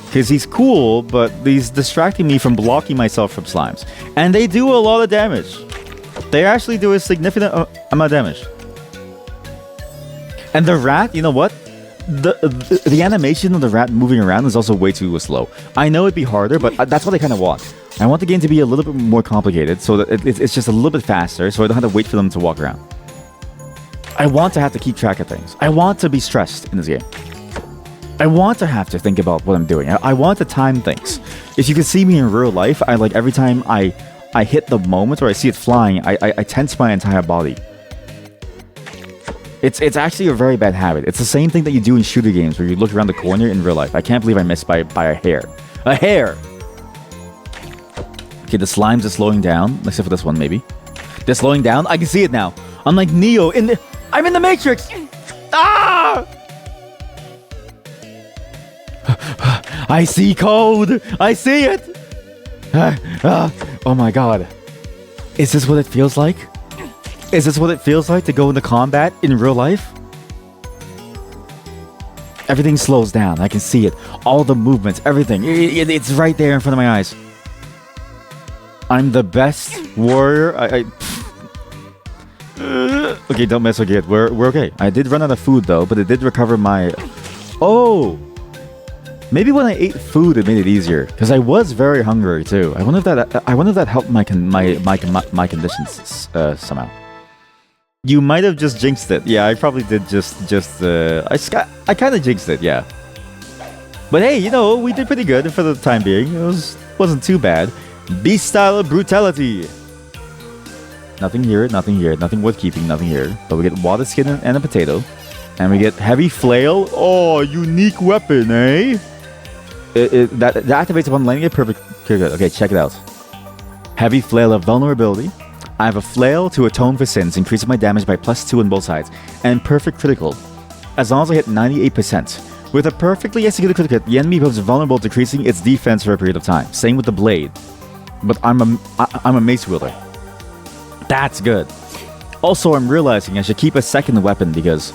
Because he's cool, but he's distracting me from blocking myself from slimes. And they do a lot of damage. They actually do a significant amount of damage. And the rat, you know what? The animation of the rat moving around is also way too slow. I know it'd be harder, but that's what I kind of want. I want the game to be a little bit more complicated so that it's just a little bit faster so I don't have to wait for them to walk around. I want to have to keep track of things. I want to be stressed in this game. I want to have to think about what I'm doing. I want to time things. If you can see me in real life, I like every time I hit the moment or I see it flying, I tense my entire body. It's actually a very bad habit. It's the same thing that you do in shooter games where you look around the corner in real life. I can't believe I missed by a hair. A hair! Okay, the slimes are slowing down. Except for this one, maybe. They're slowing down. I can see it now. I'm like Neo in the... I'm in the Matrix! Ah! I see code! I see it! Oh my god. Is this what it feels like? Is this what it feels like to go into combat in real life? Everything slows down. I can see it. All the movements, everything. It's right there in front of my eyes. I'm the best warrior. Okay, don't mess with it. We're okay. I did run out of food though, but it did recover my... Oh! Maybe when I ate food, it made it easier. Because I was very hungry too. I wonder if that helped my conditions somehow. You might have just jinxed it. Yeah, I probably did I kind of jinxed it, yeah. But hey, you know, we did pretty good for the time being. It wasn't too bad. Beast style of brutality. Nothing here, nothing here, nothing worth keeping, nothing here. But we get water skin and a potato. And we get heavy flail. Oh, unique weapon, eh? That activates upon landing it. Perfect. Okay, check it out. Heavy flail of vulnerability. I have a flail to atone for sins, increasing my damage by +2 on both sides, and perfect critical, as long as I hit 98%. With a perfectly executed critical hit, the enemy becomes vulnerable, decreasing its defense for a period of time. Same with the blade, but I'm a mace wielder. That's good. Also, I'm realizing I should keep a second weapon because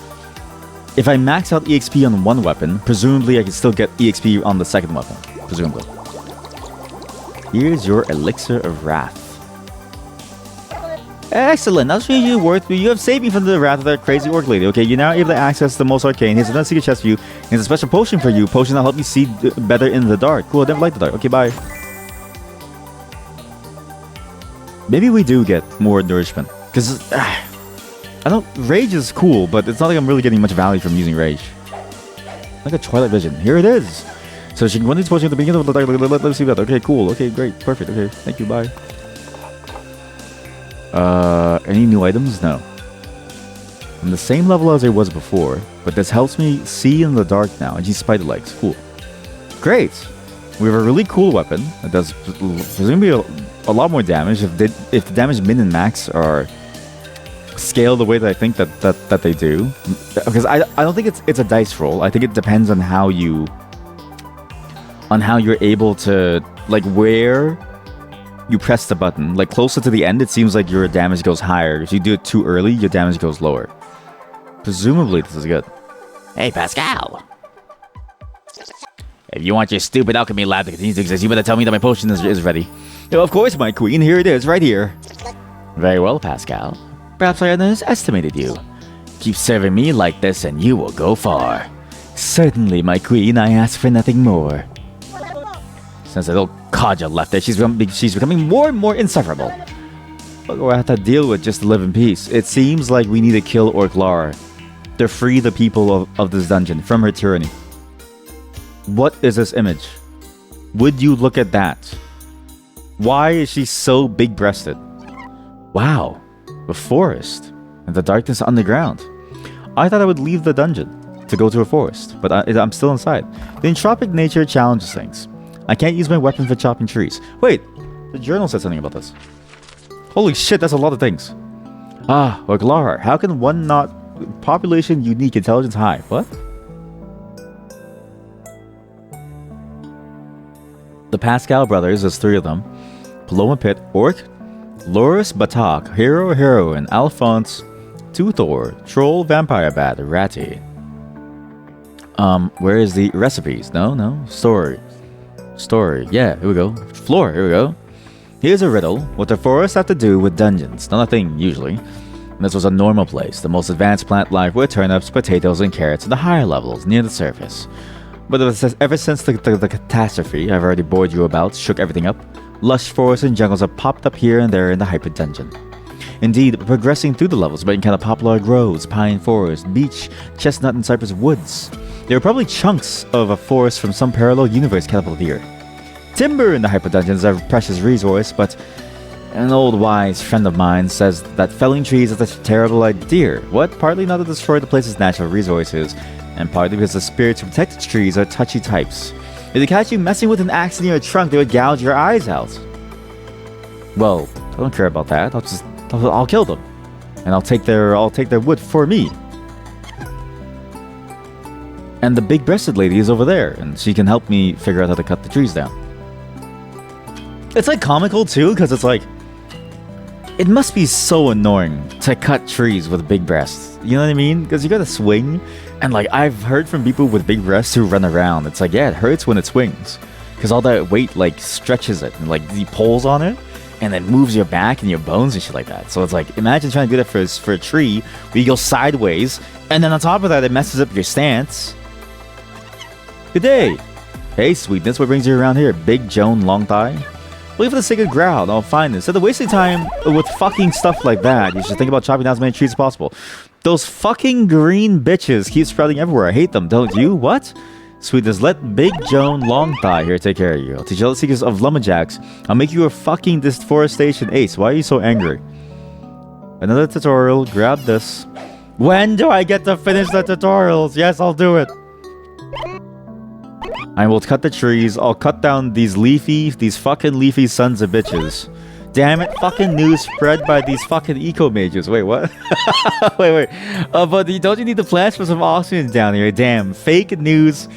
if I max out EXP on one weapon, presumably I can still get EXP on the second weapon. Presumably. Here's your Elixir of Wrath. Excellent, that's really worth me. You have saved me from the wrath of that crazy orc lady. Okay, you're now able to access the most arcane. Here's another secret chest for you. Here's a special potion for you. Potion that'll help you see better in the dark. Cool, I never liked the dark. Okay, bye. Maybe we do get more nourishment. Because, I don't... Rage is cool, but it's not like I'm really getting much value from using Rage. Like a Twilight Vision. Here it is. So she can run this potion at the beginning of the dark. Let's see that. Okay, cool. Okay, great. Perfect. Okay, thank you. Bye. Any new items? No. I'm the same level as I was before, but this helps me see in the dark now. And she's spider legs. Cool. Great. We have a really cool weapon that does presumably a lot more damage if the damage min and max are scaled the way that I think that they do. Because I don't think it's a dice roll. I think it depends on how you're able to, like, where you press the button. Like, closer to the end, it seems like your damage goes higher. If you do it too early, your damage goes lower. Presumably, this is good. Hey, Pascal. If you want your stupid alchemy lab to continue to exist, you better tell me that my potion is ready. Of course, my queen. Here it is, right here. Very well, Pascal. Perhaps I underestimated you. Keep serving me like this and you will go far. Certainly, my queen. I ask for nothing more. Since the little codger left there, she's becoming more and more insufferable. But we'll have to deal with just to live in peace. It seems like we need to kill Orklara to free the people of this dungeon from her tyranny. What is this image? Would you look at that? Why is she so big-breasted? Wow, the forest and the darkness underground. I thought I would leave the dungeon to go to a forest, but I'm still inside. The entropic nature challenges things. I can't use my weapon for chopping trees. Wait, the journal said something about this. Holy shit, that's a lot of things. Ah, Orklara, how can one not... Population unique, intelligence high. What? The Pascal brothers, there's 3 of them. Paloma Pit, Orc, Loris Batak, Hero, Heroine, Alphonse, Tuthor, Troll, Vampire Bat, Ratty. Where is the recipes? No. Story. Yeah, here we go. Floor, here we go. Here's a riddle. What the forests have to do with dungeons? Not a thing, usually. This was a normal place. The most advanced plant life were turnips, potatoes, and carrots at the higher levels, near the surface. But ever since the catastrophe I've already bored you about shook everything up, lush forests and jungles have popped up here and there in the hyper dungeon. Indeed, progressing through the levels, you might encounter poplar groves, pine forest, beech, chestnut, and cypress woods. There are probably chunks of a forest from some parallel universe catapulted here. Timber in the hyper dungeons are a precious resource, but an old wise friend of mine says that felling trees is a terrible idea. What? Partly not to destroy the place's natural resources, and partly because the spirits who protect its trees are touchy types. If they catch you messing with an axe in your trunk, they would gouge your eyes out. Well, I don't care about that. I'll kill them, and I'll take their wood for me. And the big-breasted lady is over there, and she can help me figure out how to cut the trees down. It's like comical too, because it's like, it must be so annoying to cut trees with big breasts. You know what I mean? Because you gotta swing, and like I've heard from people with big breasts who run around. It's like, yeah, it hurts when it swings, because all that weight like stretches it, and like he pulls on it, and then moves your back and your bones and shit like that. So it's like, imagine trying to do that for a tree where you go sideways, and then on top of that, it messes up your stance. Good day. Hey, sweetness, what brings you around here? Big Joan Long Thigh? Wait for the sake of growl, I'll find this. Instead of wasting time with fucking stuff like that, you should think about chopping down as many trees as possible. Those fucking green bitches keep sprouting everywhere. I hate them, don't you? What? Sweetness, let Big Joan Long Thigh here take care of you. I'll teach you all the secrets of lumberjacks. I'll make you a fucking deforestation ace. Why are you so angry? Another tutorial. Grab this. When do I get to finish the tutorials? Yes, I'll do it. I will cut the trees. I'll cut down these fucking leafy sons of bitches. Damn it, fucking news spread by these fucking eco mages. Wait, what? wait. But don't you need the plants for some oxygen down here? Damn, fake news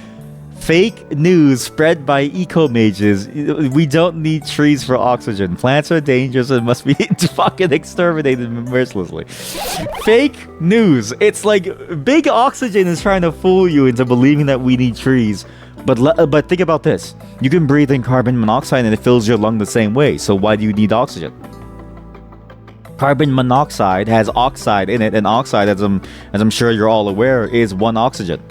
spread by eco mages. We don't need trees for oxygen. Plants are dangerous and must be fucking exterminated mercilessly. Fake news. It's like big oxygen is trying to fool you into believing that we need trees. But think about this. You can breathe in carbon monoxide and it fills your lung the same way. So why do you need oxygen? Carbon monoxide has oxide in it, and oxide, as I'm sure you're all aware, is one oxygen.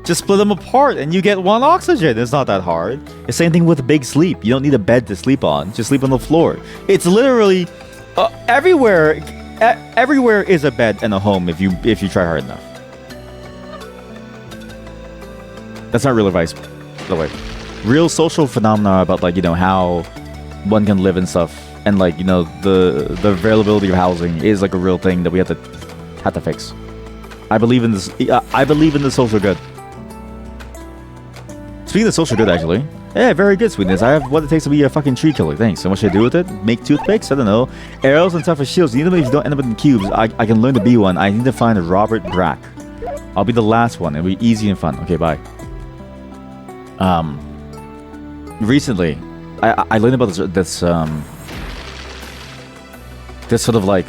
Just split them apart and you get one oxygen. It's not that hard. The same thing with big sleep. You don't need a bed to sleep on. Just sleep on the floor. It's literally everywhere. Everywhere is a bed and a home if you try hard enough. That's not real advice, by the way. Real social phenomena about, like, you know, how one can live and stuff, and, like, you know, the availability of housing is like a real thing that we have to had to fix. I believe in this. I believe in the social good. Speaking of social good, actually. Yeah, very good, Sweetness. I have what it takes to be a fucking tree killer. Thanks. And what should I do with it? Make toothpicks? I don't know. Arrows and tougher shields. You need them if you don't end up in cubes. I can learn to be one. I need to find Robert Brack. I'll be the last one. It'll be easy and fun. Okay, bye. Recently, I learned about this sort of like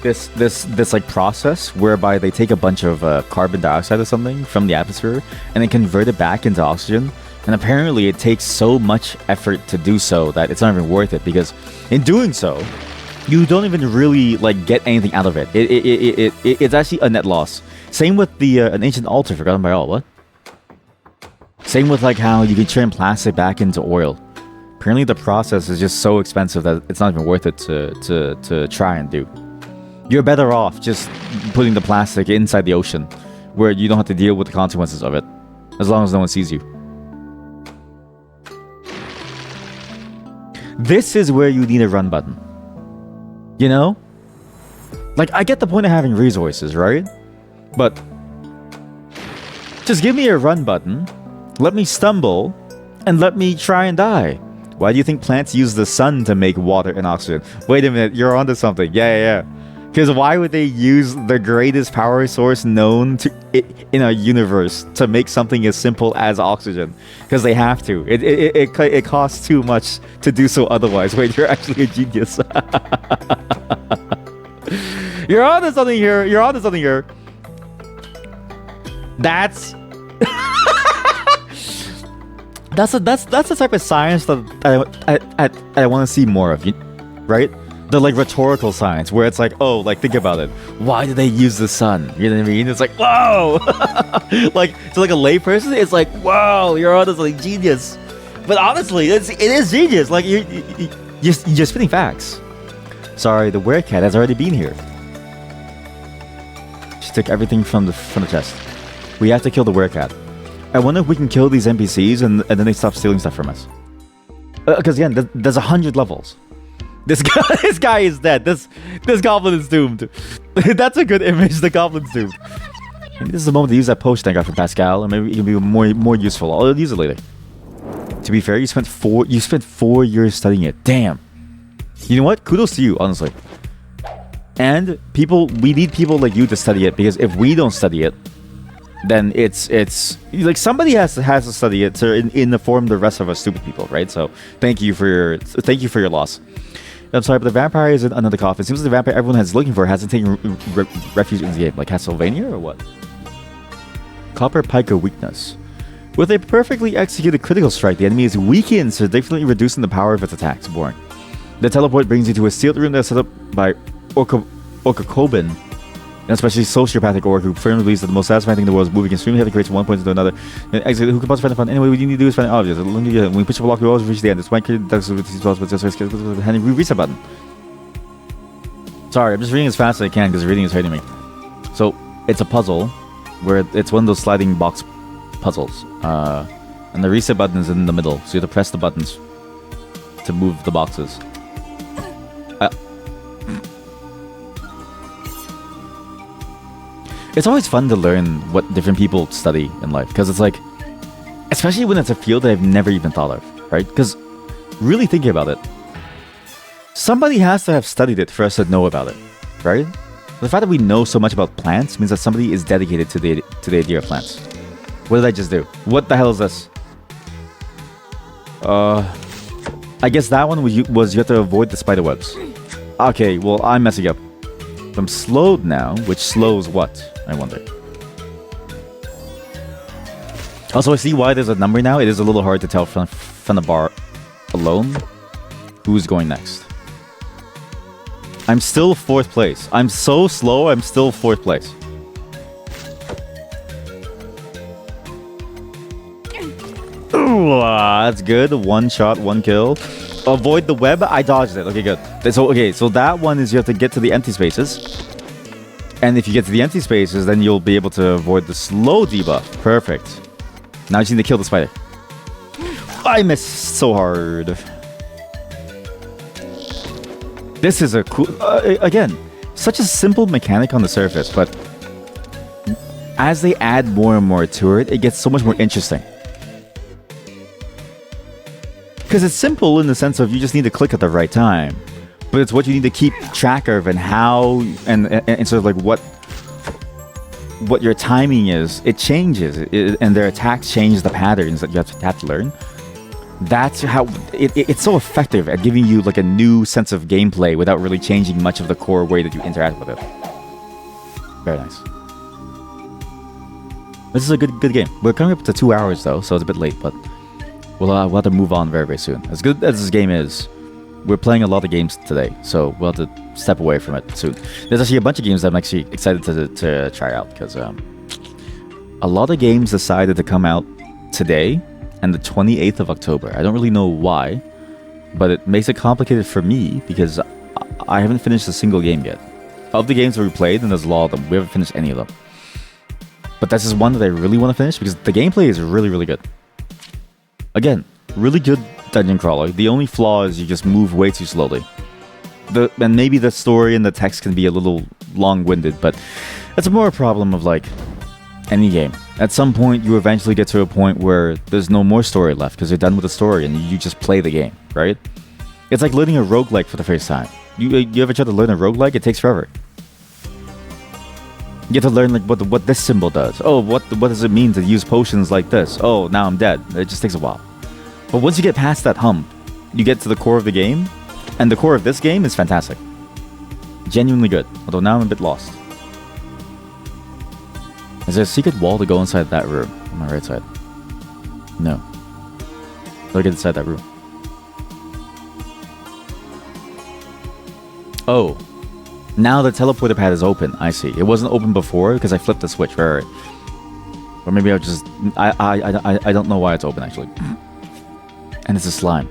this like process whereby they take a bunch of carbon dioxide or something from the atmosphere and then convert it back into oxygen. And apparently it takes so much effort to do so that it's not even worth it, because in doing so, you don't even really like get anything out of it. It's actually a net loss. Same with the an ancient altar forgotten by all. What? Same with like how you can turn plastic back into oil. Apparently the process is just so expensive that it's not even worth it to try and do. You're better off just putting the plastic inside the ocean, where you don't have to deal with the consequences of it, as long as no one sees you. This is where you need a run button. You know? Like, I get the point of having resources, right? But just give me a run button, let me stumble, and let me try and die. Why do you think plants use the sun to make water and oxygen? Wait a minute, you're onto something. Yeah. Because why would they use the greatest power source known to in a universe to make something as simple as oxygen? Because they have to. It costs too much to do so otherwise. Wait, you're actually a genius. You're onto something here. That's that's the type of science that I want to see more of, right? The like rhetorical science where it's like, oh, like think about it. Why do they use the sun? You know what I mean? It's like, whoa! Like to like a layperson, it's like, whoa, you're honestly genius. But honestly, it is genius. Like you're just spitting facts. Sorry, the werecat has already been here. She took everything from the chest. We have to kill the werecat. I wonder if we can kill these NPCs and then they stop stealing stuff from us. Because again, there's 100 levels. This guy is dead. This goblin is doomed. That's a good image. The goblin's doomed. Maybe this is the moment to use that potion I got from Pascal, and maybe it can be more useful. I'll use it later. To be fair, you spent 4 years studying it. Damn. You know what? Kudos to you, honestly. And we need people like you to study it, because if we don't study it, then it's like somebody has to study it to inform the rest of us stupid people, right? So thank you for your loss. I'm sorry, but the vampire is in another coffin. It seems like the vampire everyone is looking for hasn't taken refuge in the game, like Castlevania or what? Copper Piker weakness. With a perfectly executed critical strike, the enemy is weakened, significantly reducing the power of its attacks. Boring. The teleport brings you to a sealed room that's set up by Orcokobin, an especially sociopathic orc who firmly believes that the most satisfying thing in the world is moving extremely heavy crates from one point to another. And exit, who can possibly find the fun? Anyway, what you need to do is find objects. When we push a block, we always reach the end. It's one created with these spells, but just reset button. Sorry, I'm just reading as fast as I can because reading is hurting me. So it's a puzzle where it's one of those sliding box puzzles, and the reset button is in the middle, so you have to press the buttons to move the boxes. It's always fun to learn what different people study in life, because it's like, especially when it's a field that I've never even thought of, right? Because really thinking about it, somebody has to have studied it for us to know about it, right? The fact that we know so much about plants means that somebody is dedicated to the idea of plants. What did I just do? What the hell is this? I guess that one was you have to avoid the spider webs. Okay, well, I'm messing up. I'm slowed now, which slows what? I wonder. Also, I see why there's a number now. It is a little hard to tell from the bar alone who's going next. I'm still 4th place. I'm so slow, I'm still 4th place. Ooh, that's good. 1 shot, 1 kill. Avoid the web. I dodged it. Okay, good. So that one is you have to get to the empty spaces. And if you get to the empty spaces, then you'll be able to avoid the slow debuff. Perfect. Now you just need to kill the spider. I missed so hard. This is a cool... again, such a simple mechanic on the surface, but as they add more and more to it, it gets so much more interesting. Because it's simple in the sense of you just need to click at the right time, but it's what you need to keep track of and how and sort of like what your timing is. It changes, and their attacks change the patterns that you have to learn. That's how it's so effective at giving you like a new sense of gameplay without really changing much of the core way that you interact with it. Very nice. This is a good game. We're coming up to 2 hours though, so it's a bit late, but we'll have to move on very soon. As good as this game is, we're playing a lot of games today, so we'll have to step away from it soon. There's actually a bunch of games that I'm actually excited to try out, because a lot of games decided to come out today and the 28th of October. I don't really know why, but it makes it complicated for me because I haven't finished a single game yet. Of the games that we played, and there's a lot of them, we haven't finished any of them. But this is one that I really want to finish because the gameplay is really good. Again, really good dungeon crawler. The only flaw is you just move way too slowly. And maybe the story and the text can be a little long-winded, but it's more a problem of like any game. At some point, you eventually get to a point where there's no more story left because you're done with the story and you just play the game, right? It's like learning a roguelike for the first time. You ever try to learn a roguelike? It takes forever. You have to learn like what this symbol does. Oh, what does it mean to use potions like this? Oh, now I'm dead. It just takes a while. But once you get past that hump, you get to the core of the game, and the core of this game is fantastic. Genuinely good. Although now I'm a bit lost. Is there a secret wall to go inside that room? On my right side. No. How do I get inside that room? Oh. Now the teleporter pad is open. I see. It wasn't open before because I flipped the switch. Right. Or maybe I just... I don't know why it's open, actually. And it's a slime.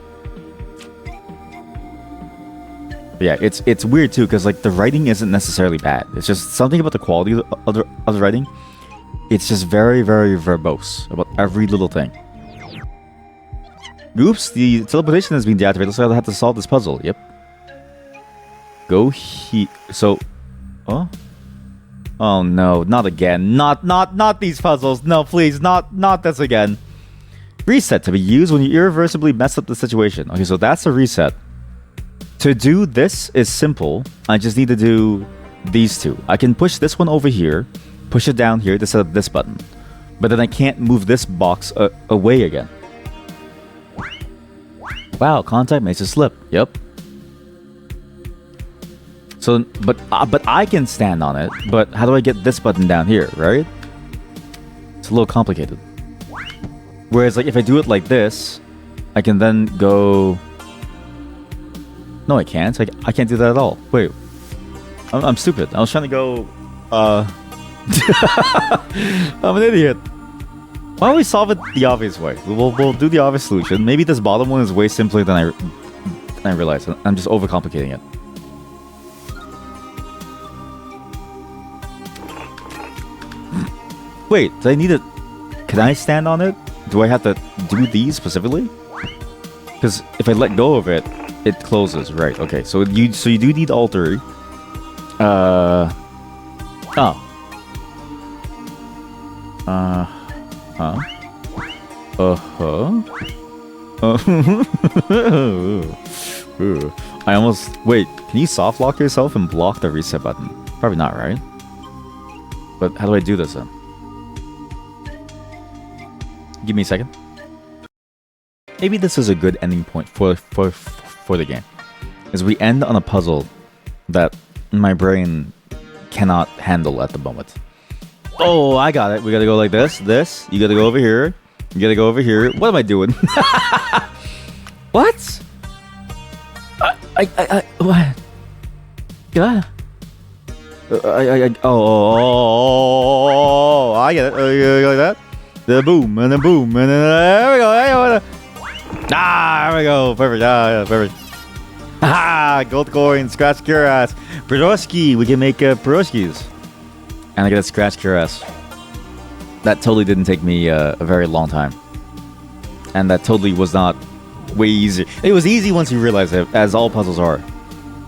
But yeah, it's weird, too, because like the writing isn't necessarily bad. It's just something about the quality of the writing. It's just very verbose about every little thing. Oops, the teleportation has been deactivated. Looks like I'll have to solve this puzzle. Yep. Go here. So... Oh? Oh no, not again. Not these puzzles. No, please, not this again. Reset to be used when you irreversibly mess up the situation. Okay, so that's a reset. To do this is simple. I just need to do these two. I can push this one over here, push it down here to set up this button. But then I can't move this box away again. Wow, contact makes a slip. Yep. So, but I can stand on it. But how do I get this button down here, right? It's a little complicated. Whereas, like, if I do it like this, I can then go... No, I can't. I can't do that at all. Wait. I'm stupid. I was trying to go... I'm an idiot. Why don't we solve it the obvious way? We'll do the obvious solution. Maybe this bottom one is way simpler than I realized. I'm just overcomplicating it. Wait, do I need to... Can I stand on it? Do I have to do these specifically? Because if I let go of it, it closes. Right, okay. So you do need alter. Oh. Huh? I almost... Wait, can you soft lock yourself and block the reset button? Probably not, right? But how do I do this then? Give me a second. Maybe this is a good ending point for the game. As we end on a puzzle that my brain cannot handle at the moment. Oh, I got it. We gotta go like this. You gotta go over here. You gotta go over here. What am I doing? What? What? Yeah. I get it. Like that. The boom, and then boom, and then there we go. There we go. Perfect. Yeah, perfect. Ah, gold coin, scratch cure ass. Pierogi. We can make pierogies. And I get a scratch cure ass. That totally didn't take me a very long time. And that totally was not way easy. It was easy once you realize it, as all puzzles are.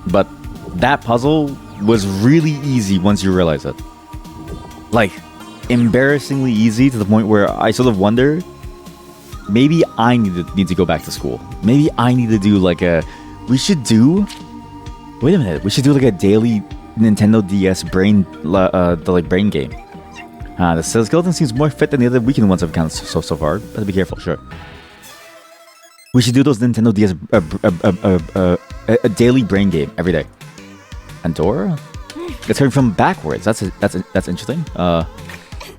But that puzzle was really easy once you realize it. Like, embarrassingly easy to the point where I sort of wonder, maybe I need to go back to school. Maybe I need to do like a... We should do... Wait a minute. We should do like a daily Nintendo DS brain brain game. The skeleton seems more fit than the other weekend ones I've counted so far. Better be careful, sure. We should do those Nintendo DS a daily brain game every day. Andorra? It's coming from backwards. That's interesting.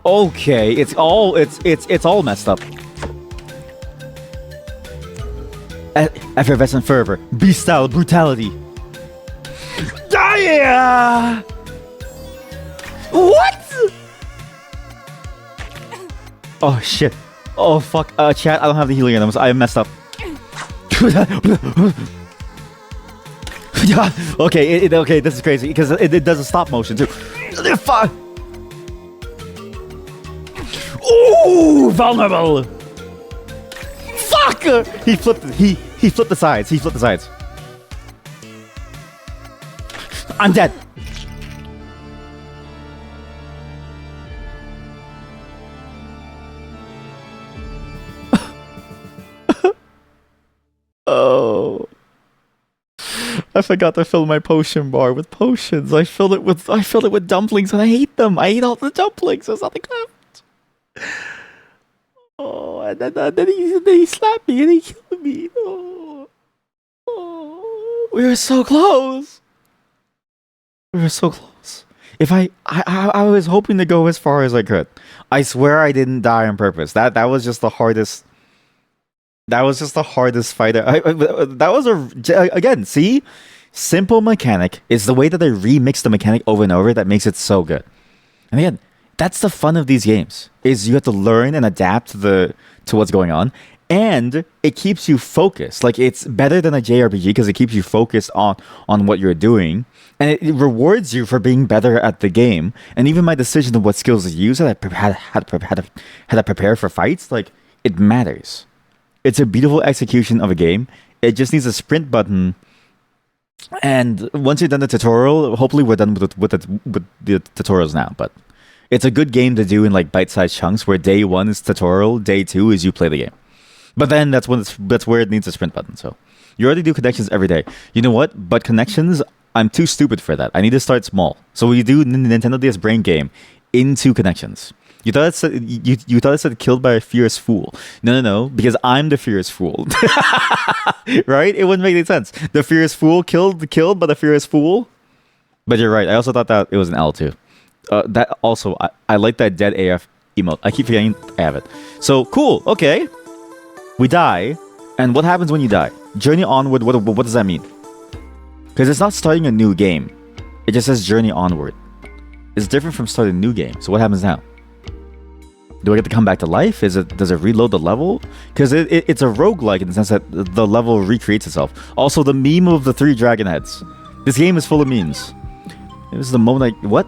Okay, it's all messed up. Effervescent fervor, beast style brutality. Yeah! What? Oh shit! Oh fuck! Chat, I don't have the healing items. I messed up. Yeah. Okay. Okay. This is crazy because it does a stop motion too. Fuck. Ooh, vulnerable. Fuck. He flipped. He flipped the sides. He flipped the sides. I'm dead. Oh. I forgot to fill my potion bar with potions. I filled it with dumplings and I hate them. I ate all the dumplings. There's nothing left. Oh, and then he slapped me and he killed me. Oh, we were so close. We were so close. If I was hoping to go as far as I could. I swear I didn't die on purpose. That was just the hardest. That was just the hardest fight. That was again. See, simple mechanic is the way that they remix the mechanic over and over that makes it so good. And again, that's the fun of these games. Is you have to learn and adapt to what's going on, and it keeps you focused. Like it's better than a JRPG because it keeps you focused on what you're doing, and it rewards you for being better at the game. And even my decision of what skills to use, how to prepare for fights, like it matters. It's a beautiful execution of a game. It just needs a sprint button. And once you're done the tutorial, hopefully we're done with the tutorials now. But it's a good game to do in like bite-sized chunks where day 1 is tutorial, day 2 is you play the game. But then that's where it needs a sprint button. So you already do connections every day. You know what? But connections, I'm too stupid for that. I need to start small. So we do Nintendo DS Brain Game into connections. You thought it said killed by a fierce fool. No, because I'm the fierce fool. Right? It wouldn't make any sense. The fierce fool killed by the fierce fool. But you're right. I also thought that it was an L too. That also, I like that dead AF emote. I keep forgetting I have it. So cool. Okay, we die, and what happens when you die? Journey onward. What does that mean? Because it's not starting a new game. It just says journey onward. It's different from starting a new game. So what happens now? Do I get to come back to life? Does it reload the level? Because it's a roguelike in the sense that the level recreates itself. Also, the meme of the 3 dragon heads. This game is full of memes. It was the moment what?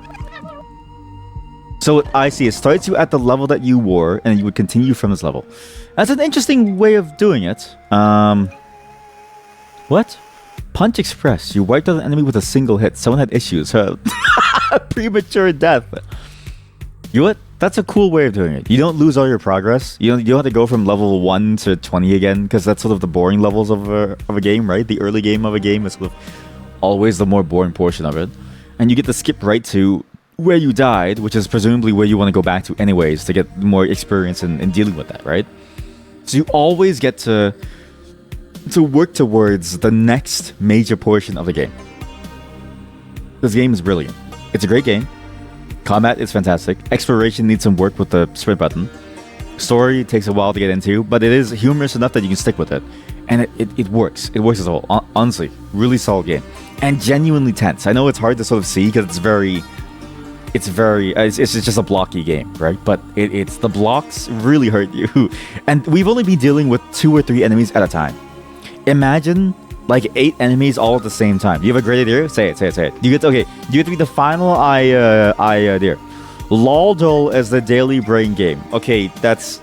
So I see. It starts you at the level that you were, and you would continue from this level. That's an interesting way of doing it. What? Punch Express. You wiped out an enemy with a single hit. Someone had issues. Premature death. You know what? That's a cool way of doing it. You don't lose all your progress. You don't have to go from level 1 to 20 again, because that's sort of the boring levels of a game, right? The early game of a game is sort of always the more boring portion of it. And you get to skip right to where you died, which is presumably where you want to go back to anyways to get more experience in dealing with that, right? So you always get to work towards the next major portion of the game. This game is brilliant. It's a great game. Combat is fantastic. Exploration needs some work with the sprint button. Story takes a while to get into, but it is humorous enough that you can stick with it. And it works. It works as a whole. Honestly, really solid game. And genuinely tense. I know it's hard to sort of see because it's just a blocky game, right? But it's the blocks really hurt you. And we've only been dealing with 2 or 3 enemies at a time. Imagine like 8 enemies all at the same time. You have a great idea? Say it. You get to be the final idea. Laldol as the daily brain game. Okay, that's